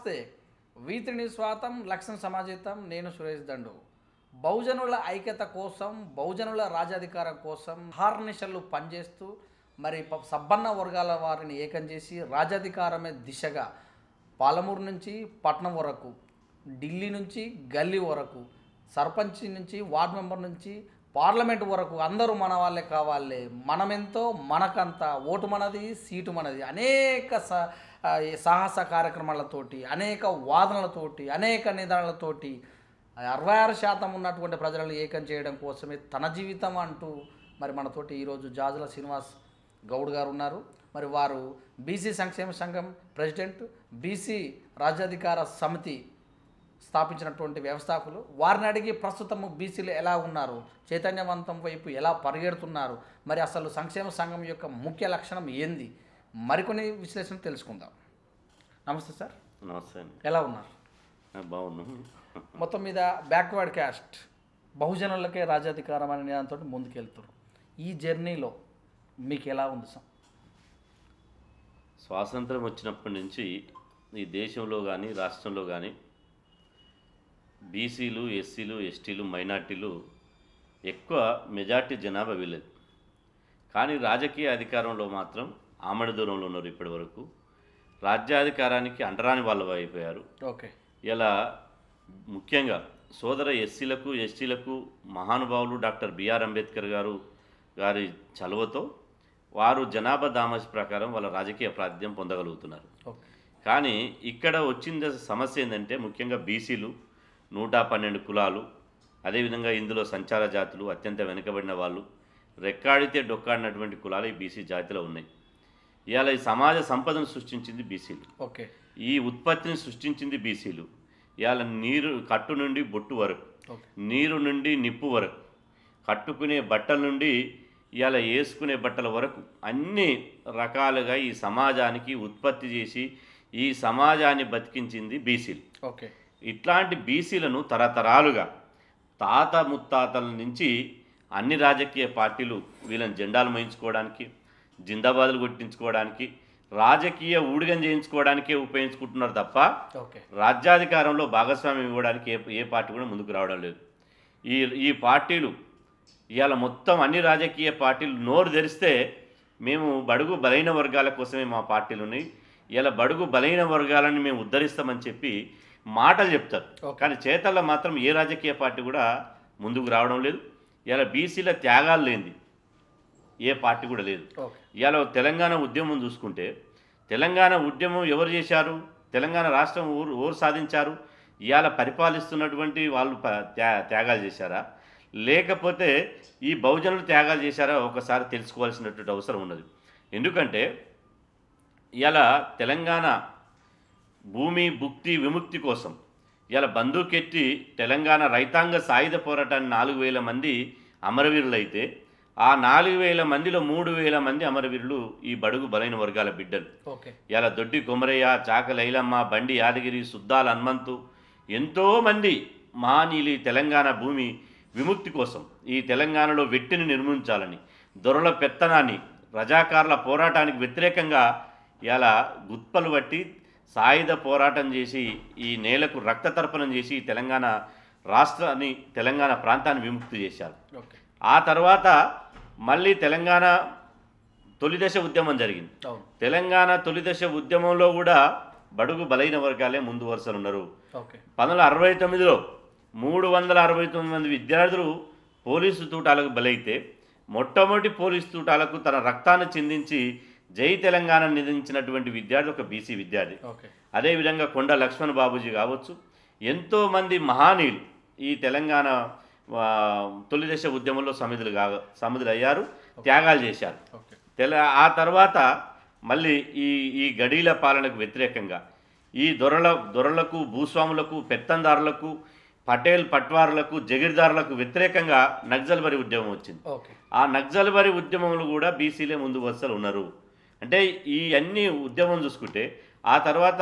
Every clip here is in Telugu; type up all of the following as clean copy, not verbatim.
నమస్తే. వీతిని స్వాతం లక్షణ సమాజితం. నేను సురేష్ దండు. బహుజనుల ఐక్యత కోసం, బహుజనుల రాజ్యాధికారం కోసం హార్నిషలు పనిచేస్తూ మరి సబ్బన్న వర్గాల వారిని ఏకం చేసి రాజ్యాధికారమే దిశగా పాలమూరు నుంచి పట్నం వరకు, ఢిల్లీ నుంచి గల్లీ వరకు, సర్పంచ్ నుంచి వార్డ్ మెంబర్ నుంచి పార్లమెంట్ వరకు అందరూ మన వాళ్ళే కావాలి, మనమెంతో మనకంత, ఓటు మనది సీటు మనది, అనేక సాహస కార్యక్రమాలతోటి, అనేక వాదనలతోటి, అనేక నిదానాలతోటి 66% ఉన్నటువంటి ప్రజలను ఏకం చేయడం కోసమే తన జీవితం అంటూ మరి మనతోటి ఈరోజు జాజుల శ్రీనివాస్ గౌడ్ గారు ఉన్నారు. మరి వారు బీసీ సంక్షేమ సంఘం ప్రెసిడెంట్, బీసీ రాజ్యాధికార సమితి స్థాపించినటువంటి వ్యవస్థాపకులు. వారిని అడిగి ప్రస్తుతము బీసీలు ఎలా ఉన్నారు, చైతన్యవంతం వైపు ఎలా పరిగెడుతున్నారు, మరి అసలు సంక్షేమ సంఘం యొక్క ముఖ్య లక్షణం ఏంది, మరికొన్ని విశ్లేషణ తెలుసుకుందాం. నమస్తే సార్. నమస్తే అండి. ఎలా ఉన్నారు? బాగున్నాం. మొత్తం మీద బ్యాక్వర్డ్ క్యాస్ట్ బహుజనులకే రాజ్యాధికారం అనే దాంతో ముందుకెళ్తారు. ఈ జర్నీలో మీకు ఎలా ఉంది సార్? స్వాతంత్రం వచ్చినప్పటి నుంచి ఈ దేశంలో కానీ రాష్ట్రంలో కానీ బీసీలు, ఎస్సీలు, ఎస్టీలు, మైనార్టీలు ఎక్కువ మెజార్టీ జనాభా వీళ్ళది. కానీ రాజకీయ అధికారంలో మాత్రం ఆమడ దూరంలో ఉన్నారు. ఇప్పటి వరకు రాజ్యాధికారానికి అంటరాని వాళ్ళు అయిపోయారు. ఓకే. ఇలా ముఖ్యంగా సోదర ఎస్సీలకు, ఎస్టీలకు మహానుభావులు డాక్టర్ బిఆర్ అంబేద్కర్ గారి చలువతో వారు జనాభా దామాష ప్రకారం వాళ్ళ రాజకీయ ప్రాతినిధ్యం పొందగలుగుతున్నారు. కానీ ఇక్కడ వచ్చిన సమస్య ఏంటంటే ముఖ్యంగా బీసీలు 112 కులాలు, అదేవిధంగా ఇందులో సంచార జాతులు, అత్యంత వెనుకబడిన వాళ్ళు, రెక్కాడితే డొక్కాడినటువంటి కులాలు ఈ బీసీ జాతిలో ఉన్నాయి. ఇవాళ ఈ సమాజ సంపదను సృష్టించింది బీసీలు. ఓకే. ఈ ఉత్పత్తిని సృష్టించింది బీసీలు. ఇవాళ నీరు కట్టు నుండి బొట్టు వరకు, నీరు నుండి నిప్పు వరకు, కట్టుకునే బట్టల నుండి ఇవాళ వేసుకునే బట్టల వరకు అన్ని రకాలుగా ఈ సమాజానికి ఉత్పత్తి చేసి ఈ సమాజాన్ని బతికించింది బీసీలు. ఓకే. ఇట్లాంటి బీసీలను తరతరాలుగా తాత ముత్తాతల నుంచి అన్ని రాజకీయ పార్టీలు వీళ్ళని జెండాలు మోయించుకోవడానికి, జిందాబాదులు కొట్టించుకోవడానికి, రాజకీయ ఊడిగం చేయించుకోవడానికే ఉపయోగించుకుంటున్నారు తప్ప రాజ్యాధికారంలో భాగస్వామ్యం ఇవ్వడానికి ఏ పార్టీ కూడా ముందుకు రావడం లేదు. ఈ పార్టీలు ఇవాళ మొత్తం అన్ని రాజకీయ పార్టీలు నోరు తెరిస్తే మేము బడుగు బలైన వర్గాల కోసమే మా పార్టీలు ఉన్నాయి, ఇలా బడుగు బలైన వర్గాలని మేము ఉద్ధరిస్తామని చెప్పి మాటలు చెప్తారు. కానీ చేతల్లో మాత్రం ఏ రాజకీయ పార్టీ కూడా ముందుకు రావడం లేదు. ఇలా బీసీల త్యాగాలు లేనిది ఏ పార్టీ కూడా లేదు. ఇవాళ తెలంగాణ ఉద్యమం చూసుకుంటే, తెలంగాణ ఉద్యమం ఎవరు చేశారు? తెలంగాణ రాష్ట్రం ఊరు సాధించారు. ఇవాళ పరిపాలిస్తున్నటువంటి వాళ్ళు త్యాగాలు చేశారా, లేకపోతే ఈ బహుజనులు త్యాగాలు చేశారా? ఒకసారి తెలుసుకోవాల్సినటువంటి అవసరం ఉన్నది. ఎందుకంటే ఇవాళ తెలంగాణ భూమి భుక్తి విముక్తి కోసం ఇలా బందూకెట్టి తెలంగాణ రైతాంగ సాయుధ పోరాటాన్ని 4,000 మంది అమరవీరులైతే ఆ 4,000 మందిలో 3,000 మంది అమరవీరులు ఈ బడుగు బలైన వర్గాల బిడ్డలు. ఇలా దొడ్డి కొమరయ్య, చాక లైలమ్మ, బండి యాదగిరి, సుద్దాల హనుమంతు, ఎంతోమంది మహనీయులు తెలంగాణ భూమి విముక్తి కోసం, ఈ తెలంగాణలో వెట్టిని నిర్మించాలని, దొరల పెత్తనాన్ని, రజాకారుల పోరాటానికి వ్యతిరేకంగా ఇలా గుత్పలు పట్టి సాయుధ పోరాటం చేసి ఈ నేలకు రక్త తర్పణం చేసి తెలంగాణ రాష్ట్రాన్ని, తెలంగాణ ప్రాంతాన్ని విముక్తి చేశారు. ఆ తర్వాత మళ్ళీ తెలంగాణ తొలిదశ ఉద్యమం జరిగింది. తెలంగాణ తొలిదశ ఉద్యమంలో కూడా బడుగు బలైన వర్గాలే ముందు వరుసలు ఉన్నారు. 1969లో 369 మంది విద్యార్థులు పోలీసు తూటాలకు బలైతే మొట్టమొదటి పోలీసు తూటాలకు తన రక్తాన్ని చిందించి జై తెలంగాణ నిధించినటువంటి విద్యార్థి ఒక బీసీ విద్యార్థి. అదేవిధంగా కొండ లక్ష్మణ్ బాబూజీ కావచ్చు, ఎంతోమంది మహానీయులు ఈ తెలంగాణ తొలిదశ ఉద్యమంలో సమిధులు అయ్యారు, త్యాగాలు చేశారు. ఆ తర్వాత మళ్ళీ ఈ గడీల పాలనకు వ్యతిరేకంగా ఈ దొరలకు, భూస్వాములకు, పెత్తందారులకు, పటేల్ పట్వారులకు, జగీర్దారులకు వ్యతిరేకంగా నక్సల్బరీ ఉద్యమం వచ్చింది. ఆ నక్సల్బరీ ఉద్యమంలో కూడా బీసీలే ముందు వరుసలు ఉన్నారు. అంటే ఈ అన్ని ఉద్యమం చూసుకుంటే ఆ తర్వాత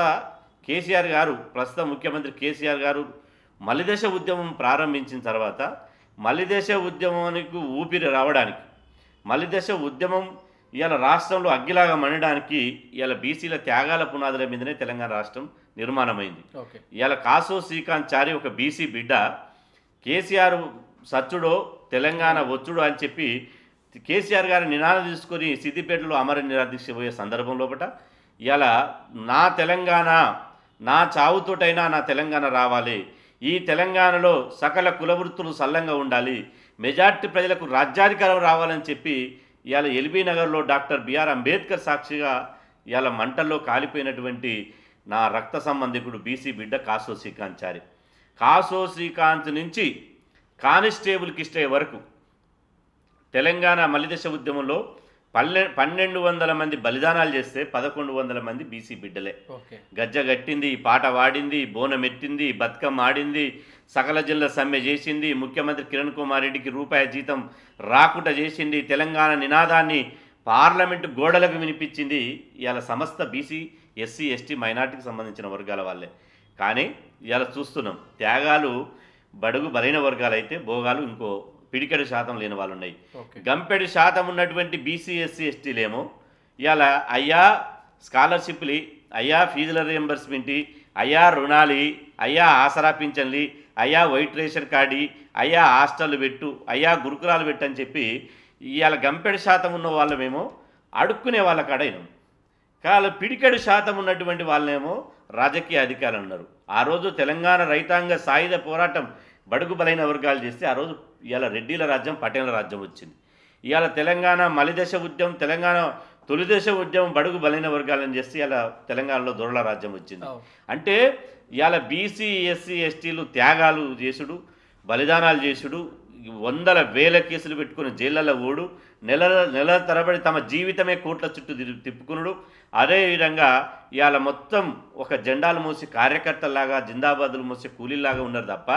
కేసీఆర్ గారు, ప్రస్తుత ముఖ్యమంత్రి కేసీఆర్ గారు మలిదశ ఉద్యమం ప్రారంభించిన తర్వాత మలిదశ ఉద్యమానికి ఊపిరి రావడానికి, మలిదశ ఉద్యమం ఇవాళ రాష్ట్రంలో అగ్గిలాగా మండడానికి ఇవాళ బీసీల త్యాగాల పునాదుల మీదనే తెలంగాణ రాష్ట్రం నిర్మాణమైంది. ఓకే. ఇవాళ కాసో శ్రీకాంత్ చారి ఒక బీసీ బిడ్డ కేసీఆర్ సచ్చుడో తెలంగాణ వచ్చుడో అని చెప్పి కేసీఆర్ గారి నినాదం తీసుకొని సిద్దిపేటలో అమర నిరాదీక్ష పోయే సందర్భం లోపట ఇవాళ నా తెలంగాణ, నా చావుతోటైనా నా తెలంగాణ రావాలి, ఈ తెలంగాణలో సకల కులవృత్తులు సల్లంగా ఉండాలి, మెజార్టీ ప్రజలకు రాజ్యాధికారం రావాలని చెప్పి ఇవాళ ఎల్బీ నగర్లో డాక్టర్ బిఆర్ అంబేద్కర్ సాక్షిగా ఇవాళ మంటల్లో కాలిపోయినటువంటి నా రక్త సంబంధికుడు బీసీ బిడ్డ కాసో శ్రీకాంత్ చారి. కాసో శ్రీకాంత్ నుంచి కానిస్టేబుల్ కిష్టయ్య వరకు తెలంగాణ మలిదశ ఉద్యమంలో 1200 మంది బలిదానాలు చేస్తే 1100 మంది బీసీ బిడ్డలే. గజ్జ గట్టింది, పాట వాడింది, బోనం ఎట్టింది, బతుకమ్మ ఆడింది, సకల జిల్లా సమ్మె చేసింది, ముఖ్యమంత్రి కిరణ్ కుమార్ రెడ్డికి రూపాయి జీతం రాకుండా చేసింది, తెలంగాణ నినాదాన్ని పార్లమెంటు గోడలకు వినిపించింది. ఇవాళ సమస్త బీసీ, ఎస్సీ, ఎస్టీ, మైనార్టీకి సంబంధించిన వర్గాల వాళ్ళే. కానీ ఇవాళ చూస్తున్నాం త్యాగాలు బడుగు బలైన వర్గాలు అయితే భోగాలు ఇంకో పిడికెడు శాతం లేని వాళ్ళు ఉన్నాయి. గంపెడు శాతం ఉన్నటువంటి బీసీ, ఎస్సీ, ఎస్టీలేమో ఇవాళ అయ్యా స్కాలర్షిప్లు, అయ్యా ఫీజుల రియంబర్స్మెంట్, అయ్యా రుణాలు, అయ్యా ఆసరా పింఛన్లు, అయ్యా వైట్ రేషన్ కార్డు, అయ్యా హాస్టల్ పెట్టు, అయ్యా గురుకులాలు పెట్టు అని చెప్పి ఇవాళ గంపెడు శాతం ఉన్న వాళ్ళమేమో అడుక్కునే వాళ్ళ కాడైనాం. కానీ పిడికెడు శాతం ఉన్నటువంటి వాళ్ళేమో రాజకీయ అధికారులు ఉన్నారు. ఆ రోజు తెలంగాణ రైతాంగ సాయుధ పోరాటం బడుగు బలైన వర్గాలు చేస్తే ఆ రోజు ఇవాళ రెడ్డిల రాజ్యం, పటేళ్ల రాజ్యం వచ్చింది. ఇవాళ తెలంగాణ మలిదశ ఉద్యమం, తెలంగాణ తొలిదశ ఉద్యమం బడుగు బలైన వర్గాలను చేస్తే ఇవాళ తెలంగాణలో దొరల రాజ్యం వచ్చింది. అంటే ఇవాళ బీసీ, ఎస్సీ, ఎస్టీలు త్యాగాలు చేసుడు, బలిదానాలు చేసుడు, వందల వేల కేసులు పెట్టుకుని జైళ్ళలో ఓడు, నెల తరబడి తమ జీవితమే కోట్ల చుట్టూ తిప్పుకునుడు. అదేవిధంగా ఇవాళ మొత్తం ఒక జెండాలు మోసి కార్యకర్తలాగా, జిందాబాదులు మోసి కూలీలాగా ఉన్నారు తప్ప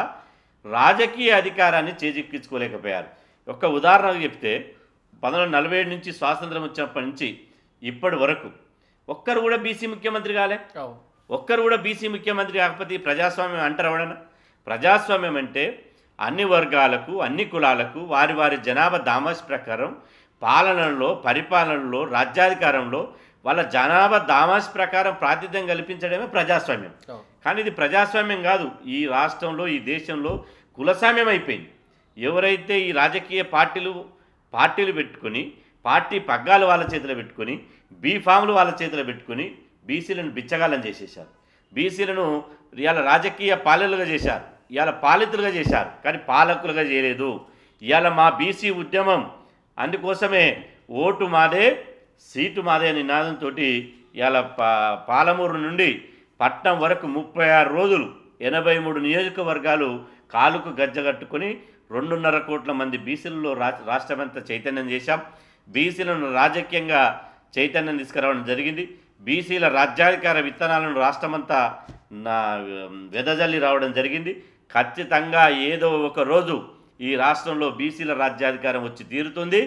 రాజకీయ అధికారాన్ని చేజిక్కించుకోలేకపోయారు. ఒక్క ఉదాహరణకు చెప్తే 1947 నుంచి స్వాతంత్రం వచ్చినప్పటి నుంచి ఇప్పటి వరకు ఒక్కరు కూడా బీసీ ముఖ్యమంత్రి కాలే. ఒక్కరు కూడా బీసీ ముఖ్యమంత్రి కాకపోతే ప్రజాస్వామ్యం అంటారు ఎవడన్నా? ప్రజాస్వామ్యం అంటే అన్ని వర్గాలకు, అన్ని కులాలకు వారి వారి జనాభా దామాష్ ప్రకారం పాలనలో, పరిపాలనలో, రాజ్యాధికారంలో వాళ్ళ జనాభా దామాష్ ప్రకారం ప్రాతినిధ్యం కల్పించడమే ప్రజాస్వామ్యం. కానీ ఇది ప్రజాస్వామ్యం కాదు. ఈ రాష్ట్రంలో, ఈ దేశంలో కులస్వామ్యం అయిపోయింది. ఎవరైతే ఈ రాజకీయ పార్టీలు పెట్టుకొని, పార్టీ పగ్గాలు వాళ్ళ చేతిలో పెట్టుకొని, బీఫామ్లు వాళ్ళ చేతిలో పెట్టుకొని బీసీలను బిచ్చగాళ్ళని చేసేశారు. బీసీలను ఇవాళ రాజకీయ పాలకులుగా చేశారు, ఇవాళ పాలితులుగా చేశారు, కానీ పాలకులుగా చేయలేదు. ఇవాళ మా బీసీ ఉద్యమం అందుకోసమే ఓటు మాదే, సీటు మాదే అనే నినాదంతో ఇవాళ పాలమూరు నుండి పట్నం వరకు 36 రోజులు 83 నియోజకవర్గాలు కాలుకు గజ్జగట్టుకొని 2.5 కోట్ల మంది బీసీలలో రాష్ట్రమంతా చైతన్యం చేశాం. బీసీలను రాజకీయంగా చైతన్యం తీసుకురావడం జరిగింది. బీసీల రాజ్యాధికార విత్తనాలను రాష్ట్రమంతా వెదజల్లి రావడం జరిగింది. ఖచ్చితంగా ఏదో ఒక రోజు ఈ రాష్ట్రంలో బీసీల రాజ్యాధికారం వచ్చి తీరుతుంది.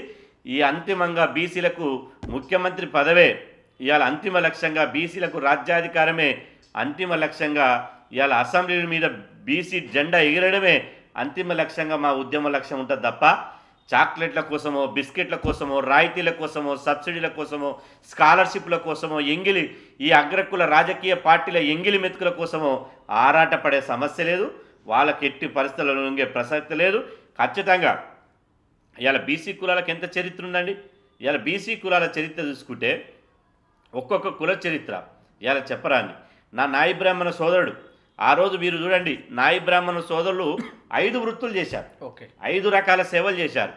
ఈ అంతిమంగా బీసీలకు ముఖ్యమంత్రి పదవే ఇవాళ అంతిమ లక్ష్యంగా, బీసీలకు రాజ్యాధికారమే అంతిమ లక్ష్యంగా, ఇవాళ అసెంబ్లీ మీద బీసీ జెండా ఎగిరడమే అంతిమ లక్ష్యంగా మా ఉద్యమ లక్ష్యం ఉంటుంది తప్ప చాక్లెట్ల కోసమో, బిస్కెట్ల కోసమో, రాయితీల కోసమో, సబ్సిడీల కోసమో, స్కాలర్షిప్ల కోసమో, ఈ అగ్రకుల రాజకీయ పార్టీల ఎంగిలి మెతుకుల కోసమో ఆరాటపడే సమస్య లేదు. వాళ్ళకి ఎట్టి పరిస్థితుల్లో లొంగే ప్రసక్తి లేదు. ఖచ్చితంగా ఇవాళ బీసీ కులాలకు ఎంత చరిత్ర ఉందండి. ఇవాళ బీసీ కులాల చరిత్ర చూసుకుంటే ఒక్కొక్క కుల చరిత్ర ఇవాళ చెప్పరాండి. నా నాయి బ్రాహ్మణ సోదరుడు ఆ రోజు మీరు చూడండి, నాయి బ్రాహ్మణ సోదరులు 5 వృత్తులు చేశారు, 5 రకాల సేవలు చేశారు.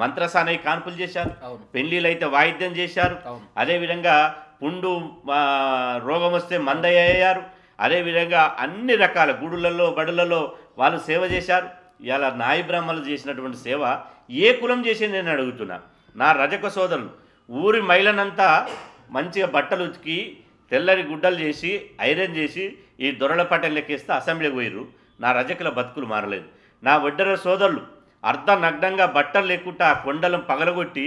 మంత్రసానై కాన్పులు చేశారు, పెళ్లిళ్ళు అయితే వాయిద్యం చేశారు, అదేవిధంగా పుండు రోగం వస్తే మందయ్య అయ్యారు, అదేవిధంగా అన్ని రకాల గుడులలో, బడులలో వాళ్ళు సేవ చేశారు. ఇలా నాయి బ్రాహ్మణులు చేసినటువంటి సేవ ఏ కులం చేసింది నేను అడుగుతున్నా. నా రజక సోదరులు ఊరి మహిళనంతా మంచిగా బట్టలు ఉతికి తెల్లని గుడ్డలు చేసి ఐరన్ చేసి ఈ దొరల పట్టెలు లెక్కేస్తే అసెంబ్లీకి పోయిర్రు. నా రజకుల బతుకులు మారలేదు. నా ఒడ్డర సోదరులు అర్ధనగ్నంగా బట్టలు లేకుండా కొండలను పగలగొట్టి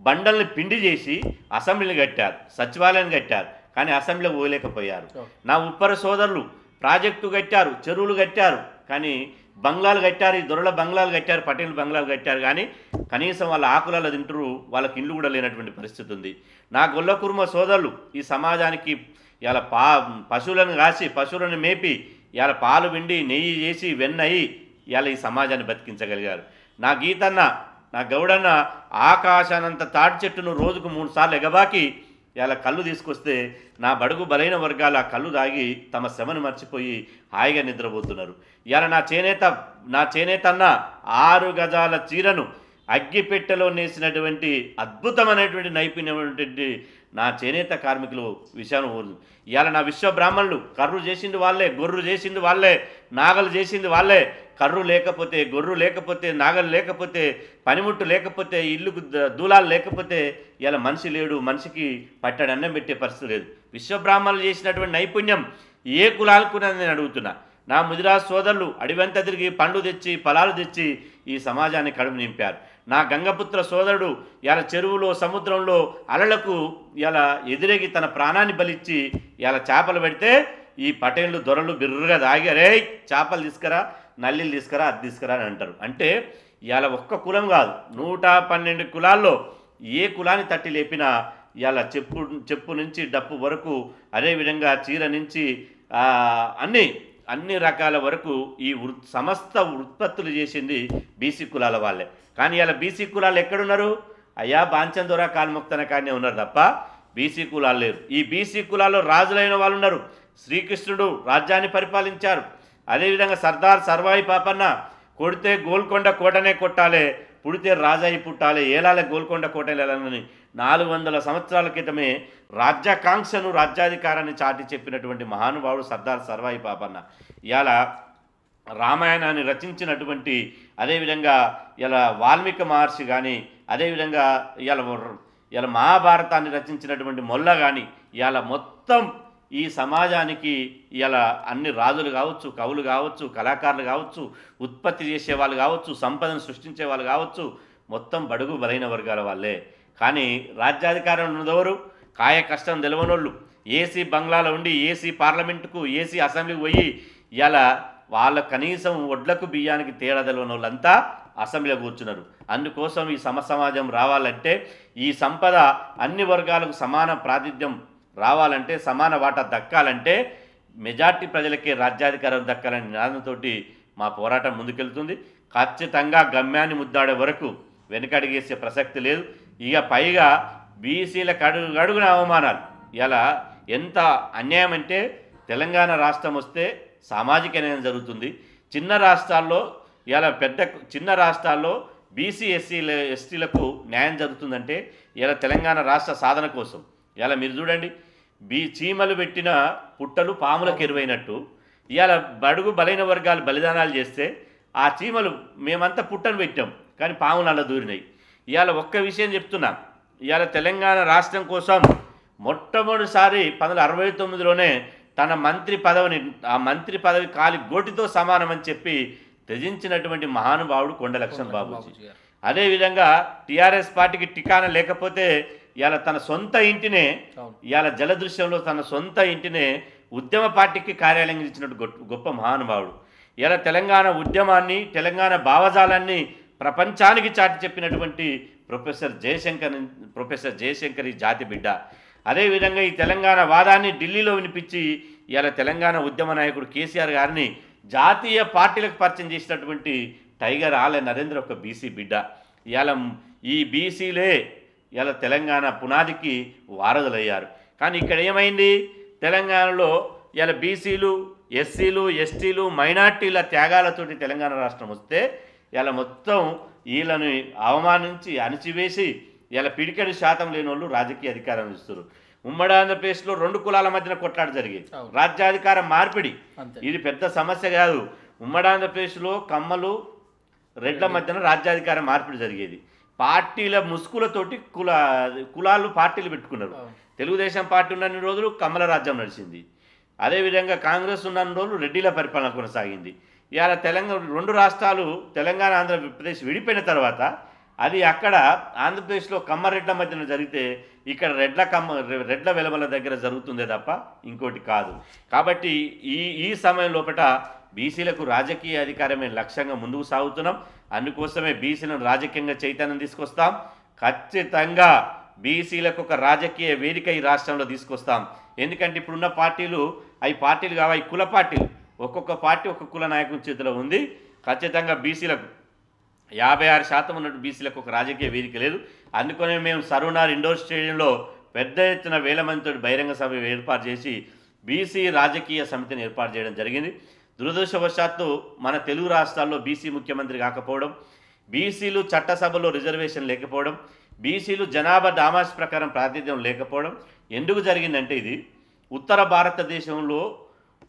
బండల్ని పిండి చేసి అసెంబ్లీని కట్టారు, సచివాలయాన్ని కట్టారు, కానీ అసెంబ్లీకి పోయలేకపోయారు. నా ఉప్పర సోదరులు ప్రాజెక్టు కట్టారు, చెరువులు కట్టారు, కానీ బంగ్లాలు కట్టారు, ఈ దొరల బంగ్లాలు కట్టారు, పటేల్ బంగ్లాలు కట్టారు, కానీ కనీసం వాళ్ళ ఆకులలో తింటారు, వాళ్ళకి ఇల్లు కూడా లేనటువంటి పరిస్థితి ఉంది. నా గొల్ల కుర్మ సోదరులు ఈ సమాజానికి ఇలా పశువులను కాసి పశువులను మేపి ఇలా పాలు పిండి నెయ్యి చేసి వెన్న అయ్యి ఇలా ఈ సమాజాన్ని బతికించగలిగారు. నా గీతన్న, నా గౌడన్న ఆకాశానంత తాటి చెట్టును రోజుకు 3 సార్లు ఎగబాకి ఇలా కళ్ళు తీసుకొస్తే నా బడుగు బలైన వర్గాలు ఆ కళ్ళు దాగి తమ శ్రమను మర్చిపోయి హాయిగా నిద్రపోతున్నారు. ఇలా నా చేనేతన్న 6 గజాల చీరను అగ్గిపెట్టెలో నేసినటువంటి అద్భుతమైనటువంటి నైపుణ్యమైనటువంటి నా చేనేత కార్మికులు విషయాన్ని ఊరు. ఇవాళ నా విశ్వ బ్రాహ్మణులు కర్రు చేసింది వాళ్ళే, గొర్రు చేసింది వాళ్ళే, నాగలు చేసింది వాళ్ళే. కర్రు లేకపోతే, గొర్రు లేకపోతే, నాగలు లేకపోతే, పనిముట్టు లేకపోతే, ఇల్లుకు దూలాలు లేకపోతే ఇలా మనిషి లేడు, మనిషికి పట్టడి అన్నం పెట్టే పరిస్థితి లేదు. విశ్వబ్రాహ్మణులు చేసినటువంటి నైపుణ్యం ఏ కులాలకు నేను అడుగుతున్నా. నా ముదిరాజు సోదరులు అడివంతా తిరిగి పండ్లు తెచ్చి ఫలాలు తెచ్చి ఈ సమాజాన్ని కడుపు నింపారు. నా గంగపుత్ర సోదరుడు ఇలా చెరువులో సముద్రంలో అలలకు ఇలా ఎదురేగి తన ప్రాణాన్ని బలిచ్చి ఇలా చేపలు పెడితే ఈ పటేళ్ళు దొరలు బిర్రుగా దాగారే, చేపలు తీసుకురా, నల్లిలు తీసుకురా, అది తీసుకురా అని అంటారు. అంటే ఇలా ఒక్క కులం కాదు, 112 కులాల్లో ఏ కులాన్ని తట్టి లేపినా ఇలా చెప్పు నుంచి డప్పు వరకు, అదేవిధంగా చీర నుంచి అన్ని రకాల వరకు ఈ సమస్త ఉత్పత్తులు చేసింది బీసీ కులాల వాళ్ళే. కానీ ఇలా బీసీ కులాలు ఎక్కడున్నారు? అయ్యా బాంచన్ దొర కాల్ముక్తన కానీ ఉన్నారు తప్ప బీసీ కులాలు లేరు. ఈ బీసీ కులాల్లో రాజులైన వాళ్ళు ఉన్నారు. శ్రీకృష్ణుడు రాజ్యాన్ని పరిపాలించారు. అదేవిధంగా సర్దార్ సర్వాయి పాపన్న కొడితే గోల్కొండ కోటనే కొట్టాలి, పుడితే రాజాయి పుట్టాలి, ఏలాల గోల్కొండ కోటని 400 సంవత్సరాల క్రితమే రాజ్యాకాంక్షను, రాజ్యాధికారాన్ని చాటి చెప్పినటువంటి మహానుభావుడు సర్దార్ సర్వాయి పాపన్న. ఇవాళ రామాయణాన్ని రచించినటువంటి, అదేవిధంగా ఇలా వాల్మీకి మహర్షి కానీ, అదేవిధంగా ఇలా మహాభారతాన్ని రచించినటువంటి మొల్ల కానీ, ఇవాళ మొత్తం ఈ సమాజానికి ఇలా అన్ని రాజులు కావచ్చు, కవులు కావచ్చు, కళాకారులు కావచ్చు, ఉత్పత్తి చేసేవాళ్ళు కావచ్చు, సంపదను సృష్టించే వాళ్ళు కావచ్చు, మొత్తం బడుగు బలైన వర్గాల వాళ్ళే. కానీ రాజ్యాధికారం ఉన్నదెవరు? కాయ కష్టం తెలవనోళ్ళు. ఏసీ బంగ్లాలో ఉండి ఏసీ పార్లమెంటుకు, ఏసీ అసెంబ్లీకి పోయి ఇలా వాళ్ళ కనీసం ఒడ్లకు బియ్యానికి తేడా తెలవని వాళ్ళంతా అసెంబ్లీలో కూర్చున్నారు. అందుకోసం ఈ సమాజం రావాలంటే, ఈ సంపద అన్ని వర్గాలకు సమాన ప్రాతినిధ్యం రావాలంటే, సమాన వాటా దక్కాలంటే మెజార్టీ ప్రజలకే రాజ్యాధికారం దక్కాలనే నినాదంతో మా పోరాటం ముందుకెళ్తుంది. ఖచ్చితంగా గమ్యాన్ని ముద్దాడే వరకు వెనుకడిగేసే ప్రసక్తి లేదు. ఇక పైగా బీసీలకు అడుగున అవమానాలు. ఇలా ఎంత అన్యాయం అంటే, తెలంగాణ రాష్ట్రం వస్తే సామాజిక న్యాయం జరుగుతుంది. చిన్న రాష్ట్రాల్లో బీసీ ఎస్టీలకు న్యాయం జరుగుతుందంటే ఇలా తెలంగాణ రాష్ట్ర సాధన కోసం. ఇలా మీరు చూడండి, చీమలు పెట్టిన పుట్టలు పాములకు ఎరువైనట్టు ఇవాళ బడుగు బలైన వర్గాలు బలిదానాలు చేస్తే ఆ చీమలు మేమంతా పుట్టను పెట్టాం కానీ పాములు అలా దూరినాయి. ఇవాళ ఒక్క విషయం చెప్తున్నా, ఇవాళ తెలంగాణ రాష్ట్రం కోసం మొట్టమొదటిసారి 1969లోనే తన ఆ మంత్రి పదవి కాలి గోటితో సమానమని చెప్పి త్యజించినటువంటి మహానుభావుడు కొండ లక్ష్మణ్ బాబూజీ. అదేవిధంగా టీఆర్ఎస్ పార్టీకి టికానా లేకపోతే ఇవాళ తన సొంత ఇంటినే, ఇవాళ జలదృశ్యంలో తన సొంత ఇంటినే ఉద్యమ పార్టీకి కార్యాలయం ఇచ్చినట్టు గొప్ప మహానుభావుడు. ఇలా తెలంగాణ ఉద్యమాన్ని, తెలంగాణ భావజాలాన్ని ప్రపంచానికి చాటి చెప్పినటువంటి ప్రొఫెసర్ జయశంకర్ ఈ జాతి బిడ్డ. అదేవిధంగా ఈ తెలంగాణ వాదాన్ని ఢిల్లీలో వినిపించి ఇలా తెలంగాణ ఉద్యమ నాయకుడు కేసీఆర్ గారిని జాతీయ పార్టీలకు పరిచయం చేసినటువంటి టైగర్ ఆలయ నరేంద్ర ఒక బీసీ బిడ్డ. ఇవాళ ఈ బీసీలే ఇలా తెలంగాణ పునాదికి వారధులయ్యారు. కానీ ఇక్కడ ఏమైంది? తెలంగాణలో ఇలా బీసీలు, ఎస్సీలు, ఎస్టీలు, మైనార్టీల త్యాగాలతోటి తెలంగాణ రాష్ట్రం వస్తే ఇలా మొత్తం వీళ్ళని అవమానించి అణిచివేసి ఇలా పిడికెడు శాతం లేని వాళ్ళు రాజకీయ అధికారం ఇస్తారు. ఉమ్మడి ఆంధ్రప్రదేశ్లో 2 కులాల మధ్యన కొట్లాట జరిగేది, రాజ్యాధికారం మార్పిడి. ఇది పెద్ద సమస్య కాదు. ఉమ్మడి ఆంధ్రప్రదేశ్లో కమ్మలు, రెడ్ల మధ్యన రాజ్యాధికారం మార్పిడి జరిగేది. పార్టీల ముసుగులతోటి కులాలు పార్టీలు పెట్టుకున్నారు. తెలుగుదేశం పార్టీ ఉన్న రోజులు కమ్మల రాజ్యం నడిచింది. అదేవిధంగా కాంగ్రెస్ ఉన్న రోజులు రెడ్డిల పరిపాలన కొనసాగింది. ఇవాళ 2 రాష్ట్రాలు తెలంగాణ ఆంధ్రప్రదేశ్ విడిపోయిన తర్వాత అది అక్కడ ఆంధ్రప్రదేశ్లో కమ్మరెడ్ల మధ్యన జరిగితే ఇక్కడ రెడ్ల వెలమల దగ్గర జరుగుతుందే తప్ప ఇంకోటి కాదు. కాబట్టి ఈ సమయం లోపల బీసీలకు రాజకీయ అధికారమే లక్ష్యంగా ముందుకు సాగుతున్నాం. అందుకోసమే బీసీలను రాజకీయంగా చైతన్యం తీసుకొస్తాం. ఖచ్చితంగా బీసీలకు ఒక రాజకీయ వేదిక ఈ రాష్ట్రంలో తీసుకొస్తాం. ఎందుకంటే ఇప్పుడున్న పార్టీలు అవి పార్టీలు కావు, అవి కుల పార్టీలు. ఒక్కొక్క పార్టీ ఒక్కొక్క కుల నాయకుని చేతిలో ఉంది. ఖచ్చితంగా బీసీలకు 56% ఉన్నట్టు బీసీలకు ఒక రాజకీయ వేదిక లేదు. అందుకనే మేము సర్వనార్ ఇండోర్ స్టేడియంలో పెద్ద ఎత్తున వేల మందితో బహిరంగ సభ ఏర్పాటు చేసి బీసీ రాజకీయ సమితిని ఏర్పాటు చేయడం జరిగింది. దురదృష్టవశాత్తు మన తెలుగు రాష్ట్రాల్లో బీసీ ముఖ్యమంత్రి కాకపోవడం, బీసీలు చట్టసభలో రిజర్వేషన్ లేకపోవడం, బీసీలు జనాభా డామాస్ ప్రకారం ప్రాతినిధ్యం లేకపోవడం ఎందుకు జరిగిందంటే, ఇది ఉత్తర భారతదేశంలో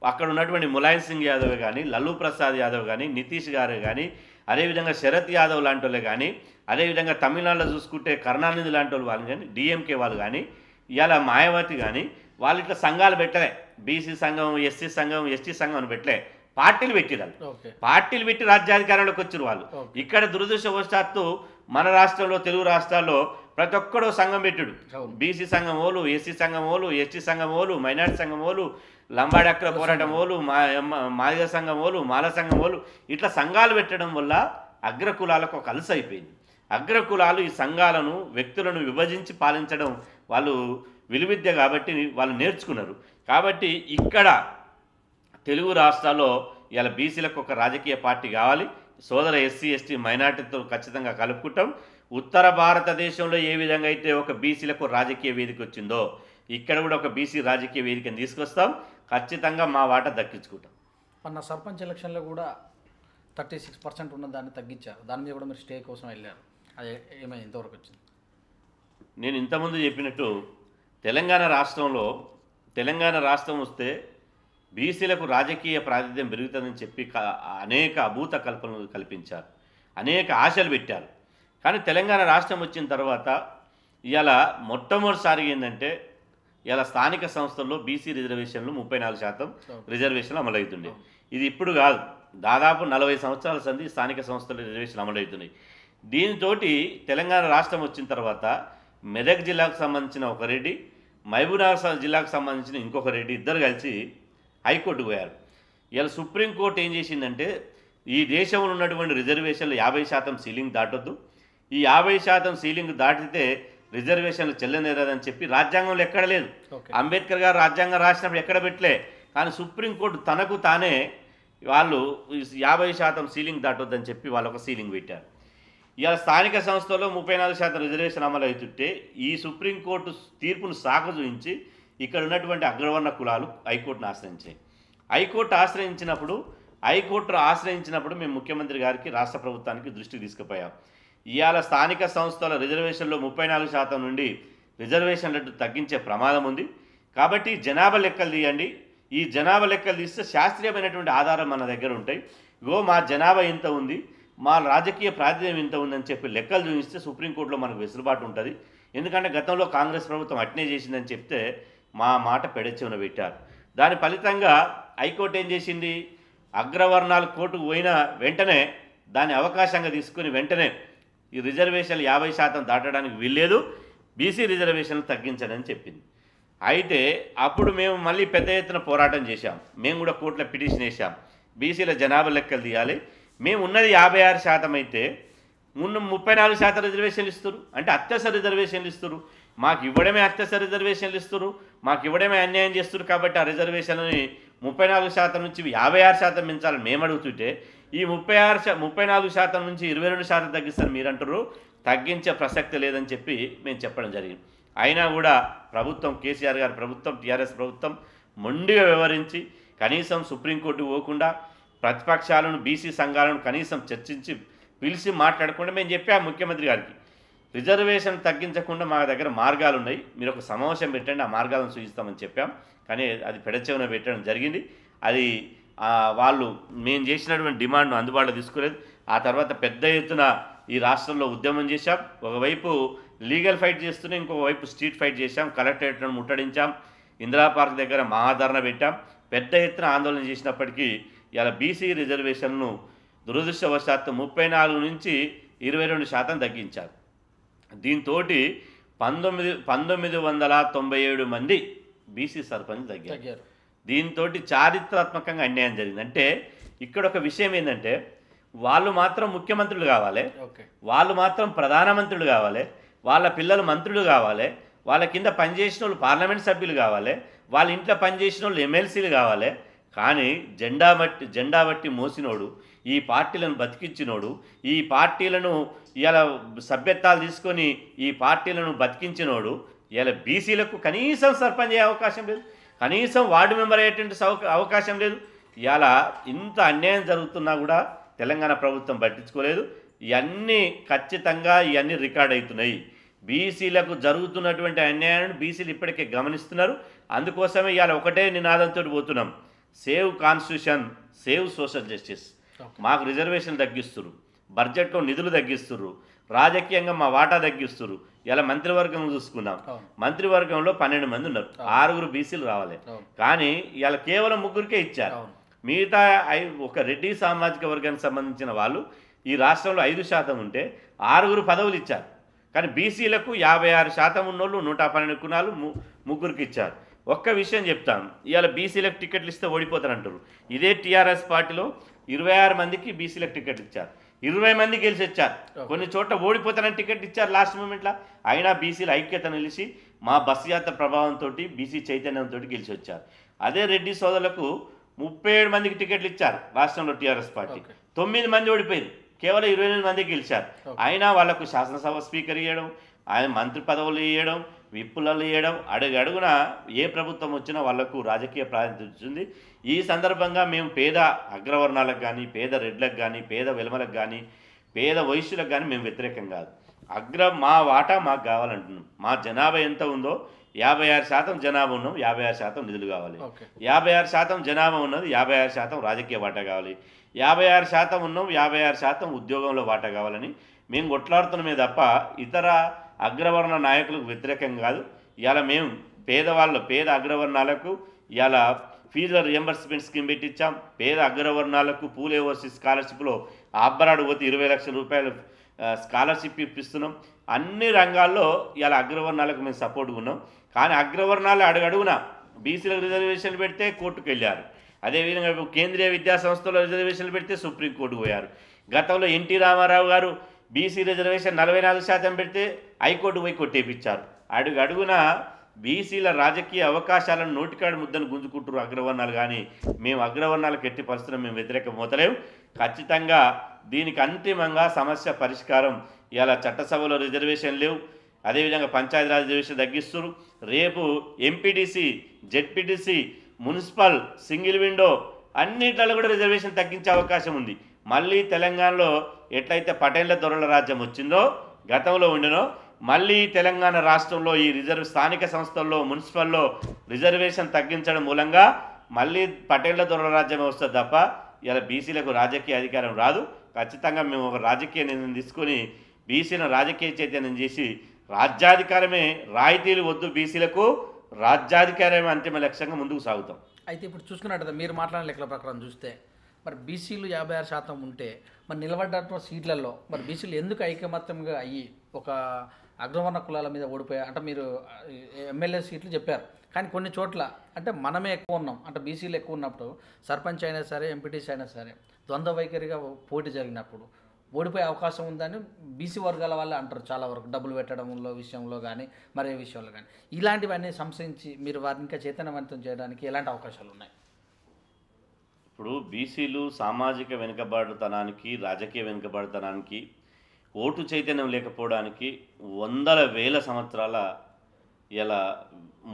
అక్కడ ఉన్నటువంటి ములాయం సింగ్ యాదవ్ కానీ, లల్లూ ప్రసాద్ యాదవ్ కానీ, నితీష్ గారు కానీ, అదేవిధంగా శరత్ యాదవ్ లాంటి వాళ్ళే కానీ, అదేవిధంగా తమిళనాడులో చూసుకుంటే కరుణానిధి లాంటి వాళ్ళు కానీ, డిఎంకే వాళ్ళు కానీ, ఇవాళ మాయావతి కానీ, వాళ్ళు ఇట్లా సంఘాలు పెట్టలే. బీసీ సంఘం, ఎస్సీ సంఘం, ఎస్టీ సంఘం అని పెట్టలే, పార్టీలు పెట్టిరారు. పార్టీలు పెట్టి రాజ్యాధికారంలోకి వచ్చారు వాళ్ళు. ఇక్కడ దురదృష్టవశాత్తు మన రాష్ట్రంలో, తెలుగు రాష్ట్రాల్లో ప్రతి ఒక్కడో సంఘం పెట్టుడు. బీసీ సంఘం ఓలు, ఎస్సీ సంఘం ఓలు, ఎస్టీ సంఘం ఓలు, మైనార్టీ సంఘం ఓలు, లంబాడి హక్కుల పోరాటం ఓలు, మాదిగ సంఘం ఓలు, మాల సంఘం ఓలు, ఇట్లా సంఘాలు పెట్టడం వల్ల అగ్రకులాలకు ఒక అలస అయిపోయింది. అగ్రకులాలు ఈ సంఘాలను, వ్యక్తులను విభజించి పాలించడం వాళ్ళు విలువిద్య కాబట్టి వాళ్ళు నేర్చుకున్నారు. కాబట్టి ఇక్కడ తెలుగు రాష్ట్రాల్లో ఇలా బీసీలకు ఒక రాజకీయ పార్టీ కావాలి. సోదర ఎస్సీ ఎస్టీ మైనార్టీతో ఖచ్చితంగా కలుపుకుంటాం. ఉత్తర భారతదేశంలో ఏ విధంగా అయితే ఒక బీసీలకు రాజకీయ వేదిక వచ్చిందో ఇక్కడ కూడా ఒక బీసీ రాజకీయ వేదికను తీసుకొస్తాం. ఖచ్చితంగా మా వాటా దక్కించుకుంటాం. మొన్న సర్పంచ్ ఎలక్షన్లో కూడా 36% ఉన్న దాన్ని తగ్గించారు. దాని మీద కూడా మీరు స్టే కోసం వెళ్ళారు. అది ఏమైనా ఎంతవరకు వచ్చింది? నేను ఇంతకుముందు చెప్పినట్టు తెలంగాణ రాష్ట్రం వస్తే బీసీలకు రాజకీయ ప్రాతినిధ్యం పెరుగుతుందని చెప్పి అనేక అభూత కల్పనలు కల్పించారు, అనేక ఆశలు పెట్టారు. కానీ తెలంగాణ రాష్ట్రం వచ్చిన తర్వాత ఇవాళ మొట్టమొదటిసారిగా ఏంటంటే, ఇలా స్థానిక సంస్థల్లో బీసీ రిజర్వేషన్లు 34% రిజర్వేషన్లు అమలవుతుండే. ఇది ఇప్పుడు కాదు, దాదాపు 40 సంవత్సరాల సంది స్థానిక సంస్థల రిజర్వేషన్లు అమలవుతున్నాయి. దీనితో తెలంగాణ రాష్ట్రం వచ్చిన తర్వాత మెదక్ జిల్లాకు సంబంధించిన ఒక రెడ్డి, మహబూబ్నగర్ జిల్లాకు సంబంధించిన ఇంకొక రెడ్డి ఇద్దరు కలిసి హైకోర్టుకు పోయారు. ఇలా సుప్రీంకోర్టు ఏం చేసిందంటే, ఈ దేశంలో ఉన్నటువంటి రిజర్వేషన్లు 50% సీలింగ్ దాటొద్దు, ఈ 50% సీలింగ్ దాటితే రిజర్వేషన్లు చెల్లనేరదని చెప్పి రాజ్యాంగంలో ఎక్కడ లేదు. అంబేద్కర్ గారు రాజ్యాంగం రాసినప్పుడు ఎక్కడ పెట్టలే. కానీ సుప్రీంకోర్టు తనకు తానే వాళ్ళు 50% సీలింగ్ దాటొద్దని చెప్పి వాళ్ళు ఒక సీలింగ్ పెట్టారు. ఇవాళ స్థానిక సంస్థల్లో 34% రిజర్వేషన్ అమలు అవుతుంటే ఈ సుప్రీంకోర్టు తీర్పును సాకు చూపించి ఇక్కడ ఉన్నటువంటి అగ్రవర్ణ కులాలు హైకోర్టును ఆశ్రయించాయి. హైకోర్టు ఆశ్రయించినప్పుడు మేము ముఖ్యమంత్రి గారికి, రాష్ట్ర ప్రభుత్వానికి దృష్టికి తీసుకుపోయాం. ఇవాళ స్థానిక సంస్థల రిజర్వేషన్లో 34% నుండి రిజర్వేషన్లను తగ్గించే ప్రమాదం ఉంది. కాబట్టి జనాభా లెక్కలు తీయండి. ఈ జనాభా లెక్కలు తీస్తే శాస్త్రీయమైనటువంటి ఆధారం మన దగ్గర ఉంటాయి. మా జనాభా ఇంత ఉంది, మా రాజకీయ ప్రాతినిధ్యం ఇంత ఉందని చెప్పి లెక్కలు చూపిస్తే సుప్రీంకోర్టులో మనకు వెసులుబాటు ఉంటుంది. ఎందుకంటే గతంలో కాంగ్రెస్ ప్రభుత్వం అట్నే చేసిందని చెప్తే మా మాట పెడచెవిన పెట్టారు. దాని ఫలితంగా హైకోర్టు ఏం చేసింది, అగ్రవర్ణాల కోర్టుకు పోయిన వెంటనే దాన్ని అవకాశంగా తీసుకుని వెంటనే ఈ రిజర్వేషన్లు 50% దాటడానికి వీల్లేదు, బీసీ రిజర్వేషన్లు తగ్గించడని చెప్పింది. అయితే అప్పుడు మేము మళ్ళీ పెద్ద ఎత్తున పోరాటం చేశాం. మేము కూడా కోర్టులో పిటిషన్ వేసాం, బీసీల జనాభా లెక్కలు తీయాలి. మేము ఉన్నది 56% అయితే ఉన్న 34% రిజర్వేషన్లు ఇస్తారు, అంటే అత్యవసర రిజర్వేషన్లు ఇస్తారు. మాకు ఇవ్వడమే అత్యవసర రిజర్వేషన్లు ఇస్తారు, మాకు ఇవ్వడమే అన్యాయం చేస్తారు. కాబట్టి ఆ రిజర్వేషన్ని 34% నుంచి 56% పెంచాలని మేము అడుగుతుంటే ఈ 34% నుంచి 22% తగ్గిస్తారు మీరంటారు. తగ్గించే ప్రసక్తి లేదని చెప్పి మేము చెప్పడం జరిగింది. అయినా కూడా ప్రభుత్వం, కేసీఆర్ గారి ప్రభుత్వం, టీఆర్ఎస్ ప్రభుత్వం మొండిగా వ్యవహరించి కనీసం సుప్రీంకోర్టుకు పోకుండా ప్రతిపక్షాలను, బీసీ సంఘాలను కనీసం చర్చించి పిలిచి మాట్లాడకుండా మేము చెప్పాము ముఖ్యమంత్రి గారికి, రిజర్వేషన్ తగ్గించకుండా మా దగ్గర మార్గాలు ఉన్నాయి, మీరు ఒక సమావేశం పెట్టండి, ఆ మార్గాలను సూచిస్తామని చెప్పాం. కానీ అది పెడచెవిన పెట్టడం జరిగింది. అది వాళ్ళు మేము చేసినటువంటి డిమాండ్ను అందుబాటులో తీసుకోలేదు. ఆ తర్వాత పెద్ద ఎత్తున ఈ రాష్ట్రంలో ఉద్యమం చేశాం. ఒకవైపు లీగల్ ఫైట్ చేస్తూనే ఇంకొక వైపు స్ట్రీట్ ఫైట్ చేశాం. కలెక్టరేట్లను ముట్టడించాం, ఇందిరా పార్క్ దగ్గర మహాధరణ పెట్టాం. పెద్ద ఎత్తున ఆందోళన చేసినప్పటికీ ఇలా బీసీ రిజర్వేషన్ను దురదృష్టవశాత్తు 34 నుంచి 22% తగ్గించారు. దీంతో 1997 మంది బీసీ సర్పంచ్ తగ్గారు. దీంతో చారిత్రాత్మకంగా అన్యాయం జరిగింది. అంటే ఇక్కడ ఒక విషయం ఏంటంటే, వాళ్ళు మాత్రం ముఖ్యమంత్రులు కావాలి, వాళ్ళు మాత్రం ప్రధానమంత్రులు కావాలి, వాళ్ళ పిల్లలు మంత్రులు కావాలి, వాళ్ళ కింద పనిచేసిన వాళ్ళు పార్లమెంట్ సభ్యులు కావాలి, వాళ్ళ ఇంట్లో పనిచేసిన వాళ్ళు ఎమ్మెల్సీలు కావాలి. కానీ జెండా బట్టి మోసినోడు, ఈ పార్టీలను బతికించినోడు, ఈ పార్టీలను ఇలా సభ్యత్వాలు తీసుకొని ఈ పార్టీలను బతికించినోడు ఇలా బీసీలకు కనీసం సర్పంచ్ అయ్యే అవకాశం లేదు, కనీసం వార్డు మెంబర్ అయ్యేటువంటి అవకాశం లేదు. ఇలా ఇంత అన్యాయం జరుగుతున్నా కూడా తెలంగాణ ప్రభుత్వం పట్టించుకోలేదు. ఇవన్నీ ఖచ్చితంగా ఇవన్నీ రికార్డ్ అవుతున్నాయి. బీసీలకు జరుగుతున్నటువంటి అన్యాయాన్ని బీసీలు ఇప్పటికే గమనిస్తున్నారు. అందుకోసమే ఇవాళ ఒకటే నినాదంతో పోతున్నాం, save constitution, save social justice. మాకు రిజర్వేషన్లు తగ్గిస్తున్నారు, బడ్జెట్లో నిధులు తగ్గిస్తున్నారు, రాజకీయంగా మా వాటా తగ్గిస్తున్నారు. ఇలా మంత్రివర్గం చూసుకున్నాం, మంత్రివర్గంలో 12 మంది ఉన్నారు, 6 బీసీలు రావాలి. కానీ ఇలా కేవలం 3కే ఇచ్చారు. మిగతా ఒక రెడ్డి సామాజిక వర్గానికి సంబంధించిన వాళ్ళు ఈ రాష్ట్రంలో 5% ఉంటే 6 పదవులు ఇచ్చారు. కానీ బీసీలకు 56% ఉన్నోళ్ళు 112 కులాలు 3కి ఇచ్చారు. ఒక్క విషయం చెప్తాను, ఇవాళ బీసీలకు టికెట్లు ఇస్తే ఓడిపోతారంటారు. ఇదే టీఆర్ఎస్ పార్టీలో 26 మందికి బీసీలకు టికెట్ ఇచ్చారు, 20 మంది గెలిచి వచ్చారు. కొన్ని చోట్ల ఓడిపోతారని టికెట్ ఇచ్చారు లాస్ట్ మూమెంట్లో. అయినా బీసీల ఐక్యత నిలిచి మా బస్సు యాత్ర ప్రభావంతో బీసీ చైతన్యంతో గెలిచి వచ్చారు. అదే రెడ్డి సోదరులకు 37 మందికి టికెట్లు ఇచ్చారు రాష్ట్రంలో టీఆర్ఎస్ పార్టీ, 9 మంది ఓడిపోయింది, కేవలం 28 మంది గెలిచారు. అయినా వాళ్లకు శాసనసభ స్పీకర్ ఇవ్వడం, ఆయన మంత్రి పదవులు ఇవ్వడం, విప్పులలో ఇవ్వడం, అడుగడుగున ఏ ప్రభుత్వం వచ్చినా వాళ్లకు రాజకీయ ప్రాధాన్యత ఇచ్చింది. ఈ సందర్భంగా మేము పేద అగ్రవర్ణాలకు కానీ, పేద రెడ్లకు కానీ, పేద వెలమలకు కానీ, పేద వైశ్యులకు కానీ మేము వ్యతిరేకం కాదు. మా వాటా మాకు కావాలంటున్నాం. మా జనాభా ఎంత ఉందో 56% జనాభా ఉన్నాం, 56% నిధులు కావాలి. 56% జనాభా ఉన్నది, 56% రాజకీయ వాటా కావాలి. 56% ఉన్నాం, 56% ఉద్యోగంలో వాటా కావాలని మేము కొట్లాడుతున్నామే తప్ప ఇతర అగ్రవర్ణ నాయకులకు వ్యతిరేకం కాదు. ఇవాళ మేము పేద అగ్రవర్ణాలకు ఇవాళ ఫీజుల రియంబర్స్మెంట్ స్కీమ్ పెట్టించాం. పేద అగ్రవర్ణాలకు పూల్ ఓవర్సీస్ స్కాలర్షిప్లో అబ్బరాడు పోతే 20 లక్షల రూపాయలు స్కాలర్షిప్ ఇప్పిస్తున్నాం. అన్ని రంగాల్లో ఇవాళ అగ్రవర్ణాలకు మేము సపోర్ట్గా ఉన్నాం. కానీ అగ్రవర్ణాలు అడుగడుగున బీసీలకు రిజర్వేషన్లు పెడితే కోర్టుకు వెళ్ళారు. అదేవిధంగా కేంద్రీయ విద్యా సంస్థలో రిజర్వేషన్లు పెడితే సుప్రీంకోర్టుకు పోయారు. గతంలో ఎన్టీ రామారావు గారు బీసీ రిజర్వేషన్ 44% పెడితే హైకోర్టు పోయి కొట్టేపించారు. అడుగడుగున బీసీల రాజకీయ అవకాశాలను నోటికాడు ముద్దను గుంజుకుంటారు అగ్రవర్ణాలు. కానీ మేము అగ్రవర్ణాలకు ఎట్టి పరిస్థితుల్లో మేము వ్యతిరేకం పోతలేము. ఖచ్చితంగా దీనికి అంతిమంగా సమస్య పరిష్కారం. ఇవాళ చట్టసభలో రిజర్వేషన్ లేవు, అదేవిధంగా పంచాయతీరాజ్ రిజర్వేషన్ తగ్గిస్తారు. రేపు MPTC, ZPTC, municipal, single window అన్నిట్లలో కూడా రిజర్వేషన్ తగ్గించే అవకాశం ఉంది. మళ్ళీ తెలంగాణలో ఎట్లయితే పటేళ్ల దొరల రాజ్యం వచ్చిందో గతంలో ఉండినో మళ్ళీ తెలంగాణ రాష్ట్రంలో ఈ స్థానిక సంస్థల్లో మున్సిపల్లో రిజర్వేషన్ తగ్గించడం మూలంగా మళ్ళీ పటేళ్ల దొరల రాజ్యమే వస్తుంది తప్ప ఇలా బీసీలకు రాజకీయ అధికారం రాదు. ఖచ్చితంగా మేము ఒక రాజకీయ నిర్ణయం తీసుకొని బీసీలను రాజకీయ చైతన్యం చేసి రాజ్యాధికారమే, రాయితీలు వద్దు, బీసీలకు రాజ్యాధికారమే అంతిమ లక్ష్యంగా ముందుకు సాగుతాం. అయితే ఇప్పుడు చూసుకున్నట్టు మీరు మాట్లాడిన లెక్కల ప్రకారం చూస్తే మరి బీసీలు 56% ఉంటే మరి నిలబడ్డ సీట్లలో మరి బీసీలు ఎందుకు ఐకమత్యంగా అయ్యి ఒక అగ్రవర్ణ కులాల మీద ఓడిపోయా అంటే మీరు ఎమ్మెల్యే సీట్లు చెప్పారు. కానీ కొన్ని చోట్ల అంటే మనమే ఎక్కువ ఉన్నాం అంటే బీసీలు ఎక్కువ ఉన్నప్పుడు సర్పంచ్ అయినా సరే, ఎంపీటీసీ అయినా సరే ద్వంద్వ వైఖరిగా పోటీ జరిగినప్పుడు ఓడిపోయే అవకాశం ఉందని బీసీ వర్గాల వాళ్ళే అంటారు చాలా వరకు, డబ్బులు పెట్టడంలో విషయంలో కానీ మరే విషయంలో కానీ. ఇలాంటివన్నీ సంశయించి మీరు వారిని ఇంకా చైతన్యవంతం చేయడానికి ఎలాంటి అవకాశాలు ఉన్నాయి? ఇప్పుడు బీసీలు సామాజిక వెనుకబాటుతనానికి, రాజకీయ వెనుకబాటుతనానికి, ఓటు చైతన్యం లేకపోవడానికి వందల వేల సంవత్సరాల ఇలా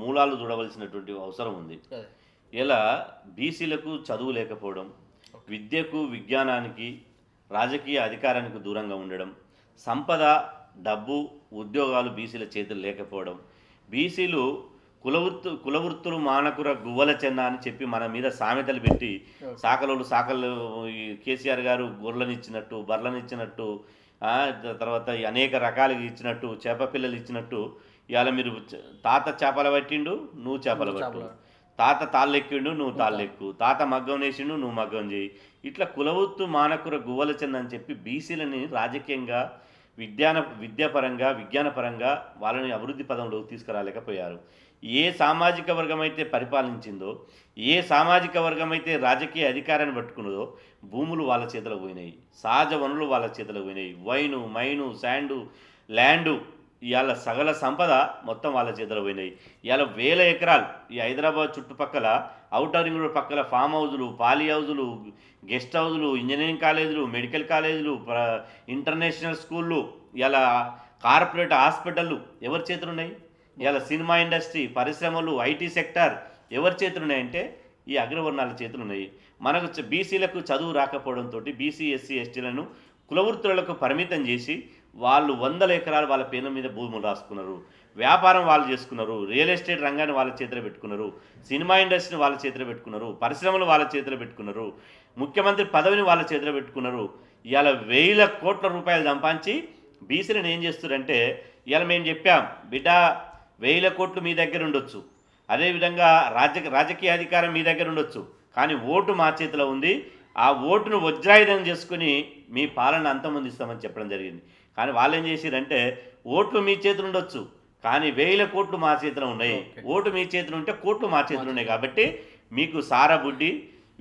మూలాలు చూడవలసినటువంటి అవసరం ఉంది. ఇలా బీసీలకు చదువు లేకపోవడం, విద్యకు, విజ్ఞానానికి, రాజకీయ అధికారానికి దూరంగా ఉండడం, సంపద, డబ్బు, ఉద్యోగాలు బీసీల చేతులు లేకపోవడం, బీసీలు కులవృత్తులు మానకుర గువ్వల చెన్న అని చెప్పి మన మీద సామెతలు పెట్టి సాకలు కేసీఆర్ గారు గొర్రెలనిచ్చినట్టు, బర్రెలనిచ్చినట్టు, తర్వాత అనేక రకాలుగా ఇచ్చినట్టు, చేప పిల్లలు ఇచ్చినట్టు ఇవాళ మీరు తాత చేపలు పట్టిండు, నువ్వు చేపలు పట్టు, తాత తాళ్ళెక్కిండు, నువ్వు తాళ్ళెక్కు, తాత మగ్గం వేసిండు, నువ్వు మగ్గం చేయి, ఇట్లా కులవృత్తు మానకుర గువ్వల చెన్న అని చెప్పి బీసీలని రాజకీయంగా, విద్యాపరంగా, విజ్ఞానపరంగా వాళ్ళని అభివృద్ధి పదంలోకి తీసుకురాలేకపోయారు. ఏ సామాజిక వర్గం అయితే పరిపాలించిందో, ఏ సామాజిక వర్గం అయితే రాజకీయ అధికారాన్ని పట్టుకున్నదో భూములు వాళ్ళ చేతిలో పోయినాయి, సహజ వనరులు వాళ్ళ చేతిలో పోయినాయి. వైను, మైను, శాండు, ల్యాండు ఇవాళ సగల సంపద మొత్తం వాళ్ళ చేతిలో పోయినాయి. ఇవాళ వేల ఎకరాలు ఈ హైదరాబాద్ చుట్టుపక్కల ఔటర్ రింగ్ రోడ్ పక్కల ఫామ్ హౌజులు, పాలీ హౌజులు, గెస్ట్ హౌజులు, ఇంజనీరింగ్ కాలేజీలు, మెడికల్ కాలేజీలు, ఇంటర్నేషనల్ స్కూళ్ళు, ఇలా కార్పొరేట్ హాస్పిటళ్ళు ఎవరి చేతులు ఉన్నాయి? ఇలా సినిమా ఇండస్ట్రీ, పరిశ్రమలు, ఐటీ సెక్టార్ ఎవరి చేతులు ఉన్నాయంటే ఈ అగ్రవర్ణాల చేతులు ఉన్నాయి. మనకు బీసీలకు చదువు రాకపోవడంతో బీసీ, ఎస్సీ, ఎస్టీలను కులవృత్తులకు పరిమితం చేసి వాళ్ళు వందల ఎకరాలు వాళ్ళ పేర్ల మీద భూములు రాసుకున్నారు. వ్యాపారం వాళ్ళు చేసుకున్నారు. రియల్ ఎస్టేట్ రంగాన్ని వాళ్ళ చేతిలో పెట్టుకున్నారు. సినిమా ఇండస్ట్రీని వాళ్ళ చేతిలో పెట్టుకున్నారు. పరిశ్రమలు వాళ్ళ చేతిలో పెట్టుకున్నారు. ముఖ్యమంత్రి పదవిని వాళ్ళ చేతిలో పెట్టుకున్నారు. ఇవాళ వేల కోట్ల రూపాయలు సంపాదించి బీసీలను ఏం చేస్తున్నారంటే, ఇవాళ మేము చెప్పాం బిడ్డ, 1000 కోట్లు మీ దగ్గర ఉండొచ్చు, అదేవిధంగా రాజకీయ అధికారం మీ దగ్గర ఉండొచ్చు, కానీ ఓటు మా చేతిలో ఉంది. ఆ ఓటును వజ్రాయుధం చేసుకుని మీ పాలన అంతమొందిస్తామని చెప్పడం జరిగింది. కానీ వాళ్ళు ఏం చేసిరంటే, ఓట్లు మీ చేతులు ఉండొచ్చు కానీ 1000 కోట్లు మా చేతిలో ఉన్నాయి. ఓటు మీ చేతిలో ఉంటే కోట్లు మా చేతిలో ఉన్నాయి. కాబట్టి మీకు సారా బుడ్డి,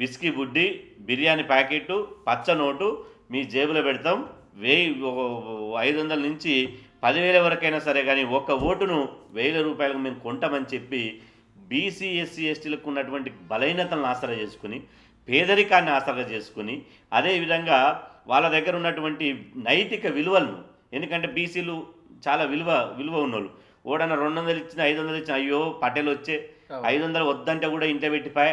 విస్కీ బుడ్డి, బిర్యానీ ప్యాకెట్టు, పచ్చ నోటు మీ జేబులో పెడతాం. 500 నుంచి 10,000 వరకైనా సరే కానీ ఒక్క ఓటును 1000 రూపాయలకు మేము కొంటామని చెప్పి బీసీ, ఎస్సీ, ఎస్టీలకు ఉన్నటువంటి బలహీనతలను ఆసరా చేసుకుని, పేదరికాన్ని ఆసరా చేసుకుని, అదేవిధంగా వాళ్ళ దగ్గర ఉన్నటువంటి నైతిక విలువలను, ఎందుకంటే బీసీలు చాలా విలువ ఉన్నోళ్ళు. ఓడన్న 200 ఇచ్చిన, 500 ఇచ్చిన, అయ్యో పటేలు వచ్చే 500 వద్దంటే కూడా ఇంట్లో పెట్టిపోయి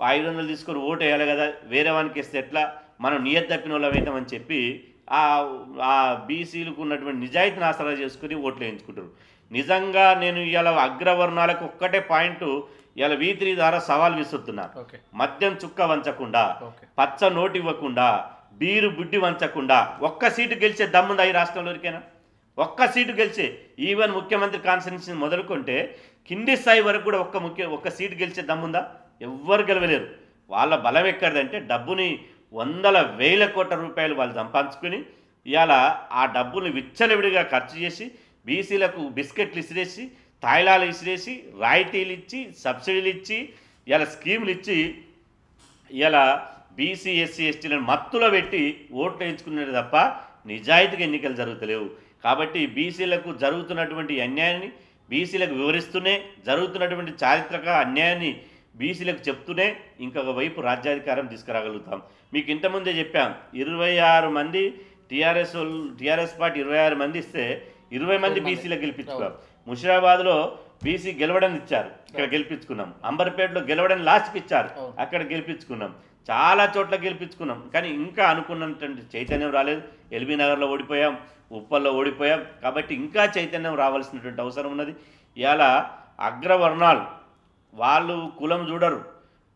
500 తీసుకొని ఓటు వేయాలి కదా, వేరే వానికి ఇస్తే ఎట్లా, మనం నియత తప్పిన వాళ్ళం అవుతామని చెప్పి ఆ బీసీలకు ఉన్నటువంటి నిజాయితీని ఆసరా చేసుకుని ఓట్లు వేయించుకుంటారు. నిజంగా నేను ఇవాళ అగ్రవర్ణాలకు ఒక్కటే పాయింట్ ఇవాళ V3 ద్వారా సవాల్ విసురుతున్నా. మద్యం చుక్క వంచకుండా, పచ్చ నోటు ఇవ్వకుండా, బీరు బుడ్డి వంచకుండా ఒక్క సీటు గెలిచే దమ్ముందా ఈ రాష్ట్రంలోరికైనా? ఒక్క సీటు గెలిచే, ఈవెన్ ముఖ్యమంత్రి కాన్స్టిట్యున్సీ మొదలుకుంటే కింది స్థాయి వరకు కూడా ఒక్క సీటు గెలిచే దమ్ముందా? ఎవ్వరు గెలవలేరు. వాళ్ళ బలం ఎక్కడిదంటే డబ్బుని వందల వేల కోట్ల రూపాయలు వాళ్ళు సంపాదించుకుని ఇవాళ ఆ డబ్బుని విచ్చలవిడిగా ఖర్చు చేసి బీసీలకు బిస్కెట్లు ఇసిరేసి, తాయిలాలు ఇసిరేసి, రాయితీలు ఇచ్చి, సబ్సిడీలు ఇచ్చి, ఇలా స్కీములు ఇచ్చి ఇలా బీసీ, ఎస్సీ, ఎస్టీలను మత్తులో పెట్టి ఓట్లు వేయించుకునేది తప్ప నిజాయితీగా ఎన్నికలు జరుగుతలేవు. కాబట్టి బీసీలకు జరుగుతున్నటువంటి అన్యాయాన్ని బీసీలకు వివరిస్తూనే, జరుగుతున్నటువంటి చారిత్రక అన్యాయాన్ని బీసీలకు చెప్తూనే ఇంకొక వైపు రాజ్యాధికారం తీసుకురాగలుగుతాం. మీకు ఇంతకుముందే చెప్పాం, 26 మంది టీఆర్ఎస్ పార్టీ 26 మంది ఇస్తే 20 మంది బీసీలకు గెలిపించుకున్నాం. ముషిరాబాద్లో బీసీ గెలవడం ఇచ్చారు, ఇక్కడ గెలిపించుకున్నాం. అంబర్పేటలో గెలవడం లాస్ట్కి ఇచ్చారు, అక్కడ గెలిపించుకున్నాం. చాలా చోట్ల గెలిపించుకున్నాం. కానీ ఇంకా అనుకున్నటువంటి చైతన్యం రాలేదు. ఎల్బీ నగర్లో ఓడిపోయాం, ఉప్పల్లో ఓడిపోయాం. కాబట్టి ఇంకా చైతన్యం రావాల్సినటువంటి అవసరం ఉన్నది. ఇవాళ అగ్రవర్ణాలు వాళ్ళు కులం చూడరు,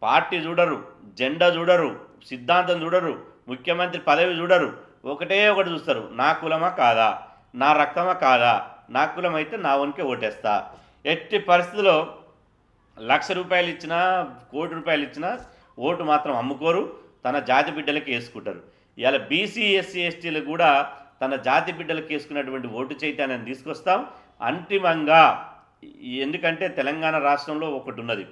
పార్టీ చూడరు, జెండా చూడరు, సిద్ధాంతం చూడరు, ముఖ్యమంత్రి పదవి చూడరు. ఒకటే ఒకటి చూస్తారు, నా కులమా కాదా, నా రక్తమా కాదా, నా కులం అయితే నా వనికే ఓటేస్తా. ఎట్టి పరిస్థితుల్లో 1,00,000 రూపాయలు ఇచ్చినా, 1,00,00,000 రూపాయలు ఇచ్చినా ఓటు మాత్రం అమ్ముకోరు, తన జాతి బిడ్డలకి వేసుకుంటారు. ఇవాళ బీసీ, ఎస్సీ, ఎస్టీలు కూడా తన జాతి బిడ్డలకు వేసుకున్నటువంటి ఓటు చైతన్యాన్ని తీసుకొస్తాం అంతిమంగా. ఎందుకంటే తెలంగాణ రాష్ట్రంలో ఒకటి ఉన్నది,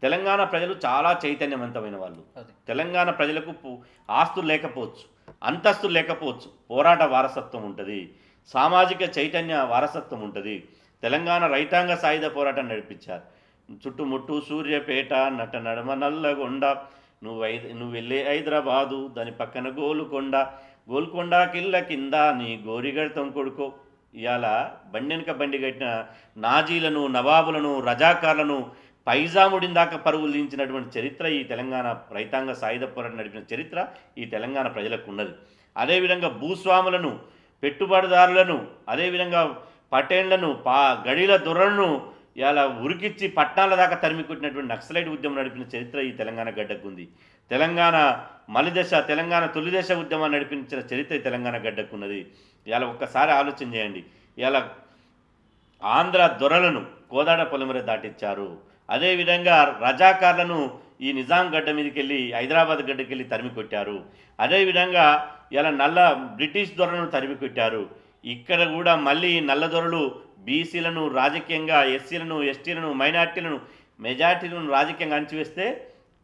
తెలంగాణ ప్రజలు చాలా చైతన్యవంతమైన వాళ్ళు. తెలంగాణ ప్రజలకు ఆస్తులు లేకపోవచ్చు, అంతస్తులు లేకపోవచ్చు, పోరాట వారసత్వం ఉంటుంది, సామాజిక చైతన్య వారసత్వం ఉంటుంది. తెలంగాణ రైతాంగ సాయుధ పోరాటం నడిపించారు. చుట్టుముట్టు సూర్యపేట, నట నడమ నల్లగొండ, నువ్వు వెళ్ళే హైదరాబాదు, దాని పక్కన గోల్కొండ కిల్ల కింద నీ గోరిగడతం కొడుకో. ఇవాళ బండెనక బండి కట్టిన నాజీలను, నవాబులను, రజాకార్లను పైజాముడిన దాకా పరుగులు దించినటువంటి చరిత్ర ఈ తెలంగాణ రైతాంగ సాయుధ పోరాటం నడిపిన చరిత్ర ఈ తెలంగాణ ప్రజలకు ఉన్నది. అదేవిధంగా భూస్వాములను, పెట్టుబడిదారులను, అదేవిధంగా పటేళ్లను, గడిల దొరలను ఇలా ఉరికిచ్చి పట్నాల దాకా తరిమి కొట్టినటువంటి నక్సలైట్ ఉద్యమం నడిపిన చరిత్ర ఈ తెలంగాణ గడ్డకు ఉంది. తెలంగాణ మలిదశ, తెలంగాణ తొలిదశ ఉద్యమాన్ని నడిపించిన చరిత్ర ఈ తెలంగాణ గడ్డకు ఉన్నది. ఇలా ఒక్కసారి ఆలోచన చేయండి. ఇలా ఆంధ్ర దొరలను కోదాడ పొలిమర దాటిచ్చారు. అదేవిధంగా రజాకార్లను ఈ నిజాం గడ్డ మీదకి వెళ్ళి, హైదరాబాద్ గడ్డకి వెళ్ళి తరిమి కొట్టారు. అదేవిధంగా ఇలా బ్రిటిష్ దొరలను తరిమి కొట్టారు. ఇక్కడ కూడా మళ్ళీ నల్ల దొరలు బీసీలను రాజకీయంగా, ఎస్సీలను, ఎస్టీలను, మైనార్టీలను, మెజార్టీలను రాజకీయంగా అణచివేస్తే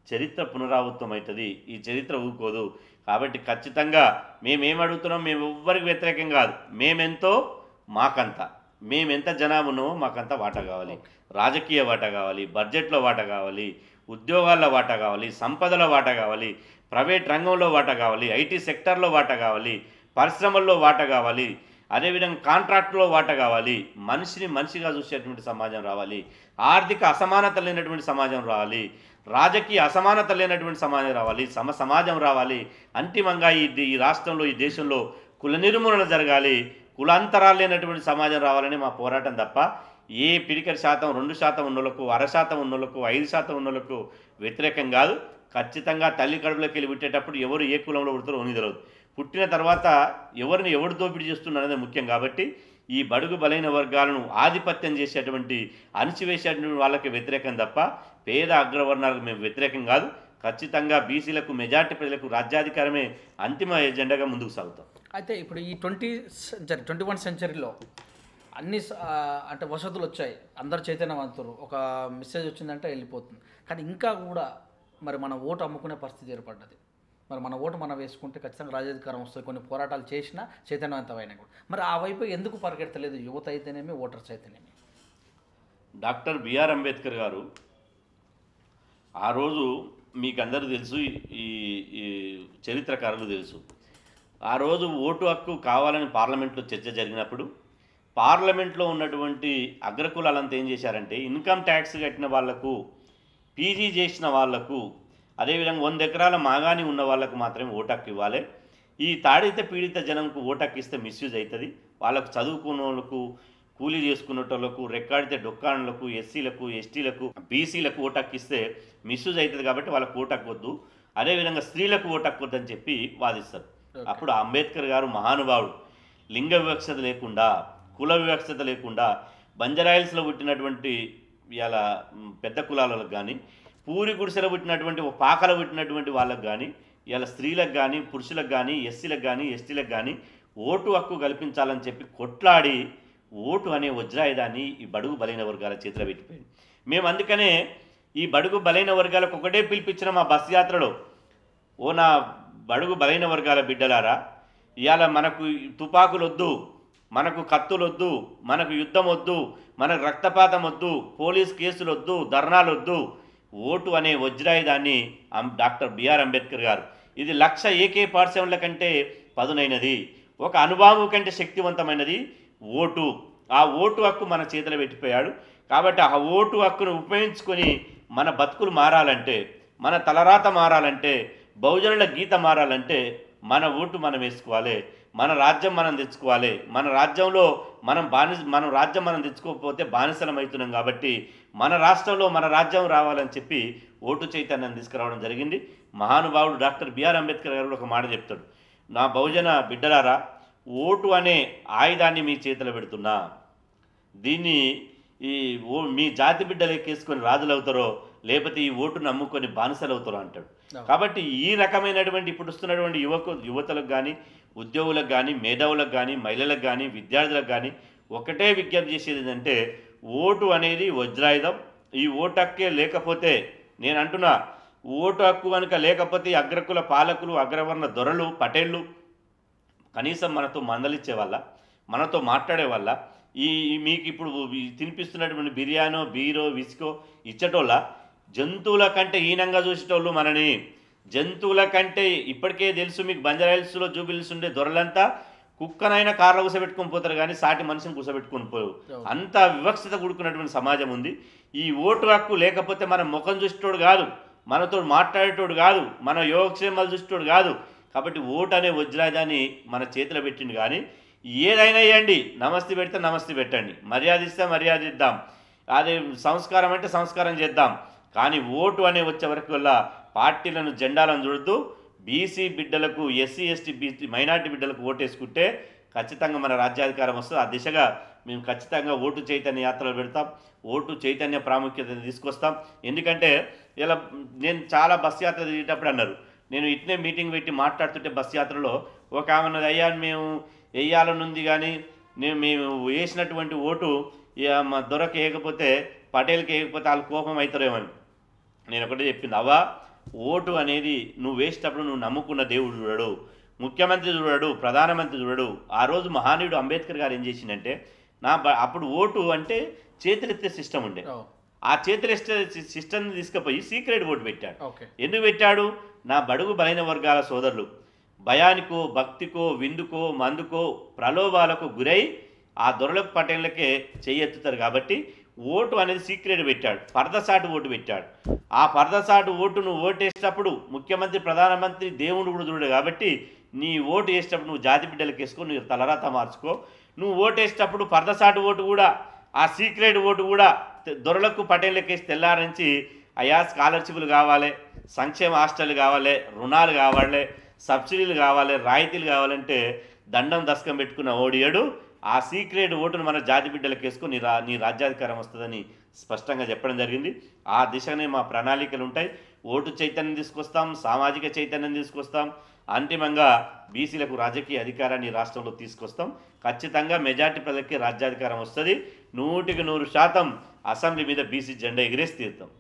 చరిత్ర పునరావృతం అవుతుంది. ఈ చరిత్ర ఊరుకోదు. కాబట్టి ఖచ్చితంగా మేమేమడుగుతున్నాం, మేము ఎవ్వరికి వ్యతిరేకం కాదు, మేమెంతో మాకంత. మేము ఎంత జనాభా ఉన్నామో మాకంత వాటా కావాలి, రాజకీయ వాటా కావాలి, బడ్జెట్లో వాటా కావాలి, ఉద్యోగాల్లో వాటా కావాలి, సంపదలో వాటా కావాలి, ప్రైవేట్ రంగంలో వాటా కావాలి, ఐటీ సెక్టర్లో వాటా కావాలి, పరిశ్రమల్లో వాటా కావాలి, అదేవిధంగా కాంట్రాక్టులో వాటా కావాలి, మనిషిని మనిషిగా చూసేటువంటి సమాజం రావాలి, ఆర్థిక అసమానత లేనటువంటి సమాజం రావాలి, రాజకీయ అసమానత లేనటువంటి సమాజం రావాలి, సమాజం రావాలి. అంతిమంగా ఈ రాష్ట్రంలో ఈ దేశంలో కుల నిర్మూలన జరగాలి, కులాంతరాలు లేనటువంటి సమాజం రావాలని మా పోరాటం తప్ప ఏ పిడికడి శాతం 2% ఉన్నోళ్ళకు, 0.5% ఉన్నోళ్ళకు, 5% ఉన్నోళ్ళకు వ్యతిరేకం కాదు. ఖచ్చితంగా తల్లి కడుపులోకి వెళ్ళి పుట్టేటప్పుడు ఎవరు ఏ కులంలో పుడతారో అని తెలియదు. పుట్టిన తర్వాత ఎవరిని ఎవడు దోపిడీ చేస్తున్నారు అనేది ముఖ్యం. కాబట్టి ఈ బడుగు బలైన వర్గాలను ఆధిపత్యం చేసేటువంటి అణిచివేసేటువంటి వాళ్ళకి వ్యతిరేకం తప్ప పేద అగ్రవర్ణాలకు మేము వ్యతిరేకం కాదు. ఖచ్చితంగా బీసీలకు, మెజార్టీ ప్రజలకు రాజ్యాధికారమే అంతిమ ఎజెండాగా ముందుకు సాగుతాం. అయితే ఇప్పుడు ఈ 21 సెంచరీలో అన్ని అంటే వసతులు వచ్చాయి, అందరు చైతన్యవంతులు, ఒక మెసేజ్ వచ్చిందంటే వెళ్ళిపోతుంది. కానీ ఇంకా కూడా మరి మన ఓటు అమ్ముకునే పరిస్థితి ఏర్పడ్డది. మరి మన ఓటు మనం వేసుకుంటే ఖచ్చితంగా రాజ్యాధికారం వస్తుంది. కొన్ని పోరాటాలు చేసినా చైతన్యవంతమైన కూడా మరి ఆ వైపు ఎందుకు పరిగెత్తలేదు యువత అయితేనేమి, ఓటర్స్ అయితేనేమి? డాక్టర్ బిఆర్ అంబేద్కర్ గారు ఆ రోజు మీకు అందరూ తెలుసు, ఈ చరిత్రకారులు తెలుసు, ఆ రోజు ఓటు హక్కు కావాలని పార్లమెంట్లో చర్చ జరిగినప్పుడు పార్లమెంట్లో ఉన్నటువంటి అగ్రకులాలంతా ఏం చేశారంటే ఇన్కమ్ ట్యాక్స్ కట్టిన వాళ్లకు, పీజీ చేసిన వాళ్లకు, అదేవిధంగా 100 ఎకరాల మాగాని ఉన్న వాళ్ళకు మాత్రమే ఓటు హక్కు ఇవ్వాలి. ఈ తాడిత పీడిత జనంకు ఓటు హక్కు ఇస్తే మిస్యూజ్ అవుతుంది. వాళ్ళకు చదువుకున్న వాళ్ళకు, కూలీ చేసుకునేటోళ్లకు, రెక్కాడితే డొక్కానులకు, ఎస్సీలకు, ఎస్టీలకు, బీసీలకు ఓటు హక్కు ఇస్తే మిస్యూజ్ అవుతుంది. కాబట్టి వాళ్ళకు ఓటు హక్కు వద్దు, అదేవిధంగా స్త్రీలకు ఓటు హక్కు వద్దని చెప్పి వాదిస్తారు. అప్పుడు అంబేద్కర్ గారు మహానుభావుడు లింగ వివక్షత లేకుండా, కుల వివక్షత లేకుండా బంజారాయిల్స్లో పుట్టినటువంటి ఇలా పెద్ద కులాలకు కానీ, పూరి గుడిసెలో పుట్టినటువంటి పాకలో పుట్టినటువంటి వాళ్ళకు కానీ, ఇలా స్త్రీలకు కానీ, పురుషులకు కానీ, ఎస్సీలకు కానీ, ఎస్టీలకు కానీ ఓటు హక్కు కల్పించాలని చెప్పి కొట్లాడి ఓటు అనే వజ్రాయుధాన్ని ఈ బడుగు బలైన వర్గాల చేతిలో పెట్టిపోయింది. మేము అందుకనే ఈ బడుగు బలైన వర్గాలకు ఒకటే పిలిపించిన మా బస్ యాత్రలో, ఓ నా బడుగు బలైన వర్గాల బిడ్డలారా, ఇవాళ మనకు తుపాకులు వద్దు, మనకు కత్తులు వద్దు, మనకు యుద్ధం వద్దు, మనకు రక్తపాతం వద్దు, పోలీస్ కేసులు వద్దు, ధర్నాలు వద్దు, ఓటు అనే వజ్రాయుధాన్ని డాక్టర్ బిఆర్ అంబేద్కర్ గారు, ఇది 1,00,000 AK పాఠశాలల కంటే పదునైనది, ఒక అనుభవం కంటే శక్తివంతమైనది ఓటు. ఆ ఓటు హక్కు మన చేతిలో పెట్టిపోయాడు. కాబట్టి ఆ ఓటు హక్కును ఉపయోగించుకొని మన బతుకులు మారాలంటే, మన తలరాత మారాలంటే, బహుజనుల గీత మారాలంటే మన ఓటు మనం వేసుకోవాలి, మన రాజ్యం మనం తెచ్చుకోవాలి. మన రాజ్యంలో మన రాజ్యం మనం తెచ్చుకోకపోతే బానిసలం అవుతున్నాం. కాబట్టి మన రాష్ట్రంలో మన రాజ్యం రావాలని చెప్పి ఓటు చైతన్యం తీసుకురావడం జరిగింది. మహానుభావుడు డాక్టర్ బిఆర్ అంబేద్కర్ గారు ఒక మాట చెప్తాడు, నా బహుజన బిడ్డలారా, ఓటు అనే ఆయుధాన్ని మీ చేతిలో పెడుతున్నా, దీన్ని మీ జాతి బిడ్డలు ఎక్కేసుకొని రాజులు అవుతారో, లేకపోతే ఈ ఓటు నమ్ముకొని బానిసలు అవుతారో అంటాడు. కాబట్టి ఈ రకమైనటువంటి ఇప్పుడు వస్తున్నటువంటి యువతలకు కానీ, ఉద్యోగులకు కానీ, మేధావులకు కానీ, మహిళలకు కానీ, విద్యార్థులకు కానీ ఒకటే విజ్ఞప్తి చేసేది ఏంటంటే, ఓటు అనేది వజ్రాయుధం. ఈ ఓటు హక్కే లేకపోతే, నేను అంటున్నా, ఓటు హక్కు కనుక లేకపోతే అగ్రకుల పాలకులు, అగ్రవర్ణ దొరలు, పటేళ్ళు కనీసం మనతో మందలిచ్చే వాళ్ళ, మనతో మాట్లాడే వాళ్ళ, మీకు ఇప్పుడు తినిపిస్తున్నటువంటి బిర్యానో, బీరో, విస్కో ఇచ్చటోళ్ళ, జంతువుల కంటే హీనంగా చూసేటోళ్ళు మనని. జంతువుల కంటే ఇప్పటికే తెలుసు మీకు, బంజారాహిల్స్లో జూబిలీస్ ఉండే దొరలంతా కుక్కనైనా కార్లో కూసబెట్టుకొని పోతారు కానీ సాటి మనిషిని కూసబెట్టుకొని పోరు. అంత వివక్షత కూడుకున్నటువంటి సమాజం ఉంది. ఈ ఓటు హక్కు లేకపోతే మనం ముఖం చూసేటోడు కాదు, మనతో మాట్లాడేటోడు కాదు, మన యోగక్షేమాలు చూసేటోడు కాదు. కాబట్టి ఓటు అనే వజ్రాయుధాన్ని మన చేతిలో పెట్టింది. కానీ ఏదైనా ఇవ్వండి, నమస్తే పెడితే నమస్తే పెట్టండి, మర్యాద ఇస్తే మర్యాద ఇద్దాం, అదే సంస్కారం అంటే సంస్కారం చేద్దాం. కానీ ఓటు అనే వచ్చే వరకు వల్ల పార్టీలను, జెండాలను చూడద్దు. బీసీ బిడ్డలకు, ఎస్సీ ఎస్టీ బీసీ మైనార్టీ బిడ్డలకు ఓటేసుకుంటే ఖచ్చితంగా మన రాజ్యాధికారం వస్తుంది. ఆ దిశగా మేము ఖచ్చితంగా ఓటు చైతన్య యాత్రలు పెడతాం, ఓటు చైతన్య ప్రాముఖ్యతను తీసుకొస్తాం. ఎందుకంటే ఇలా నేను చాలా బస్ యాత్ర తిరిగేటప్పుడు అన్నారు, నేను ఇట్నే మీటింగ్ పెట్టి మాట్లాడుతుంటే బస్ యాత్రలో ఒక ఆమె అన్నది, అయ్యా మేము వేయాలనుంది కానీ మేము వేసినటువంటి ఓటు మా దొరకు వేయకపోతే, పటేల్కి వేయకపోతే వాళ్ళు కోపం అవుతారేమని. నేను ఒకటే చెప్పింది, అవ్వా, ఓటు అనేది నువ్వు వేసేటప్పుడు నువ్వు నమ్ముకున్న దేవుడు చూడడు, ముఖ్యమంత్రి చూడడు, ప్రధానమంత్రి చూడడు. ఆ రోజు మహానీయుడు అంబేద్కర్ గారు ఏం చేసిందంటే, అప్పుడు ఓటు అంటే చేతులెత్తే సిస్టమ్ ఉండే. ఆ చేతులెత్తే సిస్టమ్ని తీసుకుపోయి సీక్రెట్ ఓటు పెట్టాడు. ఓకే. ఎందుకు పెట్టాడు? నా బడుగు బలైన వర్గాల సోదరులు భయానికో, భక్తికో, విందుకో, మందుకో, ప్రలోభాలకు గురై ఆ దొరలకు పటేళ్ళకే చెయ్యెత్తుతారు కాబట్టి ఓటు అనేది సీక్రెట్ పెట్టాడు. పరదసాటు ఓటు పెట్టాడు. ఆ పరదసాటు ఓటు నువ్వు ఓటేసేటప్పుడు ముఖ్యమంత్రి, ప్రధానమంత్రి, దేవుడు కూడా చూడడు కాబట్టి నీ ఓటు వేసేటప్పుడు నువ్వు జాతి బిడ్డలకు వేసుకో, నువ్వు తలరాత మార్చుకో. నువ్వు ఓటేసేటప్పుడు పరదసాటు ఓటు కూడా, ఆ సీక్రెట్ ఓటు కూడా దొరలకు పటేళ్ళకి వేసి తెల్లారించి అయ్యా స్కాలర్షిప్లు కావాలి, సంక్షేమ హాస్టల్ కావాలి, రుణాలు కావాలి, సబ్సిడీలు కావాలి, రాయితీలు కావాలంటే దండం దశకం పెట్టుకున్న ఓడియడు ఆ సీక్రెట్ ఓటును మన జాతి బిడ్డలకు వేసుకొని నీ రాజ్యాధికారం వస్తుందని స్పష్టంగా చెప్పడం జరిగింది. ఆ దిశనే మా ప్రణాళికలు ఉంటాయి. ఓటు చైతన్యం తీసుకొస్తాం, సామాజిక చైతన్యం తీసుకొస్తాం, అంతిమంగా బీసీలకు రాజకీయ అధికారాన్ని రాష్ట్రంలో తీసుకొస్తాం. ఖచ్చితంగా మెజార్టీ ప్రజలకి రాజ్యాధికారం వస్తుంది. 100% అసెంబ్లీ మీద బీసీ జెండా ఎగిరేసి తీరుతాం.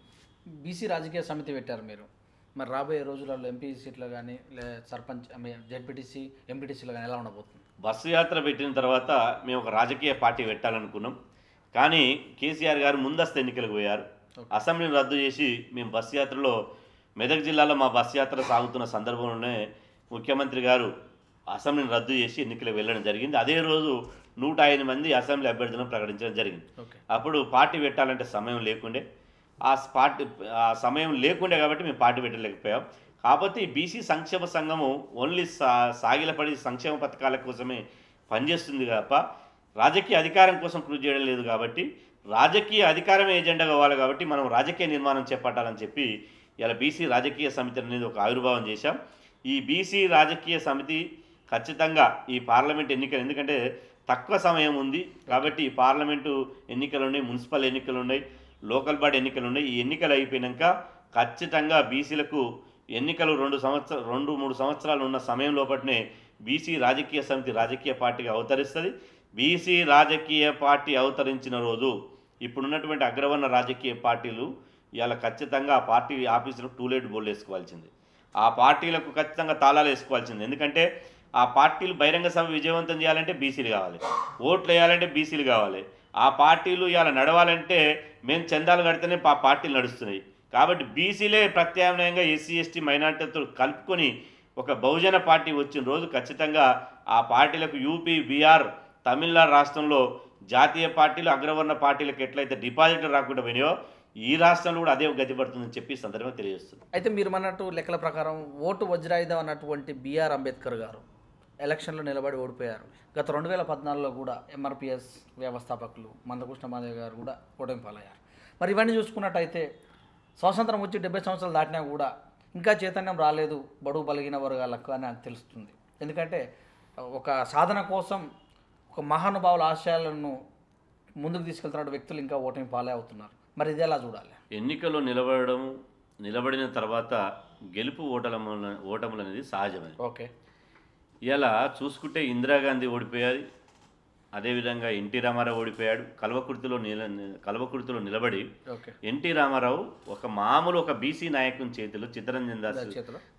బీసీ రాజకీయ సమితి పెట్టారు మీరు. మరి రాబోయే రోజులలో ఎంపీ సీట్లు కానీ సర్పంచ్, జెడ్పీటీసీ, ఎంపీటీసీలు కానీ ఎలా ఉండబోతుంది? బస్సు యాత్ర పెట్టిన తర్వాత మేము ఒక రాజకీయ పార్టీ పెట్టాలనుకున్నాం. కానీ కేసీఆర్ గారు ముందస్తు ఎన్నికలకు పోయారు. అసెంబ్లీని రద్దు చేసి మేము బస్సు యాత్రలో మెదక్ జిల్లాలో మా బస్సు యాత్ర సాగుతున్న సందర్భంలోనే ముఖ్యమంత్రి గారు అసెంబ్లీని రద్దు చేసి ఎన్నికలకు వెళ్ళడం జరిగింది. అదే రోజు 105 మంది అసెంబ్లీ అభ్యర్థులను ప్రకటించడం జరిగింది. అప్పుడు పార్టీ పెట్టాలంటే సమయం లేకుండే. ఆ సమయం లేకుండే కాబట్టి మేము పార్టీ పెట్టలేకపోయాం. కాకపోతే ఈ బీసీ సంక్షేమ సంఘము ఓన్లీ సాగిలపడి సంక్షేమ పథకాల కోసమే పనిచేస్తుంది తప్ప రాజకీయ అధికారం కోసం కృషి చేయడం లేదు. కాబట్టి రాజకీయ అధికారమే ఎజెండా కావాలి కాబట్టి మనం రాజకీయ నిర్మాణం చేపట్టాలని చెప్పి ఇలా బీసీ రాజకీయ సమితి అనేది ఒక ఆవిర్భావం చేశాం. ఈ బీసీ రాజకీయ సమితి ఖచ్చితంగా ఈ పార్లమెంట్ ఎన్నికలు, ఎందుకంటే తక్కువ సమయం ఉంది కాబట్టి ఈ పార్లమెంటు ఎన్నికలు ఉన్నాయి, మున్సిపల్ ఎన్నికలు ఉన్నాయి, లోకల్ బాడీ ఎన్నికలు ఉన్నాయి. ఈ ఎన్నికలు అయిపోయాక ఖచ్చితంగా బీసీలకు ఎన్నికలు 2-3 సంవత్సరాలు ఉన్న సమయం లోపలనే బీసీ రాజకీయ సమితి రాజకీయ పార్టీగా అవతరిస్తుంది. బీసీ రాజకీయ పార్టీ అవతరించిన రోజు ఇప్పుడున్నటువంటి అగ్రవర్ణ రాజకీయ పార్టీలు ఇవాళ ఖచ్చితంగా ఆ పార్టీ ఆఫీసులకు టూలెట్ బోర్డు వేసుకోవాల్సింది. ఆ పార్టీలకు ఖచ్చితంగా తాళాలు వేసుకోవాల్సింది. ఎందుకంటే ఆ పార్టీలు బహిరంగ సభ విజయవంతం చేయాలంటే బీసీలు కావాలి, ఓట్లు వేయాలంటే బీసీలు కావాలి. ఆ పార్టీలు ఇవాళ నడవాలంటే మేము చందాలు కడితేనే పార్టీలు నడుస్తున్నాయి. కాబట్టి బీసీలే ప్రత్యామ్నాయంగా ఎస్సీ, ఎస్టీ, మైనార్టీలతో కలుపుకొని ఒక బహుజన పార్టీ వచ్చిన రోజు ఖచ్చితంగా ఆ పార్టీలకు యూపీ, బీహార్, తమిళనాడు రాష్ట్రంలో జాతీయ పార్టీలు, అగ్రవర్ణ పార్టీలకు ఎట్లయితే డిపాజిట్లు రాకుండా పోయినాయో ఈ రాష్ట్రంలో కూడా అదే గతి పడుతుందని చెప్పి సందర్భంగా తెలియజేస్తుంది. అయితే మీరు అన్నట్టు లెక్కల ప్రకారం ఓటు వజ్రాయుధం అన్నటువంటి బిఆర్ అంబేద్కర్ గారు ఎలక్షన్లో నిలబడి ఓడిపోయారు. గత 2014లో కూడా ఎంఆర్పిఎస్ వ్యవస్థాపకులు మందకృష్ణ మాదేవ్ గారు కూడా ఓటమి పాలయ్యారు. మరి ఇవన్నీ చూసుకున్నట్టయితే స్వాతంత్రం వచ్చి 70 సంవత్సరాలు దాటినా కూడా ఇంకా చైతన్యం రాలేదు బడుగు బలిగిన వర్గాలకు అని నాకు తెలుస్తుంది. ఎందుకంటే ఒక సాధన కోసం ఒక మహానుభావుల ఆశయాలను ముందుకు తీసుకెళ్తున్న వ్యక్తులు ఇంకా ఓటమి పాలే అవుతున్నారు. మరి ఇది ఎలా చూడాలి? ఎన్నికల్లో నిలబడిన తర్వాత గెలుపు ఓటములు అనేది సహజమే. ఓకే. ఇలా చూసుకుంటే ఇందిరాగాంధీ ఓడిపోయారు, అదేవిధంగా ఎన్టీ రామారావు ఓడిపోయాడు. కల్వకుర్తిలో నిలబడి ఎన్టీ రామారావు ఒక మామూలు ఒక బీసీ నాయకుని చేతిలో, చిత్తరంజన్ దాస్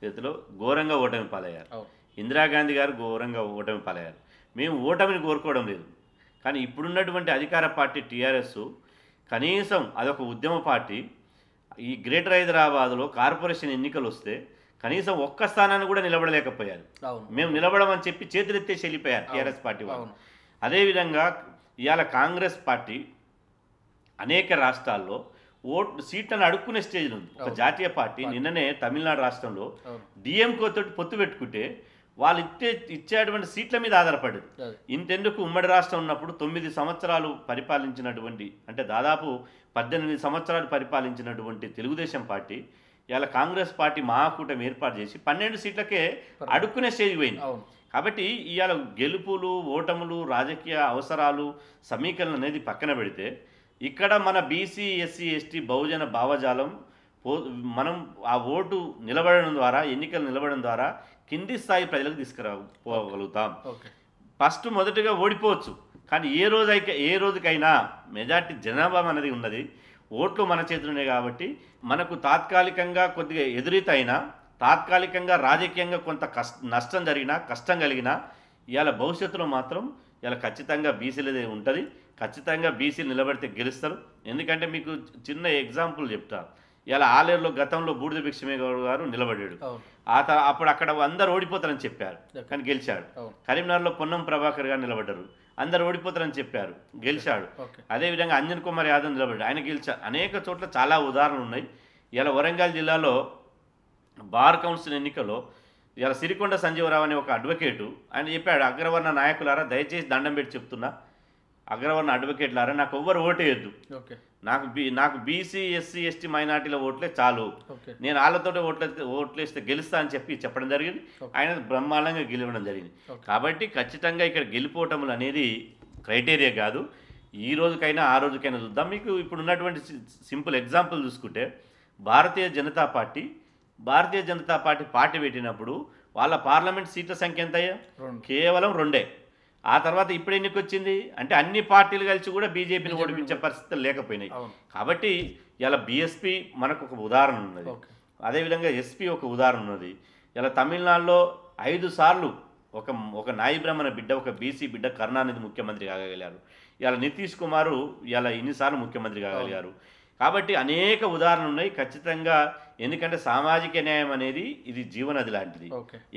చేతిలో ఘోరంగా ఓటమి పాలయ్యారు. ఇందిరాగాంధీ గారు ఘోరంగా ఓటమి పాలయ్యారు. మేము ఓటమిని కోరుకోవడం లేదు, కానీ ఇప్పుడున్నటువంటి అధికార పార్టీ టీఆర్ఎస్ కనీసం అదొక ఉద్యమ పార్టీ. ఈ గ్రేటర్ హైదరాబాద్లో కార్పొరేషన్ ఎన్నికలు వస్తే కనీసం ఒక్క స్థానాన్ని కూడా నిలబడలేకపోయారు. మేము నిలబడమని చెప్పి చేతులెత్తేసి వెళ్ళిపోయారు టీఆర్ఎస్ పార్టీ వాళ్ళు. అదేవిధంగా ఇవాళ కాంగ్రెస్ పార్టీ అనేక రాష్ట్రాల్లో సీట్లను అడుక్కునే స్టేజ్లో ఉంది. ఒక జాతీయ పార్టీ నిన్ననే తమిళనాడు రాష్ట్రంలో డిఎంకే తోటి పొత్తు పెట్టుకుంటే వాళ్ళు ఇచ్చేటువంటి సీట్ల మీద ఆధారపడేది. ఇంతెందుకు ఉమ్మడి రాష్ట్రం ఉన్నప్పుడు 9 సంవత్సరాలు పరిపాలించినటువంటి, అంటే దాదాపు 18 సంవత్సరాలు పరిపాలించినటువంటి తెలుగుదేశం పార్టీ ఇవాళ కాంగ్రెస్ పార్టీ మహాకూటమి ఏర్పాటు చేసి 12 సీట్లకే అడుక్కునే స్టేజ్ పోయింది. కాబట్టి ఇవాళ గెలుపులు, ఓటములు, రాజకీయ అవసరాలు, సమీకరణ అనేది పక్కన పెడితే ఇక్కడ మన బీసీ, ఎస్సీ, ఎస్టీ, బహుజన భావజాలం మనం ఆ ఓటు నిలబడడం ద్వారా, ఎన్నికలు నిలబడడం ద్వారా కింది స్థాయి ప్రజలకు తీసుకురాగలుగుతాం. ఫస్ట్ మొదటిగా ఓడిపోవచ్చు, కానీ ఏ రోజుకైనా మెజార్టీ జనాభా అనేది ఉన్నది, ఓట్లు మన చేతులునే. కాబట్టి మనకు తాత్కాలికంగా కొద్దిగా ఎదురీత అయినా, తాత్కాలికంగా రాజకీయంగా కొంత నష్టం జరిగినా, కష్టం కలిగినా ఇవాళ భవిష్యత్తులో మాత్రం ఇలా ఖచ్చితంగా బీసీలదే ఉంటుంది. ఖచ్చితంగా బీసీలు నిలబడితే గెలుస్తారు. ఎందుకంటే మీకు చిన్న ఎగ్జాంపుల్ చెప్తా. ఇలా ఆలేరులో గతంలో బూడిద భిక్షమే గౌడ్ గారు నిలబడ్డాడు. అప్పుడు అక్కడ అందరు ఓడిపోతారని చెప్పారు, కానీ గెలిచాడు. కరీంనగర్లో పొన్నం ప్రభాకర్ గారు నిలబడ్డారు, అందరు ఓడిపోతారని చెప్పారు, గెలిచాడు. అదేవిధంగా అంజన్ కుమార్ యాదవ్ నిలబడ్డాడు, ఆయన గెలిచాడు. అనేక చోట్ల చాలా ఉదాహరణలు ఉన్నాయి. ఇలా వరంగల్ జిల్లాలో బార్ కౌన్సిల్ ఎన్నికలో ఇలా సిరికొండ సంజీవరావు అనే ఒక అడ్వకేటు ఆయన చెప్పాడు, అగ్రవర్ణ నాయకులారా దయచేసి దండం పెట్టి చెప్తున్నా, అగ్రవర్ణ అడ్వకేట్లారా నాకు ఎవ్వరు ఓటేయద్దు, నాకు బీసీ ఎస్సీ ఎస్టీ మైనార్టీల ఓట్లే చాలు, నేను వాళ్ళతో ఓట్లేస్తే గెలుస్తా అని చెప్పడం జరిగింది. ఆయన బ్రహ్మాండంగా గెలవడం జరిగింది. కాబట్టి ఖచ్చితంగా ఇక్కడ గెలిపోవటములు అనేది క్రైటీరియా కాదు. ఈ రోజుకైనా ఆ రోజుకైనా చూద్దాం. మీకు ఇప్పుడు ఉన్నటువంటి సింపుల్ ఎగ్జాంపుల్ చూసుకుంటే భారతీయ జనతా పార్టీ పార్టీ పెట్టినప్పుడు వాళ్ళ పార్లమెంట్ సీట్ల సంఖ్య ఎంత అయ్యా? కేవలం 2. ఆ తర్వాత ఇప్పుడు ఎన్నిక వచ్చింది అంటే అన్ని పార్టీలు కలిసి కూడా బీజేపీని ఓడిపించే పరిస్థితులు లేకపోయినాయి. కాబట్టి ఇలా బీఎస్పీ మనకు ఒక ఉదాహరణ ఉన్నది, అదేవిధంగా ఎస్పీ ఒక ఉదాహరణ ఉన్నది. ఇలా తమిళనాడులో 5 సార్లు ఒక నాయి బ్రాహ్మణ బిడ్డ, ఒక బీసీ బిడ్డ కరుణానిధి ముఖ్యమంత్రి కాగలిగారు. ఇలా నితీష్ కుమార్ ఇలా ఇన్నిసార్లు ముఖ్యమంత్రి కాగలిగారు. కాబట్టి అనేక ఉదాహరణలు ఉన్నాయి ఖచ్చితంగా. ఎందుకంటే సామాజిక న్యాయం అనేది ఇది జీవనది లాంటిది.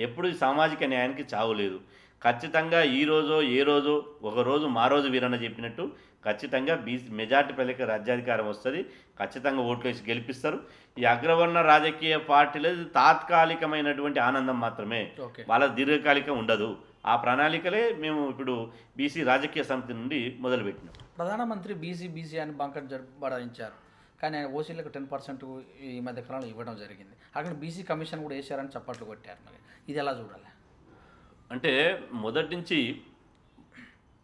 ఎప్పుడు సామాజిక న్యాయానికి చావు లేదు. ఖచ్చితంగా ఈ రోజో ఏ రోజో ఒకరోజు మా రోజు వీరన్న చెప్పినట్టు ఖచ్చితంగా మెజార్టీ ప్రజలకు రాజ్యాధికారం వస్తుంది. ఖచ్చితంగా ఓట్లు వేసి గెలిపిస్తారు. ఈ అగ్రవర్ణ రాజకీయ పార్టీలు తాత్కాలికమైనటువంటి ఆనందం మాత్రమే, వాళ్ళ దీర్ఘకాలికం ఉండదు. ఆ ప్రణాళికలే మేము ఇప్పుడు బీసీ రాజకీయ సమితి నుండి మొదలుపెట్టినాం. ప్రధానమంత్రి బీసీ అని బంకర్ బడాయించారు, కానీ ఆయన ఓసీలకు 10% ఈ మధ్య కాలంలో ఇవ్వడం జరిగింది. అక్కడ బీసీ కమిషన్ కూడా వేశారని చప్పట్లు కొట్టారు. మరి ఇది ఎలా చూడాలి? అంటే మొదటి నుంచి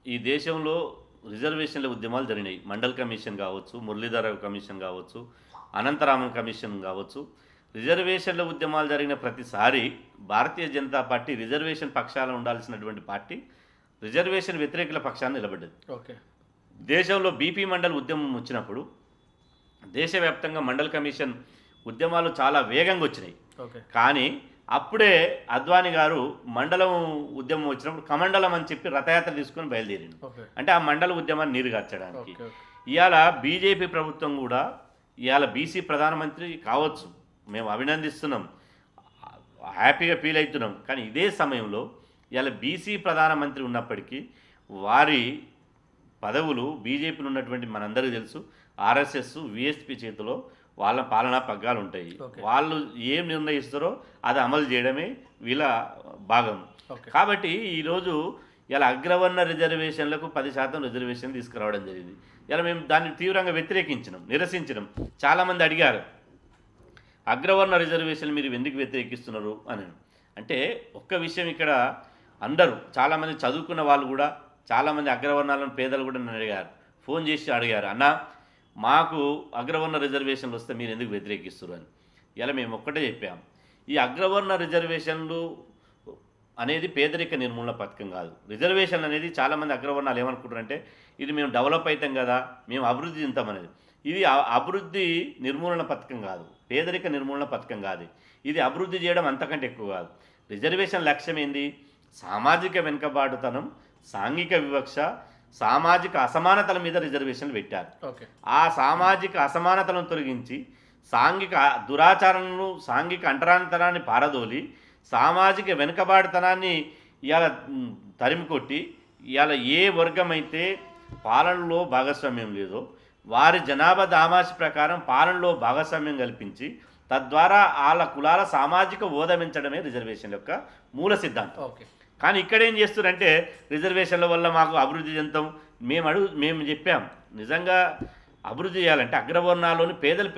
ఈ దేశంలో రిజర్వేషన్ల ఉద్యమాలు జరిగినాయి. మండల్ కమిషన్ కావచ్చు, మురళీధర కమిషన్ కావచ్చు, అనంతరామన్ కమిషన్ కావచ్చు. రిజర్వేషన్ల ఉద్యమాలు జరిగిన ప్రతిసారి భారతీయ జనతా పార్టీ రిజర్వేషన్ పక్షాన ఉండాల్సినటువంటి పార్టీ రిజర్వేషన్ వ్యతిరేకుల పక్షాన్ని నిలబడ్డది. దేశంలో బీపీ మండల్ ఉద్యమం వచ్చినప్పుడు దేశవ్యాప్తంగా మండల్ కమిషన్ ఉద్యమాలు చాలా వేగంగా వచ్చినాయి. కానీ అప్పుడే అద్వానీ గారు మండలం ఉద్యమం వచ్చినప్పుడు కమండలం అని చెప్పి రథయాత్ర తీసుకొని బయలుదేరింది. అంటే ఆ మండల ఉద్యమాన్ని నీరుగార్చడానికి. ఇవాళ బీజేపీ ప్రభుత్వం కూడా ఇవాళ బీసీ ప్రధానమంత్రి కావచ్చు, మేము అభినందిస్తున్నాం, హ్యాపీగా ఫీల్ అవుతున్నాం. కానీ ఇదే సమయంలో ఇవాళ బీసీ ప్రధానమంత్రి ఉన్నప్పటికీ వారి పదవులు బీజేపీలో ఉన్నటువంటి మనందరికీ తెలుసు, ఆర్ఎస్ఎస్ విఎస్పీ చేతిలో వాళ్ళ పాలనా పగ్గాలు ఉంటాయి. వాళ్ళు ఏం నిర్ణయిస్తారో అది అమలు చేయడమే వీళ్ళ భాగం. కాబట్టి ఈరోజు ఇలా అగ్రవర్ణ రిజర్వేషన్లకు 10% రిజర్వేషన్ తీసుకురావడం జరిగింది. ఇలా మేము దాన్ని తీవ్రంగా వ్యతిరేకించినాం, నిరసించినాం. చాలామంది అడిగారు, అగ్రవర్ణ రిజర్వేషన్ మీరు ఎందుకు వ్యతిరేకిస్తున్నారు అని. అంటే ఒక్క విషయం ఇక్కడ అందరూ చాలామంది చదువుకున్న వాళ్ళు కూడా, చాలామంది అగ్రవర్ణాలను పేదలు కూడా నన్ను అడిగారు, ఫోన్ చేసి అడిగారు, అన్న మాకు అగ్రవర్ణ రిజర్వేషన్లు వస్తే మీరు ఎందుకు వ్యతిరేకిస్తారు అని. ఇలా మేము ఒక్కటే చెప్పాము, ఈ అగ్రవర్ణ రిజర్వేషన్లు అనేది పేదరిక నిర్మూలన పథకం కాదు. రిజర్వేషన్ అనేది చాలామంది అగ్రవర్ణాలు ఏమనుకుంటారంటే ఇది మేము డెవలప్ అవుతాం కదా, మేము అభివృద్ధి చెందుతాం అనేది. ఇది అభివృద్ధి నిర్మూలన పథకం కాదు, పేదరిక నిర్మూలన పథకం కాదు. ఇది అభివృద్ధి చేయడం అంతకంటే ఎక్కువ కాదు. రిజర్వేషన్ లక్ష్యం ఏంది? సామాజిక వెనుకబాటుతనం, సాంఘిక వివక్ష, సామాజిక అసమానతల మీద రిజర్వేషన్లు పెట్టారు. ఆ సామాజిక అసమానతలను తొలగించి సాంఘిక దురాచారాలను, సాంఘిక అంటరానితనాన్ని పారదోలి సామాజిక వెనుకబాటుతనాన్ని ఇవాళ తరిమికొట్టి ఇవాళ ఏ వర్గం అయితే పాలనలో భాగస్వామ్యం లేదో వారి జనాభా దామాషి ప్రకారం పాలనలో భాగస్వామ్యం కల్పించి తద్వారా వాళ్ళ కులాల సామాజిక హోదా పెంచడమే రిజర్వేషన్ యొక్క మూల సిద్ధాంతం. కానీ ఇక్కడ ఏం చేస్తున్నారంటే రిజర్వేషన్ల వల్ల మాకు అభివృద్ధి చెందుతాం. మేము చెప్పాం, నిజంగా అభివృద్ధి చేయాలంటే అగ్రవర్ణాల్లోని పేదలు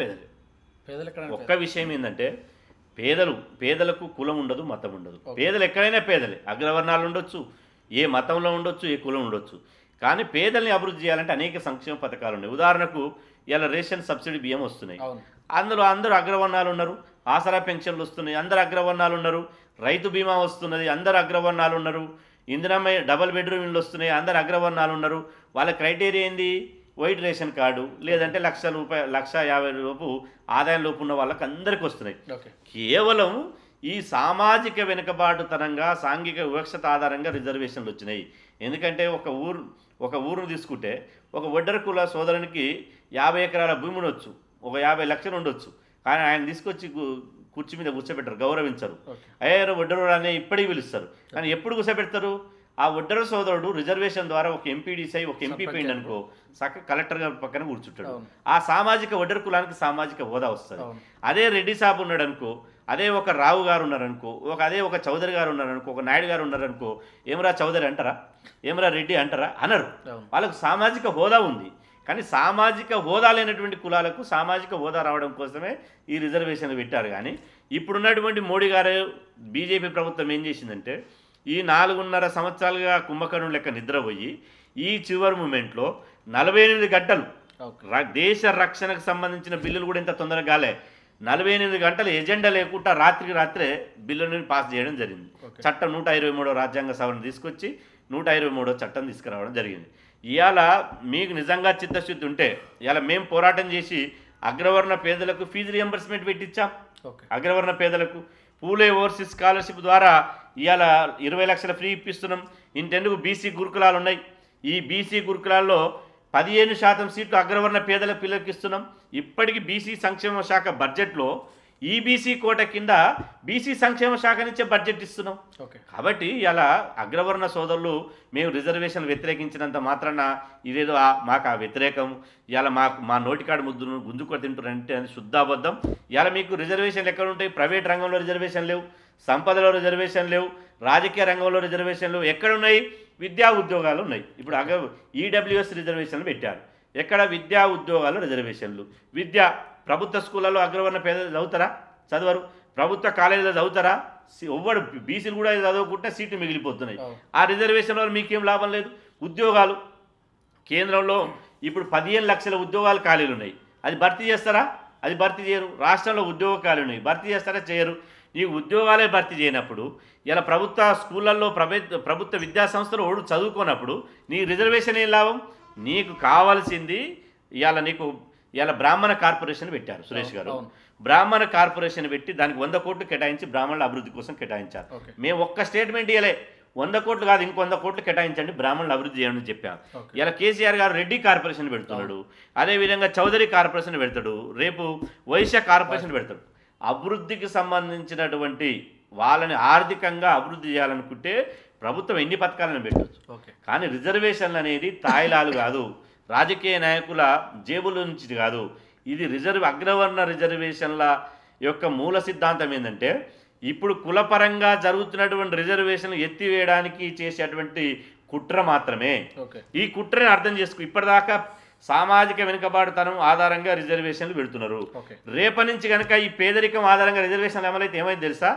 ఒక్క విషయం ఏంటంటే పేదలకు కులం ఉండదు, మతం ఉండదు. పేదలు ఎక్కడైనా పేదలే, అగ్రవర్ణాలు ఉండొచ్చు, ఏ మతంలో ఉండొచ్చు, ఏ కులం ఉండొచ్చు. కానీ పేదల్ని అభివృద్ధి చేయాలంటే అనేక సంక్షేమ పథకాలు ఉన్నాయి. ఉదాహరణకు ఇలా రేషన్ సబ్సిడీ బియ్యం వస్తున్నాయి, అందులో అందరూ అగ్రవర్ణాలు ఉన్నారు. ఆసరా పెన్షన్లు వస్తున్నాయి, అందరు అగ్రవర్ణాలు ఉన్నారు. రైతు బీమా వస్తున్నది, అందరు అగ్రవర్ణాలు ఉన్నారు. ఇందిరమ్మ డబల్ బెడ్రూమ్ ఇళ్ళు వస్తున్నాయి, అందరు అగ్రవర్ణాలు ఉన్నారు. వాళ్ళ క్రైటీరియా ఏంది? వైట్ రేషన్ కార్డు, లేదంటే ₹1,50,000 లోపు ఆదాయం లోపు ఉన్న వాళ్ళకి అందరికి వస్తున్నాయి. కేవలం ఈ సామాజిక వెనుకబాటుతనంగా, సాంఘిక వివక్షత ఆధారంగా రిజర్వేషన్లు వచ్చినాయి. ఎందుకంటే ఒక ఊరును తీసుకుంటే ఒక వడ్డర కుల సోదరునికి 50 ఎకరాల భూమి ఉండొచ్చు, ఒక 50 లక్షలు ఉండొచ్చు, కానీ ఆయన తీసుకొచ్చి కుర్చీ మీద కూర్చోబెట్టరు, గౌరవించరు. అయ్యారు వడ్డరు అనే ఇప్పటికి పిలుస్తారు, కానీ ఎప్పుడు కూర్చోబెడతారు? ఆ వడ్డర సోదరుడు రిజర్వేషన్ ద్వారా ఒక ఎంపీడీసీ ఒక ఎంపీ పోయింది అనుకో, కలెక్టర్ గారి పక్కన కూర్చుంటాడు. ఆ సామాజిక వడ్డర కులానికి సామాజిక హోదా వస్తుంది. అదే రెడ్డి సాబ్ ఉన్నాడు అనుకో, అదే ఒక రావు గారు ఉన్నారనుకో, అదే ఒక చౌదరి గారు ఉన్నారనుకో, ఒక నాయుడు గారు ఉన్నారనుకో, ఏమరా చౌదరి అంటారా, ఏమరా రెడ్డి అంటారా? అనరు. వాళ్ళకు సామాజిక హోదా ఉంది. కానీ సామాజిక హోదా లేనటువంటి కులాలకు సామాజిక హోదా రావడం కోసమే ఈ రిజర్వేషన్లు పెట్టారు. కానీ ఇప్పుడున్నటువంటి మోడీ గారు బీజేపీ ప్రభుత్వం ఏం చేసిందంటే, ఈ 4.5 సంవత్సరాలుగా కుంభకర్ణుల లెక్క నిద్రపోయి ఈ చివరి మూమెంట్లో 48 గంటలు దేశ రక్షణకు సంబంధించిన బిల్లులు కూడా ఇంత తొందరగా కాలే, 48 గంటలు ఎజెండా లేకుండా రాత్రికి రాత్రే బిల్లుని పాస్ చేయడం జరిగింది. చట్టం 123వ రాజ్యాంగ సవరణ తీసుకొచ్చి 123వ చట్టం తీసుకురావడం జరిగింది. ఇవాళ మీకు నిజంగా చిత్తశుద్ధి ఉంటే ఇవాళ మేము పోరాటం చేసి అగ్రవర్ణ పేదలకు ఫీజు రియంబర్స్మెంట్ పెట్టించాం. అగ్రవర్ణ పేదలకు పూలే ఓవర్సీస్ స్కాలర్షిప్ ద్వారా ఇవాళ 20 లక్షల ఫ్రీ ఇప్పిస్తున్నాం. ఇంతెందుకు బీసీ గురుకులాలు ఉన్నాయి. ఈ బీసీ గురుకులాల్లో 15% సీట్లు అగ్రవర్ణ పేదల పిల్లలకి ఇస్తున్నాం. ఇప్పటికీ బీసీ సంక్షేమ శాఖ బడ్జెట్లో ఈబీసీ కోట కింద బీసీ సంక్షేమ శాఖ నుంచే బడ్జెట్ ఇస్తున్నాం. కాబట్టి ఇలా అగ్రవర్ణ సోదరులు మేము రిజర్వేషన్ వ్యతిరేకించినంత మాత్రాన ఇదేదో మాకు ఆ వ్యతిరేకం, ఇలా మా నోటికాడు ముద్దును గుంజుకొని తింటారంటే అని శుద్ధాబద్ధం. ఇలా మీకు రిజర్వేషన్లు ఎక్కడ ఉంటాయి? ప్రైవేట్ రంగంలో రిజర్వేషన్ లేవు, సంపదలో రిజర్వేషన్ లేవు, రాజకీయ రంగంలో రిజర్వేషన్ లేవు. ఎక్కడున్నాయి? విద్యా ఉద్యోగాలు ఉన్నాయి. ఇప్పుడు ఈడబ్ల్యూఎస్ రిజర్వేషన్లు పెట్టారు. ఎక్కడ? విద్యా ఉద్యోగాలు రిజర్వేషన్లు. విద్య ప్రభుత్వ స్కూళ్ళలో అగ్రవర్ణ పేదలు చదువుతారా? చదవరు. ప్రభుత్వ కాలేజీలో చదువుతారా? ఎవ్వడు బీసీలు కూడా చదవకుంటే సీట్లు మిగిలిపోతున్నాయి. ఆ రిజర్వేషన్ వల్ల మీకేం లాభం లేదు. ఉద్యోగాలు కేంద్రంలో ఇప్పుడు 15 లక్షల ఉద్యోగాలు ఖాళీలు ఉన్నాయి. అది భర్తీ చేస్తారా? అది భర్తీ చేయరు. రాష్ట్రంలో ఉద్యోగ ఖాళీలు ఉన్నాయి, భర్తీ చేస్తారా? చేయరు. నీకు ఉద్యోగాలే భర్తీ చేయనప్పుడు ఇలా ప్రభుత్వ స్కూళ్ళల్లో ప్రభుత్వ విద్యా సంస్థలు ఓడు చదువుకున్నప్పుడు నీ రిజర్వేషన్ ఏం లాభం? నీకు కావాల్సింది ఇవాళ బ్రాహ్మణ కార్పొరేషన్ పెట్టారు సురేష్ గారు. బ్రాహ్మణ కార్పొరేషన్ పెట్టి దానికి 100 కోట్లు కేటాయించి బ్రాహ్మణుల అభివృద్ధి కోసం కేటాయించారు. మేము ఒక్క స్టేట్మెంట్ ఇవ్వలే, 100 కోట్లు కాదు ఇంకో 100 కోట్లు కేటాయించండి బ్రాహ్మణులు అభివృద్ధి చేయమని చెప్పాం. ఇలా కేసీఆర్ గారు రెడ్డి కార్పొరేషన్ పెడుతున్నాడు, అదేవిధంగా చౌదరి కార్పొరేషన్ పెడతాడు, రేపు వైశ్య కార్పొరేషన్ పెడతాడు. అభివృద్ధికి సంబంధించినటువంటి వాళ్ళని ఆర్థికంగా అభివృద్ధి చేయాలనుకుంటే ప్రభుత్వం ఎన్ని పథకాలను పెట్టవచ్చు. కానీ రిజర్వేషన్లు అనేది తాయిలాలు కాదు, రాజకీయ నాయకుల జేబుల నుంచి కాదు. ఇది అగ్రవర్ణ రిజర్వేషన్ల యొక్క మూల సిద్ధాంతం ఏంటంటే, ఇప్పుడు కులపరంగా జరుగుతున్నటువంటి రిజర్వేషన్లు ఎత్తివేయడానికి చేసేటువంటి కుట్ర మాత్రమే. ఈ కుట్రని అర్థం చేసుకో. ఇప్పటిదాకా సామాజిక వెనుకబాటుతనం ఆధారంగా రిజర్వేషన్లు పెడుతున్నారు. రేపటి నుంచి కనుక ఈ పేదరికం ఆధారంగా రిజర్వేషన్లు అమలైతే ఏమైంది తెలుసా?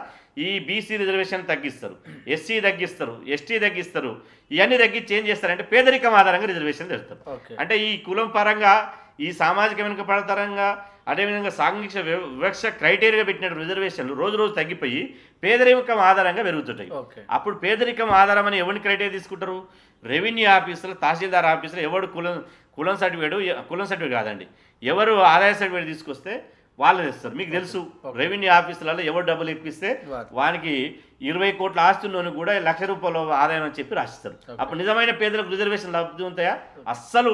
ఈ బీసీ రిజర్వేషన్ తగ్గిస్తారు, ఎస్సీ తగ్గిస్తారు, ఎస్టీ తగ్గిస్తారు. ఇవన్నీ తగ్గించి ఏం చేస్తారంటే పేదరికం ఆధారంగా రిజర్వేషన్ తెస్తారు. అంటే ఈ కులం పరంగా ఈ సామాజిక వెనుకబాటుతరంగా అదేవిధంగా సాంఘిక వివక్ష క్రైటీరియా పెట్టిన రిజర్వేషన్లు రోజు రోజు తగ్గిపోయి పేదరికం ఆధారంగా పెరుగుతుంటాయి. అప్పుడు పేదరికం ఆధారం అని ఎవరిని క్రైటీరియా తీసుకుంటారు? రెవెన్యూ ఆఫీసులు, తహసీల్దార్ ఆఫీసులు. ఎవడు కులం సర్టిఫికేట్ కాదండి, ఎవరు ఆదాయ సర్టిఫికేట్ తీసుకొస్తే వాళ్ళు తెస్తారు. మీకు తెలుసు రెవెన్యూ ఆఫీసులలో ఎవరు డబ్బులు ఇప్పిస్తే వానికి 20 కోట్ల ఆస్తుల్లోనూ కూడా ₹1,00,000 ఆదాయం అని చెప్పి రాసిస్తారు. అప్పుడు నిజమైన పేదలకు రిజర్వేషన్ లబ్ధి ఉంటాయా? అస్సలు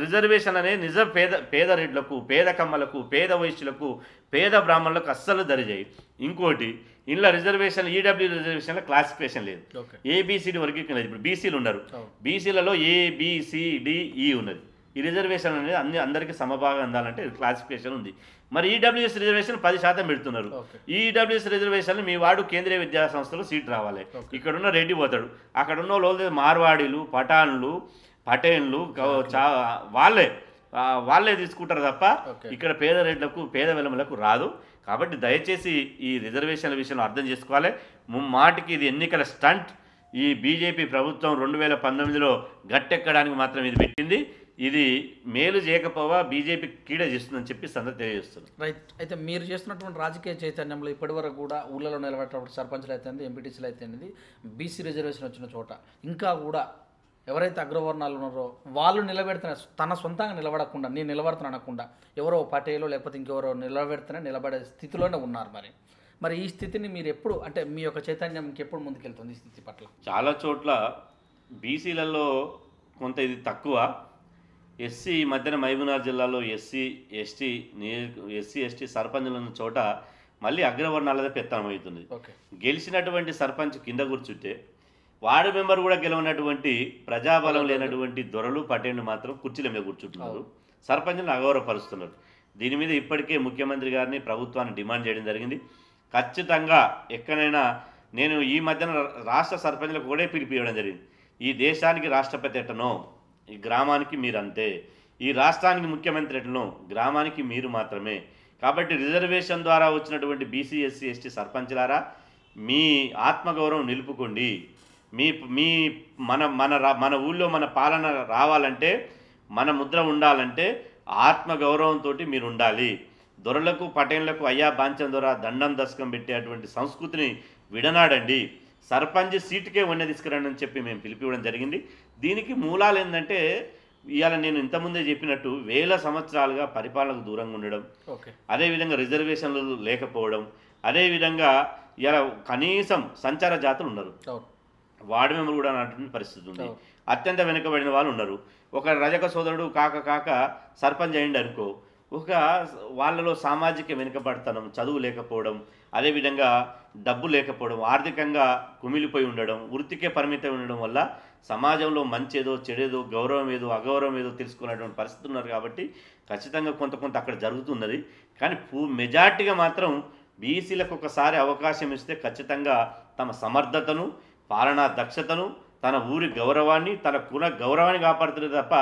రిజర్వేషన్ అనేది పేద రెడ్లకు, పేద కమ్మలకు, పేద వైశ్యులకు, పేద బ్రాహ్మణులకు అస్సలు దరిజాయి. ఇంకోటి ఇంట్లో రిజర్వేషన్ ఈడబ్ల్యూ రిజర్వేషన్లో క్లాసిఫికేషన్ లేదు, ఏబిసిడి వర్గీకరణ లేదు. ఇప్పుడు బీసీలు ఉన్నారు, బీసీలలో ఏబిసిడిఈ ఉన్నది. ఈ రిజర్వేషన్ అనేది అందరికీ సమభాగం అందాలంటే క్లాసిఫికేషన్ ఉంది. మరి ఈడబ్ల్యూఎస్ రిజర్వేషన్ 10% పెడుతున్నారు. ఈడబ్ల్యూఎస్ రిజర్వేషన్ మీ వాడు కేంద్రీయ విద్యా సంస్థలో సీట్ రావాలి. ఇక్కడున్న రెడ్డి పోతాడు, అక్కడున్న వాళ్ళు మార్వాడీలు, పటేన్లు వాళ్ళే తీసుకుంటారు తప్ప ఇక్కడ పేద రెడ్లకు, పేద వెలమలకు రాదు. కాబట్టి దయచేసి ఈ రిజర్వేషన్ల విషయంలో అర్థం చేసుకోవాలి. మాటికి ఇది ఎన్నికల స్టంట్. ఈ బీజేపీ ప్రభుత్వం 2019లో గట్టెక్కడానికి మాత్రం ఇది పెట్టింది. ఇది మేలు చేయకపోవా బీజేపీ కీడ చేస్తుందని చెప్పి సందర్భం తెలియజేస్తుంది. రైట్. అయితే మీరు చేస్తున్నటువంటి రాజకీయ చైతన్యంలో ఇప్పటివరకు కూడా ఊళ్ళలో నిలబెట్టినప్పుడు సర్పంచ్లు అయితే ఎంపీటీసీలు అయితే బీసీ రిజర్వేషన్ వచ్చిన చోట ఇంకా కూడా ఎవరైతే అగ్రవర్ణాలు ఉన్నారో వాళ్ళు నిలబెడుతున్న తన సొంతంగా నిలబడకుండా నేను నిలబడుతున్నా అనకుండా ఎవరో పటేలో లేకపోతే ఇంకెవరో నిలబడే స్థితిలోనే ఉన్నారు. మరి ఈ స్థితిని మీరు ఎప్పుడు, అంటే మీ యొక్క చైతన్యం ఇంకెప్పుడు ముందుకెళ్తుంది ఈ స్థితి పట్ల? చాలా చోట్ల బీసీలలో కొంత ఇది తక్కువ, ఈ మధ్యన మహబూబ్నగర్ జిల్లాలో ఎస్సీ ఎస్టీ సర్పంచులు ఉన్న చోట మళ్ళీ అగ్రవర్ణాలదే పెత్తనం అవుతుంది. ఓకే. గెలిచినటువంటి సర్పంచ్ కింద కూర్చుంటే వార్డు మెంబర్ కూడా గెలవనటువంటి ప్రజాబలం లేనటువంటి దొరలు పటేళ్ళు మాత్రం కుర్చీల మీద కూర్చుంటున్నారు, సర్పంచ్లను అగౌరవపరుస్తున్నారు. దీని మీద ఇప్పటికే ముఖ్యమంత్రి గారిని ప్రభుత్వాన్ని డిమాండ్ చేయడం జరిగింది. ఖచ్చితంగా ఎక్కడైనా నేను ఈ మధ్యన రాష్ట్ర సర్పంచ్లకు కూడా పిలిపివ్వడం జరిగింది. ఈ దేశానికి రాష్ట్రపతి ఎట్టనో ఈ గ్రామానికి మీరు అంతే, ఈ రాష్ట్రానికి ముఖ్యమంత్రి ఎట్టనో గ్రామానికి మీరు మాత్రమే. కాబట్టి రిజర్వేషన్ ద్వారా వచ్చినటువంటి బీసీ ఎస్సీ ఎస్టీ సర్పంచ్లారా మీ ఆత్మగౌరవం నిలుపుకోండి. మీ మీ మన మన మన ఊళ్ళో మన పాలన రావాలంటే, మన ముద్ర ఉండాలంటే ఆత్మగౌరవంతో మీరు ఉండాలి. దొరలకు పటేళ్లకు అయ్యా బాంచం దొర దండం దశకం పెట్టేటువంటి సంస్కృతిని విడనాడండి. సర్పంచ్ సీటుకే వన్నె తీసుకురండి అని చెప్పి మేము పిలిపివ్వడం జరిగింది. దీనికి మూలాలు ఏంటంటే ఇవాళ నేను ఇంతకుముందే చెప్పినట్టు వేల సంవత్సరాలుగా పరిపాలనకు దూరంగా ఉండడం, అదేవిధంగా రిజర్వేషన్లు లేకపోవడం, అదేవిధంగా ఇలా కనీసం సంచార జాతులు ఉన్నారు, వార్డు మెంబర్ కూడా అన్నటువంటి పరిస్థితి ఉంది. అత్యంత వెనుకబడిన వాళ్ళు ఉన్నారు. ఒక రజక సోదరుడు కాక సర్పంచ్ అయ్యిండు అనుకో, ఒక వాళ్ళలో సామాజిక వెనుకబడతనం, చదువు లేకపోవడం, అదేవిధంగా డబ్బు లేకపోవడం, ఆర్థికంగా కుమిలిపోయి ఉండడం, వృత్తికే పరిమితం ఉండడం వల్ల సమాజంలో మంచేదో చెడేదో గౌరవం ఏదో అగౌరవం ఏదో తెలుసుకున్నటువంటి పరిస్థితి ఉన్నారు. కాబట్టి ఖచ్చితంగా కొంత అక్కడ జరుగుతున్నది. కానీ మెజార్టీగా మాత్రం బీసీలకు ఒకసారి అవకాశం ఇస్తే ఖచ్చితంగా తమ సమర్థతను, పాలనా దక్షతను, తన ఊరి గౌరవాన్ని, తన కుల గౌరవాన్ని కాపాడుతున్నది తప్ప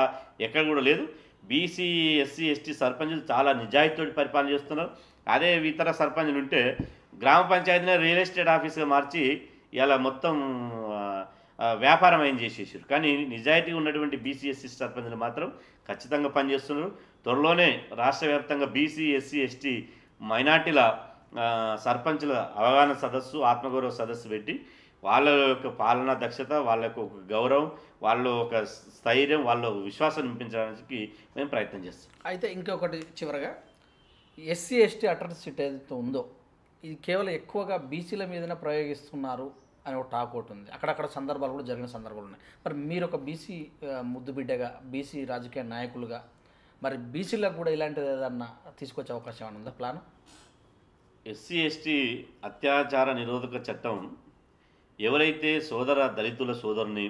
ఎక్కడ కూడా లేదు. బీసీ ఎస్సీ ఎస్టీ సర్పంచులు చాలా నిజాయితీతో పరిపాలన చేస్తున్నారు. అదే ఇతర సర్పంచులు ఉంటే గ్రామ పంచాయతీని రియల్ ఎస్టేట్ ఆఫీస్గా మార్చి ఇలా మొత్తం వ్యాపారం ఏం చేసేసారు. కానీ నిజాయితీగా ఉన్నటువంటి బీసీ ఎస్సీ సర్పంచులు మాత్రం ఖచ్చితంగా పనిచేస్తున్నారు. త్వరలోనే రాష్ట్ర వ్యాప్తంగా బీసీ ఎస్సీ ఎస్టీ మైనార్టీల సర్పంచుల అవగాహన సదస్సు, ఆత్మగౌరవ సదస్సు పెట్టి వాళ్ళ యొక్క పాలనా దక్షత, వాళ్ళ యొక్క గౌరవం, వాళ్ళ ఒక స్థైర్యం, వాళ్ళ విశ్వాసం నింపించడానికి మేము ప్రయత్నం చేస్తాం. అయితే ఇంకొకటి చివరగా ఎస్సీ ఎస్టీ అట్రాసిటీ ఏదైతే ఉందో ఇది కేవలం ఎక్కువగా బీసీల మీదనే ప్రయోగిస్తున్నారు అని ఒక టాక్ ఒకటి ఉంది. అక్కడక్కడ సందర్భాలు కూడా జరిగిన సందర్భాలు ఉన్నాయి. మరి మీరు ఒక బీసీ ముద్దుబిడ్డగా, బీసీ రాజకీయ నాయకులుగా మరి బీసీలకు కూడా ఇలాంటిది ఏదన్నా తీసుకొచ్చే అవకాశం ఏమైనా ఉందా ప్లాన్? ఎస్సీ ఎస్టీ అత్యాచార నిరోధక చట్టం ఎవరైతే సోదర దళితుల సోదరుని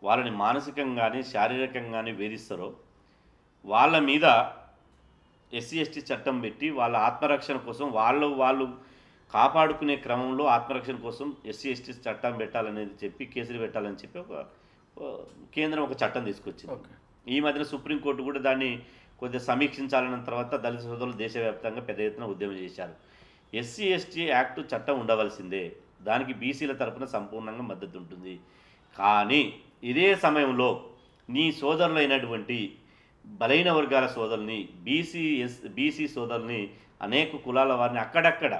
వాళ్ళని మానసికంగాని శారీరకంగాని వేధిస్తారో వాళ్ళ మీద ఎస్సీ ఎస్టీ చట్టం పెట్టి వాళ్ళ ఆత్మరక్షణ కోసం వాళ్ళు కాపాడుకునే క్రమంలో ఆత్మరక్షణ కోసం ఎస్సీ ఎస్టీ చట్టం పెట్టాలనేది చెప్పి కేసులు పెట్టాలని చెప్పి ఒక కేంద్రం ఒక చట్టం తీసుకొచ్చింది. ఈ మధ్యన సుప్రీంకోర్టు కూడా దాన్ని కొద్దిగా సమీక్షించాలన్న తర్వాత దళిత సోదరులు దేశవ్యాప్తంగా పెద్ద ఎత్తున ఉద్యమం చేశారు. ఎస్సీ ఎస్టీ యాక్టు చట్టం ఉండవలసిందే, దానికి బీసీల తరఫున సంపూర్ణంగా మద్దతు ఉంటుంది. కానీ ఇదే సమయంలో నీ సోదరులైనటువంటి బలైన వర్గాల సోదరుని, బీసీ సోదరుని, అనేక కులాల వారిని అక్కడక్కడ,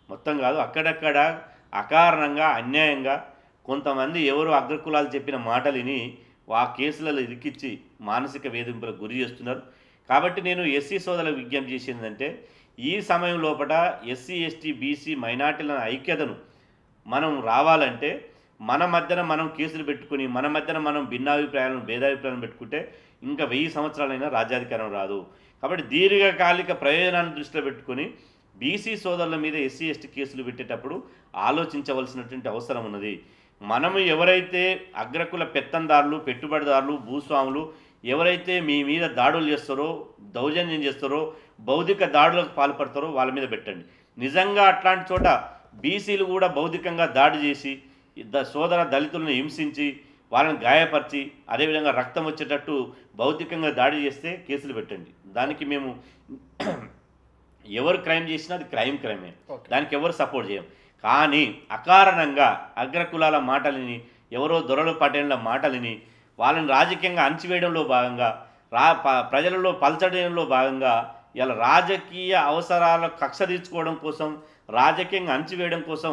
మొత్తం కాదు అక్కడక్కడ అకారణంగా అన్యాయంగా కొంతమంది ఎవరు అగ్రకులాలు చెప్పిన మాటలిని ఆ కేసులలో ఇరికిచ్చి మానసిక వేధింపులకు గురి చేస్తున్నారు. కాబట్టి నేను ఎస్సీ సోదరులకు విజ్ఞప్తి చేసిందంటే ఈ సమయం లోపల ఎస్సీ ఎస్టీ బీసీ మైనార్టీల ఐక్యతను మనం రావాలంటే మన మధ్యన మనం కేసులు పెట్టుకుని మన మధ్యన మనం భిన్నాభిప్రాయాలను భేదాభిప్రాయాలను పెట్టుకుంటే ఇంకా 1000 సంవత్సరాలైనా రాజ్యాధికారం రాదు. కాబట్టి దీర్ఘకాలిక ప్రయోజనాన్ని దృష్టిలో పెట్టుకుని బీసీ సోదరుల మీద ఎస్సీ ఎస్టీ కేసులు పెట్టేటప్పుడు ఆలోచించవలసినటువంటి అవసరం ఉన్నది. మనము ఎవరైతే అగ్రకుల పెత్తందారులు, పెట్టుబడిదారులు, భూస్వాములు ఎవరైతే మీ మీద దాడులు చేస్తారో, దౌర్జన్యం చేస్తారో, బౌద్ధిక దాడులకు పాల్పడతారో వాళ్ళ మీద పెట్టండి. నిజంగా అట్లాంటి చోట బీసీలు కూడా బౌద్ధికంగా దాడి చేసి సోదర దళితులను హింసించి వాళ్ళని గాయపరిచి అదేవిధంగా రక్తం వచ్చేటట్టు బౌద్ధికంగా దాడి చేస్తే కేసులు పెట్టండి. దానికి మేము ఎవరు క్రైమ్ చేసినా అది క్రైమే, దానికి ఎవరు సపోర్ట్ చేయం. కానీ అకారణంగా అగ్రకులాల మాటలని, ఎవరో దొరల పటేళ్ల మాటలని వాళ్ళని రాజకీయంగా అణచివేయడంలో భాగంగా, ప్రజలలో పల్చడంలో భాగంగా ఇలా రాజకీయ అవసరాల కక్ష తీర్చుకోవడం కోసం, రాజకీయంగా అణచివేయడం కోసం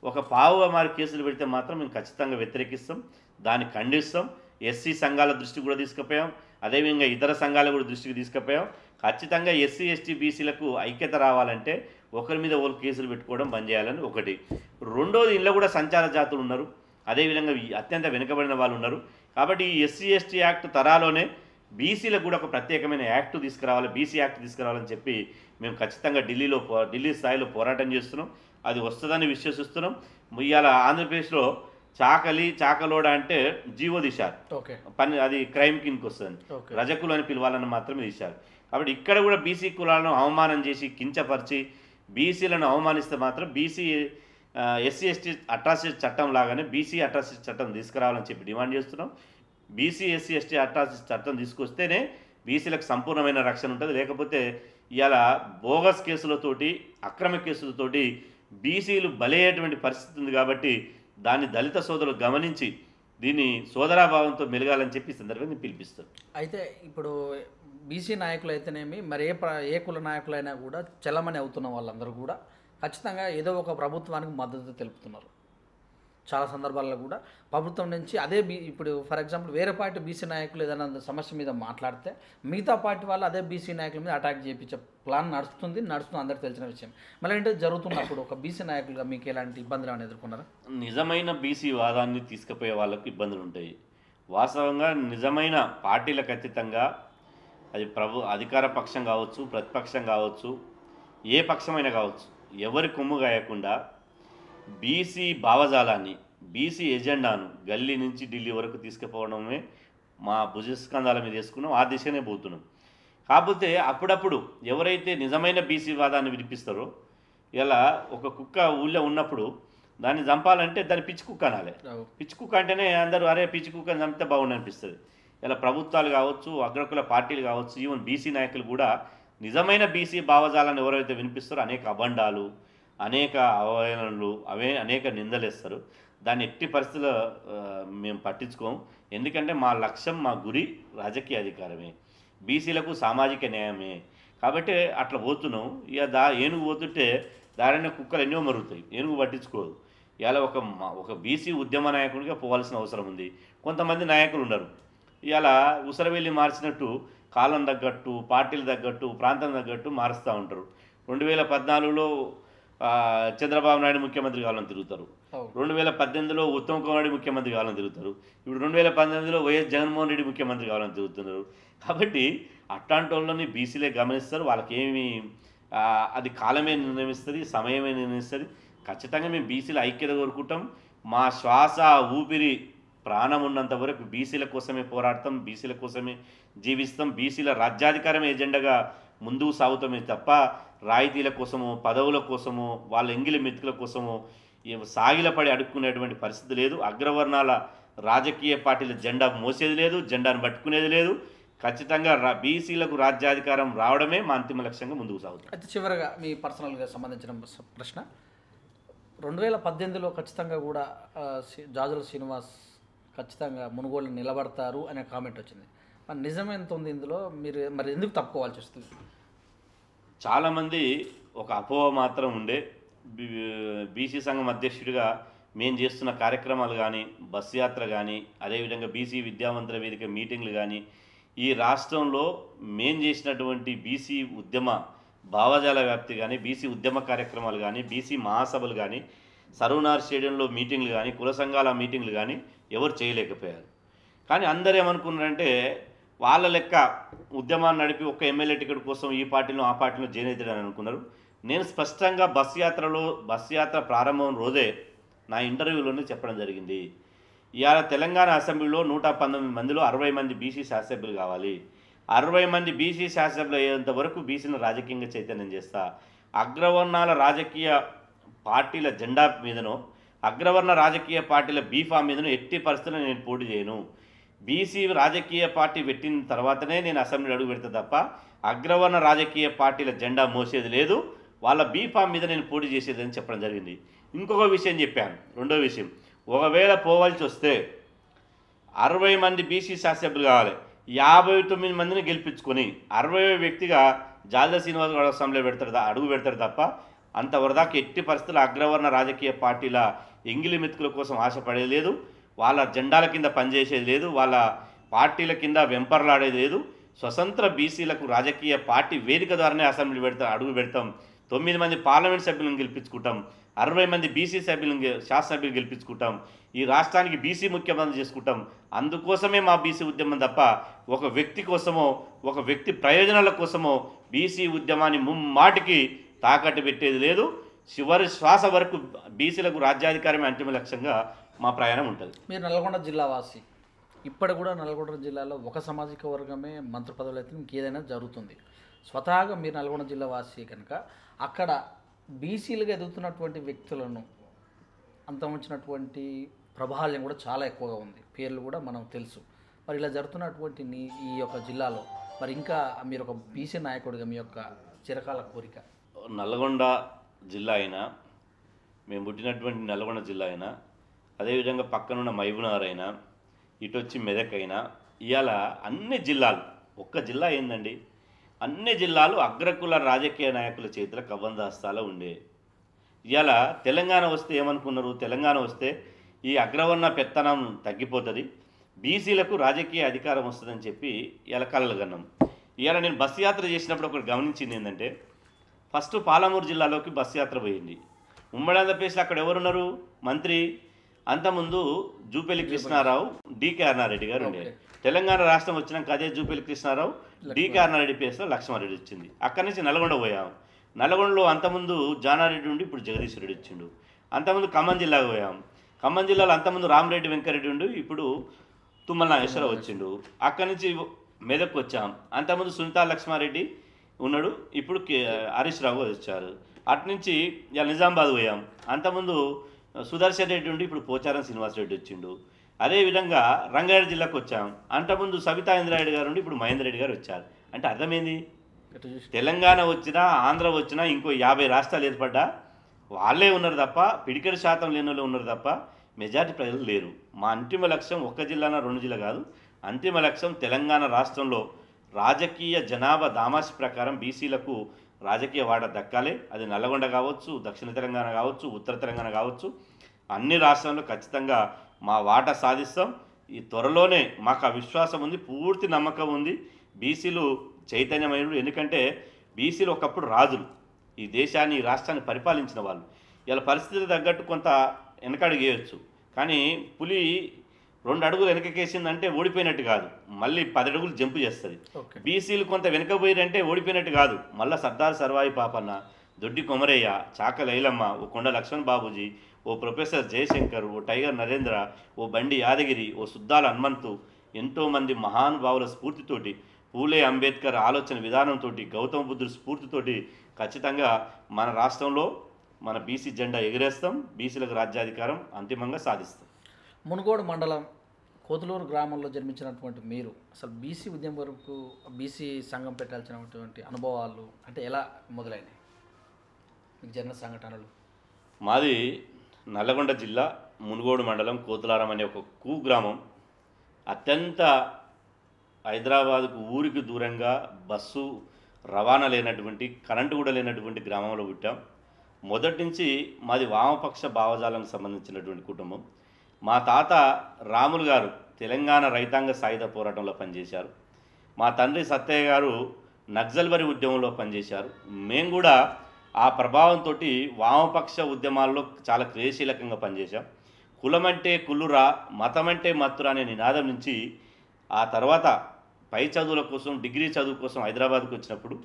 ఒక పావుగా మారి కేసులు పెడితే మాత్రం మేము ఖచ్చితంగా వ్యతిరేకిస్తాం, దాన్ని ఖండిస్తాం. ఎస్సీ సంఘాల దృష్టికి కూడా తీసుకుపోయాం, అదేవిధంగా ఇతర సంఘాల కూడా దృష్టికి తీసుకుపోయాం. ఖచ్చితంగా ఎస్సీ ఎస్టీ బీసీలకు ఐక్యత రావాలంటే ఒకరి మీద ఒకరు కేసులు పెట్టుకోవడం బంద్ చేయాలని ఒకటి. రెండోది, ఇంట్లో కూడా సంచార జాతులు ఉన్నారు, అదేవిధంగా అత్యంత వెనుకబడిన వాళ్ళు ఉన్నారు. కాబట్టి ఈ ఎస్సీ ఎస్టీ యాక్ట్ తరాలోనే బీసీలకు కూడా ఒక ప్రత్యేకమైన యాక్ట్ తీసుకురావాలి, బీసీ యాక్ట్ తీసుకురావాలని చెప్పి మేము ఖచ్చితంగా ఢిల్లీ స్థాయిలో పోరాటం చేస్తున్నాం. అది వస్తుందని విశ్వసిస్తున్నాం. ఇవాళ ఆంధ్రప్రదేశ్లో చాకలోడ అంటే జీవో తీశారు, ఓకే పని అది క్రైమ్ కిందకి వస్తుంది, రజకులు అని పిలవాలని మాత్రమే తీశారు. కాబట్టి ఇక్కడ కూడా బీసీ కులాలను అవమానం చేసి కించపరిచి బీసీలను అవమానిస్తే మాత్రం బీసీ ఎస్సీ ఎస్టీ అట్రాసిటీ చట్టం లాగానే బీసీ అట్రాసిటీ చట్టం తీసుకురావాలని చెప్పి డిమాండ్ చేస్తున్నాం. బీసీ ఎస్సీ ఎస్టీ అట్రాసిటీ చట్టం తీసుకొస్తేనే బీసీలకు సంపూర్ణమైన రక్షణ ఉంటుంది. లేకపోతే ఇవాళ బోగస్ కేసులతోటి అక్రమ కేసులతోటి బీసీలు బలయ్యేటువంటి పరిస్థితి ఉంది. కాబట్టి దాన్ని దళిత సోదరులు గమనించి దీన్ని సోదరాభావంతో మెలగాలని చెప్పి సందర్భంగా పిలిపిస్తారు. అయితే ఇప్పుడు బీసీ నాయకులు అయితేనేమి మరి ఏ కుల నాయకులైనా కూడా చలమని అవుతున్న వాళ్ళందరూ కూడా ఖచ్చితంగా ఏదో ఒక ప్రభుత్వానికి మద్దతు తెలుపుతున్నారు. చాలా సందర్భాల్లో కూడా ప్రభుత్వం నుంచి అదే ఇప్పుడు ఫర్ ఎగ్జాంపుల్ వేరే పార్టీ బీసీ నాయకులు ఏదైనా సమస్య మీద మాట్లాడితే మిగతా పార్టీ వాళ్ళు అదే బీసీ నాయకుల మీద అటాక్ చేయించే ప్లాన్ నడుస్తుంది అందరికీ తెలిసిన విషయం. మళ్ళీ ఏంటంటే జరుగుతున్నప్పుడు ఒక బీసీ నాయకులుగా మీకు ఎలాంటి ఇబ్బందులు అని ఎదుర్కొన్నారా? నిజమైన బీసీ వాదాన్ని తీసుకుపోయే వాళ్ళకు ఇబ్బందులు ఉంటాయి. వాస్తవంగా నిజమైన పార్టీలకు అతీతంగా అది అధికార పక్షం కావచ్చు, ప్రతిపక్షం కావచ్చు, ఏ పక్షమైనా కావచ్చు, ఎవరి కొమ్ము గాయకుండా బీసీ భావజాలాన్ని, బీసీ ఎజెండాను గల్లీ నుంచి ఢిల్లీ వరకు తీసుకుపోవడమే మా భుజస్కంధాల మీద వేసుకున్నాం. ఆ దిశనే పోతున్నాం. కాకపోతే అప్పుడప్పుడు ఎవరైతే నిజమైన బీసీ వాదాన్ని వినిపిస్తారో, ఇలా ఒక కుక్క ఊళ్ళో ఉన్నప్పుడు దాన్ని చంపాలంటే దాన్ని పిచ్చి కుక్క అనాలి. పిచ్చి కుక్క అంటేనే అందరూ అరే పిచ్చి కుక్కని చంపితే బాగుండి అనిపిస్తుంది. ఇలా ప్రభుత్వాలు కావచ్చు, అగ్రకుల పార్టీలు కావచ్చు, ఈవెన్ బీసీ నాయకులు కూడా నిజమైన బీసీ భావజాలను ఎవరైతే వినిపిస్తారో అనేక అబండాలు, అనేక అవహేళనలు, అనేక నిందలేస్తారు. దాన్ని ఎట్టి పరిస్థితుల్లో మేము పట్టించుకోము. ఎందుకంటే మా లక్ష్యం, మా గురి రాజకీయ అధికారమే, బీసీలకు సామాజిక న్యాయమే. కాబట్టి అట్లా పోతున్నాం. ఇక ఏనుగు పోతుంటే దారిన కుక్కలు ఎన్నో మరుగుతాయి, ఏనుగు పట్టించుకోదు. ఇలా ఒక బీసీ ఉద్యమ నాయకుడిగా పోవాల్సిన అవసరం ఉంది. కొంతమంది నాయకులు ఉన్నారు ఇలా ఉసరవెల్లి మార్చినట్టు కాలం తగ్గట్టు, పార్టీలు తగ్గట్టు, ప్రాంతం తగ్గట్టు మారుస్తూ ఉంటారు. 2014లో చంద్రబాబు నాయుడు ముఖ్యమంత్రి కావాలని తిరుగుతారు, 2018లో ఉత్తమ్ కుమార్ రెడ్డి ముఖ్యమంత్రి కావాలని తిరుగుతారు, ఇప్పుడు 2019లో వైఎస్ జగన్మోహన్ రెడ్డి ముఖ్యమంత్రి కావాలని తిరుగుతున్నారు. కాబట్టి అట్లాంటి వాళ్ళని బీసీలే గమనిస్తారు. వాళ్ళకేమి అది కాలమే నిర్ణయిస్తుంది, సమయమే నిర్ణయిస్తుంది. ఖచ్చితంగా మేము బీసీల ఐక్యత కోరుకుంటాం. మా శ్వాస ఊపిరి ప్రాణం ఉన్నంత వరకు బీసీల కోసమే పోరాడతాం, బీసీల కోసమే జీవిస్తాం. బీసీల రాజ్యాధికారం ఎజెండాగా ముందుకు సాగుతామే తప్ప రాయితీల కోసమో, పదవుల కోసమో, వాళ్ళ ఎంగిలి మెతుకుల కోసమో సాగిలపడి అడుక్కునేటువంటి పరిస్థితి లేదు. అగ్రవర్ణాల రాజకీయ పార్టీల జెండా మోసేది లేదు, జెండాను పట్టుకునేది లేదు. ఖచ్చితంగా బీసీలకు రాజ్యాధికారం రావడమే మా అంతిమ లక్ష్యంగా ముందుకు సాగుతుంది. అయితే చివరగా మీ పర్సనల్గా సంబంధించిన ప్రశ్న, 2018లో ఖచ్చితంగా కూడా జాజుల శ్రీనివాస్ ఖచ్చితంగా మునుగోలు నిలబడతారు అనే కామెంట్ వచ్చింది. మరి నిజం ఎంత ఉంది ఇందులో? మీరు మరి ఎందుకు తప్పుకోవాల్సి వస్తుంది? చాలామంది ఒక అపోహ మాత్రం ఉండే, బీసీ సంఘం అధ్యక్షుడిగా మేము చేస్తున్న కార్యక్రమాలు కానీ, బస్ యాత్ర కానీ, అదేవిధంగా బీసీ విద్యావంతుల వేదిక మీటింగ్లు కానీ, ఈ రాష్ట్రంలో మేము చేసినటువంటి బీసీ ఉద్యమ భావజాల వ్యాప్తి కానీ, బీసీ ఉద్యమ కార్యక్రమాలు కానీ, బీసీ మహాసభలు కానీ, సరూనార్ స్టేడియంలో మీటింగ్లు కానీ, కుల సంఘాల మీటింగ్లు కానీ ఎవరు చేయలేకపోయారు. కానీ అందరూ ఏమనుకున్నారంటే వాళ్ళ లెక్క ఉద్యమాన్ని నడిపి ఒక ఎమ్మెల్యే టికెట్ కోసం ఈ పార్టీలో ఆ పార్టీలో జాయిన్ అవుతాడని అనుకున్నారు. నేను స్పష్టంగా బస్ యాత్ర ప్రారంభం రోజే నా ఇంటర్వ్యూలోనే చెప్పడం జరిగింది. ఇవాళ తెలంగాణ అసెంబ్లీలో 119 మందిలో 60 మంది బీసీ శాసనసభ్యులు కావాలి. 60 మంది బీసీ శాసనసభ్యులు అయ్యేంత వరకు బీసీని రాజకీయంగా చైతన్యం చేస్తా. అగ్రవర్ణాల రాజకీయ పార్టీల జెండా మీదనో, అగ్రవర్ణ రాజకీయ పార్టీల బీఫామ్ మీదనో ఎట్టి పరిస్థితుల్లో నేను పోటీ చేయను. బీసీ రాజకీయ పార్టీ పెట్టిన తర్వాతనే నేను అసెంబ్లీ అడుగు పెడతా తప్ప అగ్రవర్ణ రాజకీయ పార్టీల జెండా మోసేది లేదు, వాళ్ళ బీఫామ్ మీద నేను పోటీ చేసేది అని చెప్పడం జరిగింది. ఇంకొక విషయం చెప్పాను. రెండో విషయం, ఒకవేళ పోవాల్సి వస్తే 60 మంది బీసీ శాసనసభ్యులు కావాలి, 59 మందిని గెలిపించుకొని 60వ వ్యక్తిగా జాజుల శ్రీనివాస్ గౌడ్ అసెంబ్లీ అడుగు పెడతారు తప్ప అంతవరదాకా ఎట్టి పరిస్థితుల్లో అగ్రవర్ణ రాజకీయ పార్టీల ఎంగిలి మెతుకుల కోసం ఆశపడేది లేదు, వాళ్ళ జెండాల కింద పనిచేసేది లేదు, వాళ్ళ పార్టీల కింద వెంపర్లాడేది లేదు. స్వతంత్ర బీసీలకు రాజకీయ పార్టీ వేదిక ద్వారానే అసెంబ్లీ అడుగు పెడతాం. 9 మంది పార్లమెంట్ సభ్యులను గెలిపించుకుంటాం. 60 మంది బీసీ శాసనసభ్యులు గెలిపించుకుంటాం, ఈ రాష్ట్రానికి బీసీ ముఖ్యమంత్రి చేసుకుంటాం. అందుకోసమే మా బీసీ ఉద్యమం తప్ప ఒక వ్యక్తి కోసమో ఒక వ్యక్తి ప్రయోజనాల కోసమో బీసీ ఉద్యమాన్ని ముమ్మాటికి తాకట్టు పెట్టేది లేదు. చివరి శ్వాస వరకు బీసీలకు రాజ్యాధికారమే అంతిమ లక్ష్యంగా మా ప్రయాణం ఉంటుంది. మీరు నల్గొండ జిల్లా వాసి, ఇప్పటి కూడా నల్గొండ జిల్లాలో ఒక సామాజిక వర్గమే మంత్రి పదవులు అయితే ఇంకేదైనా జరుగుతుంది. స్వతహాగా మీరు నల్గొండ జిల్లా వాసి కనుక అక్కడ బీసీలుగా ఎదుగుతున్నటువంటి వ్యక్తులను అంతమించినటువంటి ప్రభావం కూడా చాలా ఎక్కువగా ఉంది, పేర్లు కూడా మనం తెలుసు. మరి ఇలా జరుగుతున్నటువంటి ఈ యొక్క జిల్లాలో మరి ఇంకా మీరు ఒక బీసీ నాయకుడిగా మీ యొక్క చిరకాల కోరిక? నల్గొండ జిల్లా అయినా, మేము పుట్టినటువంటి నల్గొండ జిల్లా అయినా, అదేవిధంగా పక్కనున్న మహబూబ్నగర్ అయినా, ఇటు వచ్చి మెదక్ అయినా, ఇవాళ అన్ని జిల్లాలు, ఒక్క జిల్లా ఏందండి, అన్ని జిల్లాలు అగ్రకుల రాజకీయ నాయకుల చేతుల కబంధాస్తాలో ఉండే. ఇవాళ తెలంగాణ వస్తే ఏమనుకున్నారు, తెలంగాణ వస్తే ఈ అగ్రవర్ణ పెత్తనం తగ్గిపోతుంది, బీసీలకు రాజకీయ అధికారం వస్తుందని చెప్పి ఇవాళ కలలు కన్నాం. ఇవాళ నేను బస్సు యాత్ర చేసినప్పుడు ఒకటి గమనించింది ఏంటంటే, ఫస్ట్ పాలమూరు జిల్లాలోకి బస్సు యాత్ర పోయింది. ఉమ్మడి ఆంధ్రప్రదేశ్లో అక్కడ ఎవరున్నారు మంత్రి, అంతకుముందు జూపల్లి కృష్ణారావు, డికే అన్నారెడ్డి గారు ఉండే. తెలంగాణ రాష్ట్రం వచ్చినాక అదే జూపల్లి కృష్ణారావు, డికే అన్నారెడ్డి ప్లేస్లో లక్ష్మారెడ్డి వచ్చింది. అక్కడి నుంచి నల్గొండ పోయాము. నల్గొండలో అంతకుముందు జానారెడ్డి ఉండి ఇప్పుడు జగదీశ్వర రెడ్డి వచ్చిండు. అంతకుముందు ఖమ్మం జిల్లాకు పోయాం. ఖమ్మం జిల్లాలో అంతకుముందు రామరెడ్డి వెంకరెడ్డి ఉండి ఇప్పుడు తుమ్మల నాగేశ్వరరావు వచ్చిండు. అక్కడి నుంచి మెదక్ వచ్చాం. అంతకుముందు సునీతా లక్ష్మారెడ్డి ఉన్నాడు, ఇప్పుడు హరీష్ రావు వచ్చారు. అటునుంచి ఇలా నిజామాబాద్ పోయాం. అంతకుముందు సుదర్శన్ రెడ్డి ఉండి ఇప్పుడు పోచారం శ్రీనివాసరెడ్డి వచ్చిండు. అదేవిధంగా రంగారెడ్డి జిల్లాకు వచ్చాం. అంతకుముందు సబితా ఇంద్రారెడ్డి గారు ఉండి ఇప్పుడు మహేందర్ రెడ్డి గారు వచ్చారు. అంటే అర్థమైంది, తెలంగాణ వచ్చినా ఆంధ్ర వచ్చినా ఇంకో 50 రాష్ట్రాలు ఏర్పడ్డా వాళ్ళే ఉన్నారు తప్ప, పిడికెడు శాతం లేని వాళ్ళు ఉన్నారు తప్ప మెజారిటీ ప్రజలు లేరు. మా అంతిమ లక్ష్యం ఒక్క జిల్లాన 2 జిల్లా కాదు, అంతిమ లక్ష్యం తెలంగాణ రాష్ట్రంలో రాజకీయ జనాభా దామాషి ప్రకారం బీసీలకు రాజకీయ వాటా దక్కాలి. అది నల్లగొండ కావచ్చు, దక్షిణ తెలంగాణ కావచ్చు, ఉత్తర తెలంగాణ కావచ్చు, అన్ని రాష్ట్రాల్లో ఖచ్చితంగా మా వాటా సాధిస్తాం. ఈ త్వరలోనే మాకు ఆ విశ్వాసం ఉంది, పూర్తి నమ్మకం ఉంది. బీసీలు చైతన్యమైనడు. ఎందుకంటే బీసీలు ఒకప్పుడు రాజులు, ఈ దేశాన్ని ఈ రాష్ట్రాన్ని పరిపాలించిన వాళ్ళు. ఇలా పరిస్థితులు తగ్గట్టు కొంత వెనకడుగు వేయవచ్చు, కానీ పులి 2 అడుగులు వెనకకేసిందంటే ఓడిపోయినట్టు కాదు, మళ్ళీ 10 అడుగులు జంపు చేస్తుంది. బీసీలు కొంత వెనకపోయారంటే ఓడిపోయినట్టు కాదు, మళ్ళీ సర్దార్ సర్వాయి పాపన్న, దొడ్డి కొమరయ్య, చాక లైలమ్మ, ఓ కొండ లక్ష్మణ్ బాబూజీ, ఓ ప్రొఫెసర్ జయశంకర్, ఓ టైగర్ నరేంద్ర, ఓ బండి యాదగిరి, ఓ సుద్దాల హనుమంతు, ఎంతోమంది మహానుభావుల స్ఫూర్తితోటి, పూలే అంబేద్కర్ ఆలోచన విధానంతో, గౌతమ బుద్ధుడి స్ఫూర్తితోటి ఖచ్చితంగా మన రాష్ట్రంలో మన బీసీ జెండా ఎగిరేస్తాం. బీసీలకు రాజ్యాధికారం అంతిమంగా సాధిస్తాం. మునుగోడు మండలం కోతులూరు గ్రామంలో జన్మించినటువంటి మీరు అసలు బీసీ ఉద్యమం వరకు బీసీ సంఘం పెట్టాల్సినటువంటి అనుభవాలు అంటే ఎలా మొదలైనవి, మీకు జరిగిన సంఘటనలు? మాది నల్లగొండ జిల్లా మునుగోడు మండలం కోతులారం అనే ఒక గ్రామం. అత్యంత హైదరాబాద్కు ఊరికి దూరంగా బస్సు రవాణా లేనటువంటి, కరెంటు కూడా లేనటువంటి గ్రామంలో పుట్టాం. మొదటి నుంచి మాది వామపక్ష భావజాలకు సంబంధించినటువంటి కుటుంబం. మా తాత రాములు గారు తెలంగాణ రైతాంగ సాయుధ పోరాటంలో పనిచేశారు. మా తండ్రి సత్తయ్య గారు నక్సల్బరీ ఉద్యమంలో పనిచేశారు. మేము కూడా ఆ ప్రభావంతో వామపక్ష ఉద్యమాల్లో చాలా క్రియాశీలకంగా పనిచేశాం. కులమంటే కుల్లురా, మతమంటే మత్తురా అనే నినాదం నుంచి ఆ తర్వాత పై చదువుల కోసం, డిగ్రీ చదువు కోసం హైదరాబాద్కు వచ్చినప్పుడు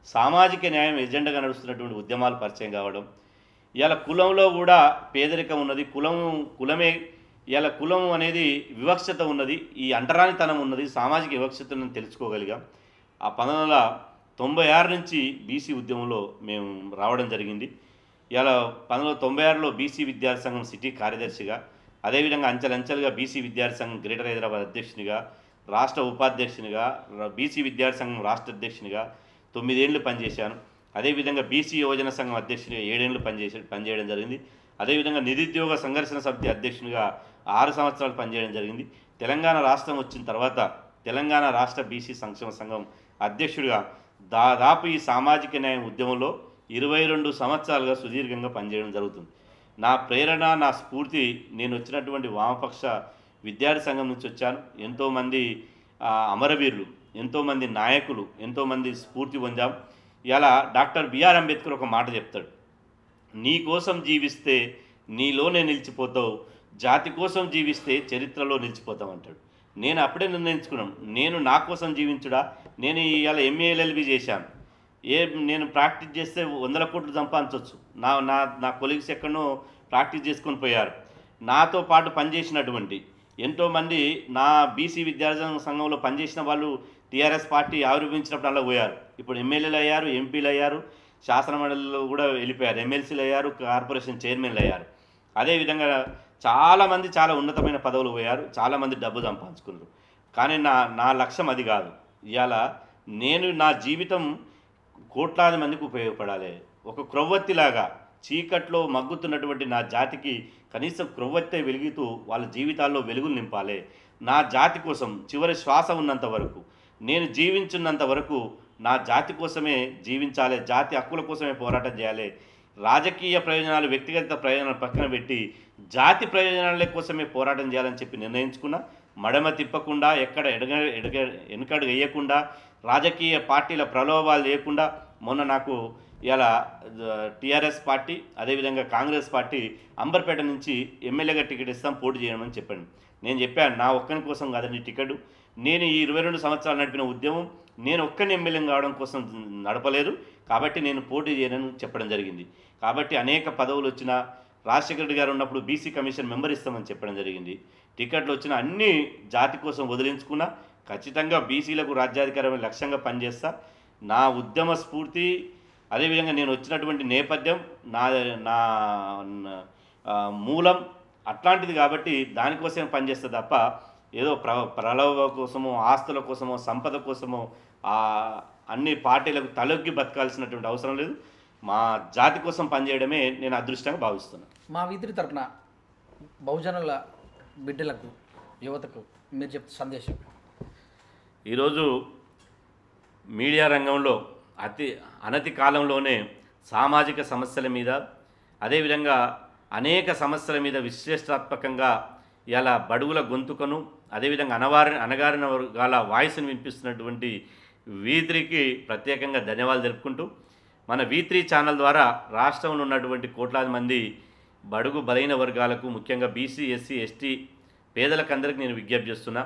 సామాజిక న్యాయం ఎజెండాగా నడుస్తున్నటువంటి ఉద్యమాలు పరిచయం కావడం, ఇవాళ కులంలో కూడా పేదరికం ఉన్నది, కులమే ఇవాళ కులం అనేది వివక్షత ఉన్నది, ఈ అంటరానితనం ఉన్నది, సామాజిక వివక్షతను తెలుసుకోగలిగాం. ఆ 1996 నుంచి బీసీ ఉద్యమంలో మేము రావడం జరిగింది. ఇవాళ 1996లో బీసీ విద్యార్థి సంఘం సిటీ కార్యదర్శిగా, అదేవిధంగా అంచెలంచెలుగా బీసీ విద్యార్థి సంఘం గ్రేటర్ హైదరాబాద్ అధ్యక్షునిగా, రాష్ట్ర ఉపాధ్యక్షునిగా, బీసీ విద్యార్థి సంఘం రాష్ట్ర అధ్యక్షునిగా 9 ఏళ్ళు పనిచేశాను. అదేవిధంగా బీసీ యువజన సంఘం అధ్యక్షునిగా 7 ఏళ్ళు పనిచేయడం జరిగింది. అదేవిధంగా నిరుద్యోగ సంఘర్షణ సమితి అధ్యక్షునిగా 6 సంవత్సరాలు పనిచేయడం జరిగింది. తెలంగాణ రాష్ట్రం వచ్చిన తర్వాత తెలంగాణ రాష్ట్ర బీసీ సంక్షేమ సంఘం అధ్యక్షుడిగా దాదాపు ఈ సామాజిక న్యాయం ఉద్యమంలో 22 సంవత్సరాలుగా సుదీర్ఘంగా పనిచేయడం జరుగుతుంది. నా ప్రేరణ, నా స్ఫూర్తి, నేను వచ్చినటువంటి వామపక్ష విద్యార్థి సంఘం నుంచి వచ్చాను. ఎంతోమంది అమరవీరులు, ఎంతోమంది నాయకులు, ఎంతోమంది స్ఫూర్తి పొందాం. ఇలా డాక్టర్ బిఆర్ అంబేద్కర్ ఒక మాట చెప్తాడు, నీ కోసం జీవిస్తే నీలోనే నిలిచిపోతావు, జాతి కోసం జీవిస్తే చరిత్రలో నిలిచిపోతావు అంటాడు. నేను అప్పుడే నిర్ణయించుకున్నాను, నేను నా కోసం జీవించుడా. నేను ఇవాళ ఎంఏఎల్ఎల్బి చేశాను. నేను ప్రాక్టీస్ చేస్తే 100 కోట్లు సంపాదించవచ్చు. నా నా నా కొలీగ్స్ ఎక్కడనో ప్రాక్టీస్ చేసుకొని పోయారు. నాతో పాటు పనిచేసినటువంటి ఎంతోమంది నా బీసీ విద్యార్థి సంఘంలో పనిచేసిన వాళ్ళు టీఆర్ఎస్ పార్టీ ఆవిర్భవించినప్పుడు అలా పోయారు. ఇప్పుడు ఎమ్మెల్యేలు అయ్యారు, ఎంపీలు అయ్యారు, శాసనమండలిలో కూడా వెళ్ళిపోయారు, ఎమ్మెల్సీలు అయ్యారు, కార్పొరేషన్ చైర్మన్లు అయ్యారు. అదేవిధంగా చాలామంది చాలా ఉన్నతమైన పదవులు పోయారు, చాలామంది డబ్బు సంపాదించుకున్నారు. కానీ నా లక్ష్యం అది కాదు. ఇవాళ నేను నా జీవితం కోట్లాది మందికి ఉపయోగపడాలి. ఒక క్రొవ్వొత్తిలాగా చీకట్లో మగ్గుతున్నటువంటి నా జాతికి కనీసం క్రొవ్వొత్తే వెలుగుతూ వాళ్ళ జీవితాల్లో వెలుగులు నింపాలి. నా జాతి కోసం చివరి శ్వాస ఉన్నంత వరకు, నేను జీవించున్నంత వరకు నా జాతి కోసమే జీవించాలి, జాతి హక్కుల కోసమే పోరాటం చేయాలి. రాజకీయ ప్రయోజనాలు, వ్యక్తిగత ప్రయోజనాలు పక్కన పెట్టి జాతి ప్రయోజనాల కోసమే పోరాటం చేయాలని చెప్పి నిర్ణయించుకున్నా. మడమ తిప్పకుండా, ఎక్కడ వెనుకడుగు వేయకుండా, రాజకీయ పార్టీల ప్రలోభాలు లేకుండా మొన్న నాకు ఇలా టీఆర్ఎస్ పార్టీ అదేవిధంగా కాంగ్రెస్ పార్టీ అంబర్పేట నుంచి ఎమ్మెల్యేగా టికెట్ ఇస్తాం, పోటీ చేయమని చెప్పాను. నేను చెప్పాను, నా ఒక్కని కోసం కాదండి టికెట్. నేను ఈ 22 సంవత్సరాలు నడిపిన ఉద్యమం నేను ఒక్కని ఎమ్మెల్యే కావడం కోసం నడపలేదు, కాబట్టి నేను పోటీ చేయనని చెప్పడం జరిగింది. కాబట్టి అనేక పదవులు వచ్చినా, రాజశేఖర రెడ్డి గారు ఉన్నప్పుడు బీసీ కమిషన్ మెంబర్ ఇస్తామని చెప్పడం జరిగింది. టికెట్లు వచ్చిన అన్ని జాతి కోసం వదిలించుకున్నా. ఖచ్చితంగా బీసీలకు రాజ్యాధికారమే లక్ష్యంగా పనిచేస్తా. నా ఉద్యమ స్ఫూర్తి, అదేవిధంగా నేను వచ్చినటువంటి నేపథ్యం, నా నా మూలం అట్లాంటిది కాబట్టి దానికోసమే పనిచేస్తా తప్ప ఏదో ప్రలోభ కోసమో, ఆస్తుల కోసమో, సంపద కోసమో అన్ని పార్టీలకు తలొగ్గి బతకాల్సినటువంటి అవసరం లేదు. మా జాతి కోసం పనిచేయడమే నేను అదృష్టంగా భావిస్తున్నాను. మా వీధి తరపున బహుజనుల బిడ్డలకు, యువతకు మీరు చెప్తే సందేశం. ఈరోజు మీడియా రంగంలో అనతి కాలంలోనే సామాజిక సమస్యల మీద, అదేవిధంగా అనేక సమస్యల మీద విశ్లేషణాత్మకంగా ఇలా బడుగుల గొంతుకను, అదేవిధంగా అణగారిన వర్గాల వాయిస్ని వినిపిస్తున్నటువంటి V3కి ప్రత్యేకంగా ధన్యవాదాలు తెలుపుకుంటూ, మన V3 ఛానల్ ద్వారా రాష్ట్రంలో ఉన్నటువంటి కోట్లాది మంది బడుగు బలైన వర్గాలకు, ముఖ్యంగా బీసీ, ఎస్సీ, ఎస్టీ పేదలకందరికీ నేను విజ్ఞప్తి చేస్తున్నా.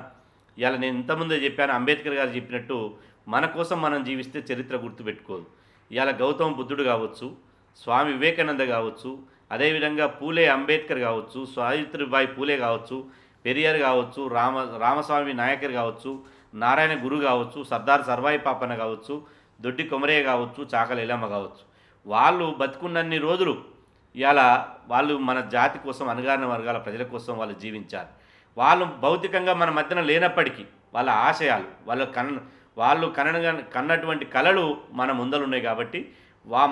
ఇవాళ నేను ఇంతకుముందే చెప్పాను, అంబేద్కర్ గారు చెప్పినట్టు మన కోసం మనం జీవిస్తే చరిత్ర గుర్తుపెట్టుకోదు. ఇవాళ గౌతమ బుద్ధుడు కావచ్చు, స్వామి వివేకానంద కావచ్చు, అదేవిధంగా పూలే అంబేద్కర్ కావచ్చు, సావిత్రిబాయి పూలే కావచ్చు, పెరియార్ కావచ్చు, రామస్వామి నాయకర్ కావచ్చు, నారాయణ గురు కావచ్చు, సర్దార్ సర్వాయి పాపన్న కావచ్చు, దొడ్డి కొమరయ్య కావచ్చు, చాకలి ఎల్లమ్మ కావచ్చు, వాళ్ళు బతుకున్నన్ని రోజులు ఇవాళ వాళ్ళు మన జాతి కోసం, అణగారిన వర్గాల ప్రజల కోసం వాళ్ళు జీవించారు. వాళ్ళు భౌతికంగా మన మధ్యన లేనప్పటికీ వాళ్ళ ఆశయాలు, వాళ్ళు కన్నటువంటి కళలు మన ముందలున్నాయి. కాబట్టి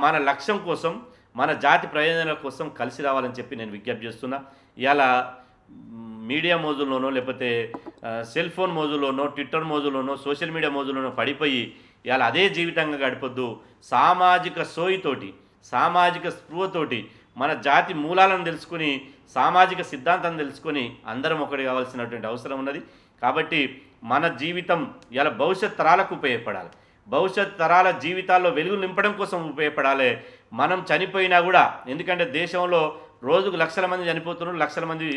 మన లక్ష్యం కోసం, మన జాతి ప్రయోజనాల కోసం కలిసి రావాలని చెప్పి నేను విజ్ఞప్తి చేస్తున్నా. ఇవాళ మీడియా మోజుల్లోనో, లేకపోతే సెల్ ఫోన్ మోజుల్లోనో, ట్విట్టర్ మోజుల్లోనో, సోషల్ మీడియా మోజుల్లోనో పడిపోయి ఇవాళ అదే జీవితంగా గడిపొద్దు. సామాజిక సోయితోటి, సామాజిక స్పృహతోటి మన జాతి మూలాలను తెలుసుకుని, సామాజిక సిద్ధాంతం తెలుసుకొని అందరం ఒకటి కావాల్సినటువంటి అవసరం ఉన్నది. కాబట్టి మన జీవితం ఇలా భవిష్యత్ తరాలకు ఉపయోగపడాలి, భవిష్యత్ తరాల జీవితాల్లో వెలుగు నింపడం కోసం ఉపయోగపడాలి. మనం చనిపోయినా కూడా, ఎందుకంటే దేశంలో రోజుకు లక్షల మంది చనిపోతున్నారు, లక్షల మంది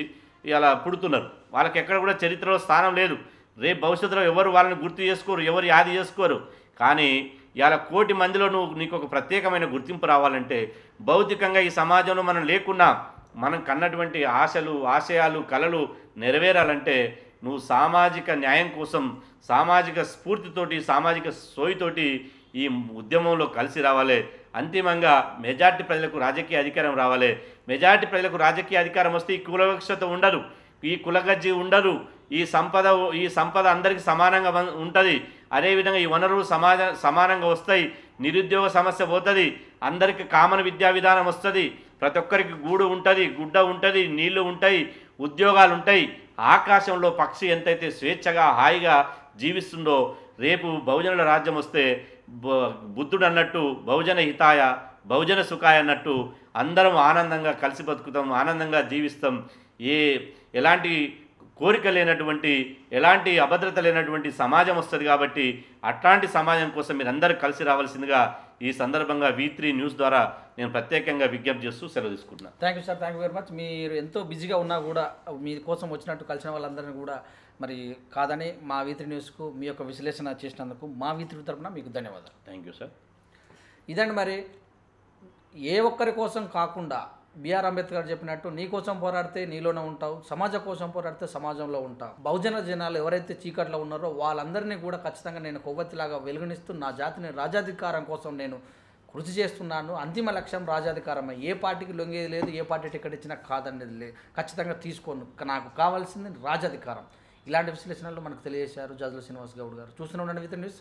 ఇలా పుడుతున్నారు, వాళ్ళకి ఎక్కడ కూడా చరిత్రలో స్థానం లేదు. రేపు భవిష్యత్తులో ఎవరు వాళ్ళని గుర్తు చేసుకోరు, ఎవరు యాది చేసుకోరు. కానీ ఇలా 1 కోటి మందిలో నీకు ఒక ప్రత్యేకమైన గుర్తింపు రావాలంటే, భౌతికంగా ఈ సమాజంలో మనం లేకున్నా మనం కన్నటువంటి ఆశలు, ఆశయాలు, కలలు నెరవేరాలంటే నువ్వు సామాజిక న్యాయం కోసం, సామాజిక స్ఫూర్తితోటి, సామాజిక సోయితోటి ఈ ఉద్యమంలో కలిసి రావాలి. అంతిమంగా మెజార్టీ ప్రజలకు రాజకీయ అధికారం రావాలి. మెజార్టీ ప్రజలకు రాజకీయ అధికారం వస్తే ఈ కులవివక్షత ఉండదు, ఈ కులగజ్జి ఉండదు, ఈ సంపద అందరికీ సమానంగా ఉంటుంది. అదేవిధంగా ఈ వనరులు సమానంగా వస్తాయి. నిరుద్యోగ సమస్య పోతుంది, అందరికీ కామన్ విద్యా విధానం వస్తుంది, ప్రతి ఒక్కరికి గూడు ఉంటుంది, గుడ్డ ఉంటుంది, నీళ్లు ఉంటాయి, ఉద్యోగాలు ఉంటాయి. ఆకాశంలో పక్షి ఎంతైతే స్వేచ్ఛగా హాయిగా జీవిస్తుందో, రేపు బహుజనుల రాజ్యం వస్తే బుద్ధుడు అన్నట్టు బహుజన హితాయ బహుజన సుఖాయ అన్నట్టు అందరం ఆనందంగా కలిసి బతుకుతాం, ఆనందంగా జీవిస్తాం. ఎలాంటి కోరిక లేనటువంటి ఎలాంటి అభద్రత లేనటువంటి సమాజం వస్తుంది. కాబట్టి అట్లాంటి సమాజం కోసం మీరందరూ కలిసి రావాల్సిందిగా ఈ సందర్భంగా V3 న్యూస్ ద్వారా నేను ప్రత్యేకంగా విజ్ఞప్తి చేస్తూ సెలవు తీసుకుంటున్నాను. Thank you sir, thank you very much. మీరు ఎంతో బిజీగా ఉన్నా కూడా మీ కోసం వచ్చినట్టు కలిసిన వాళ్ళందరినీ కూడా మరి కాదని మా V3 న్యూస్కు మీ యొక్క విశ్లేషణ చేసినందుకు మా V3 తరపున మీకు ధన్యవాదాలు. Thank you sir. ఇదండి మరి ఏ ఒక్కరి కోసం కాకుండా బిఆర్ అంబేద్కర్ చెప్పినట్టు నీ కోసం పోరాడితే నీలోనే ఉంటావు, సమాజం కోసం పోరాడితే సమాజంలో ఉంటావు. బహుజన జనాలు ఎవరైతే చీకట్లో ఉన్నారో వాళ్ళందరినీ కూడా ఖచ్చితంగా నేను కొవ్వొత్తిలాగా వెలుగునిస్తూ నా జాతిని రాజాధికారం కోసం నేను కృషి చేస్తున్నాను. అంతిమ లక్ష్యం రాజాధికారమే. ఏ పార్టీకి లొంగేది లేదు, ఏ పార్టీ టికెట్ ఇచ్చినా కాదనేది లేదు. ఖచ్చితంగా తీసుకోను, నాకు కావాల్సింది రాజాధికారం. ఇలాంటి విశ్లేషణలు మనకు తెలియజేశారు జాజుల శ్రీనివాస్ గౌడ్ గారు. చూస్తూనే ఉండండి V3 న్యూస్.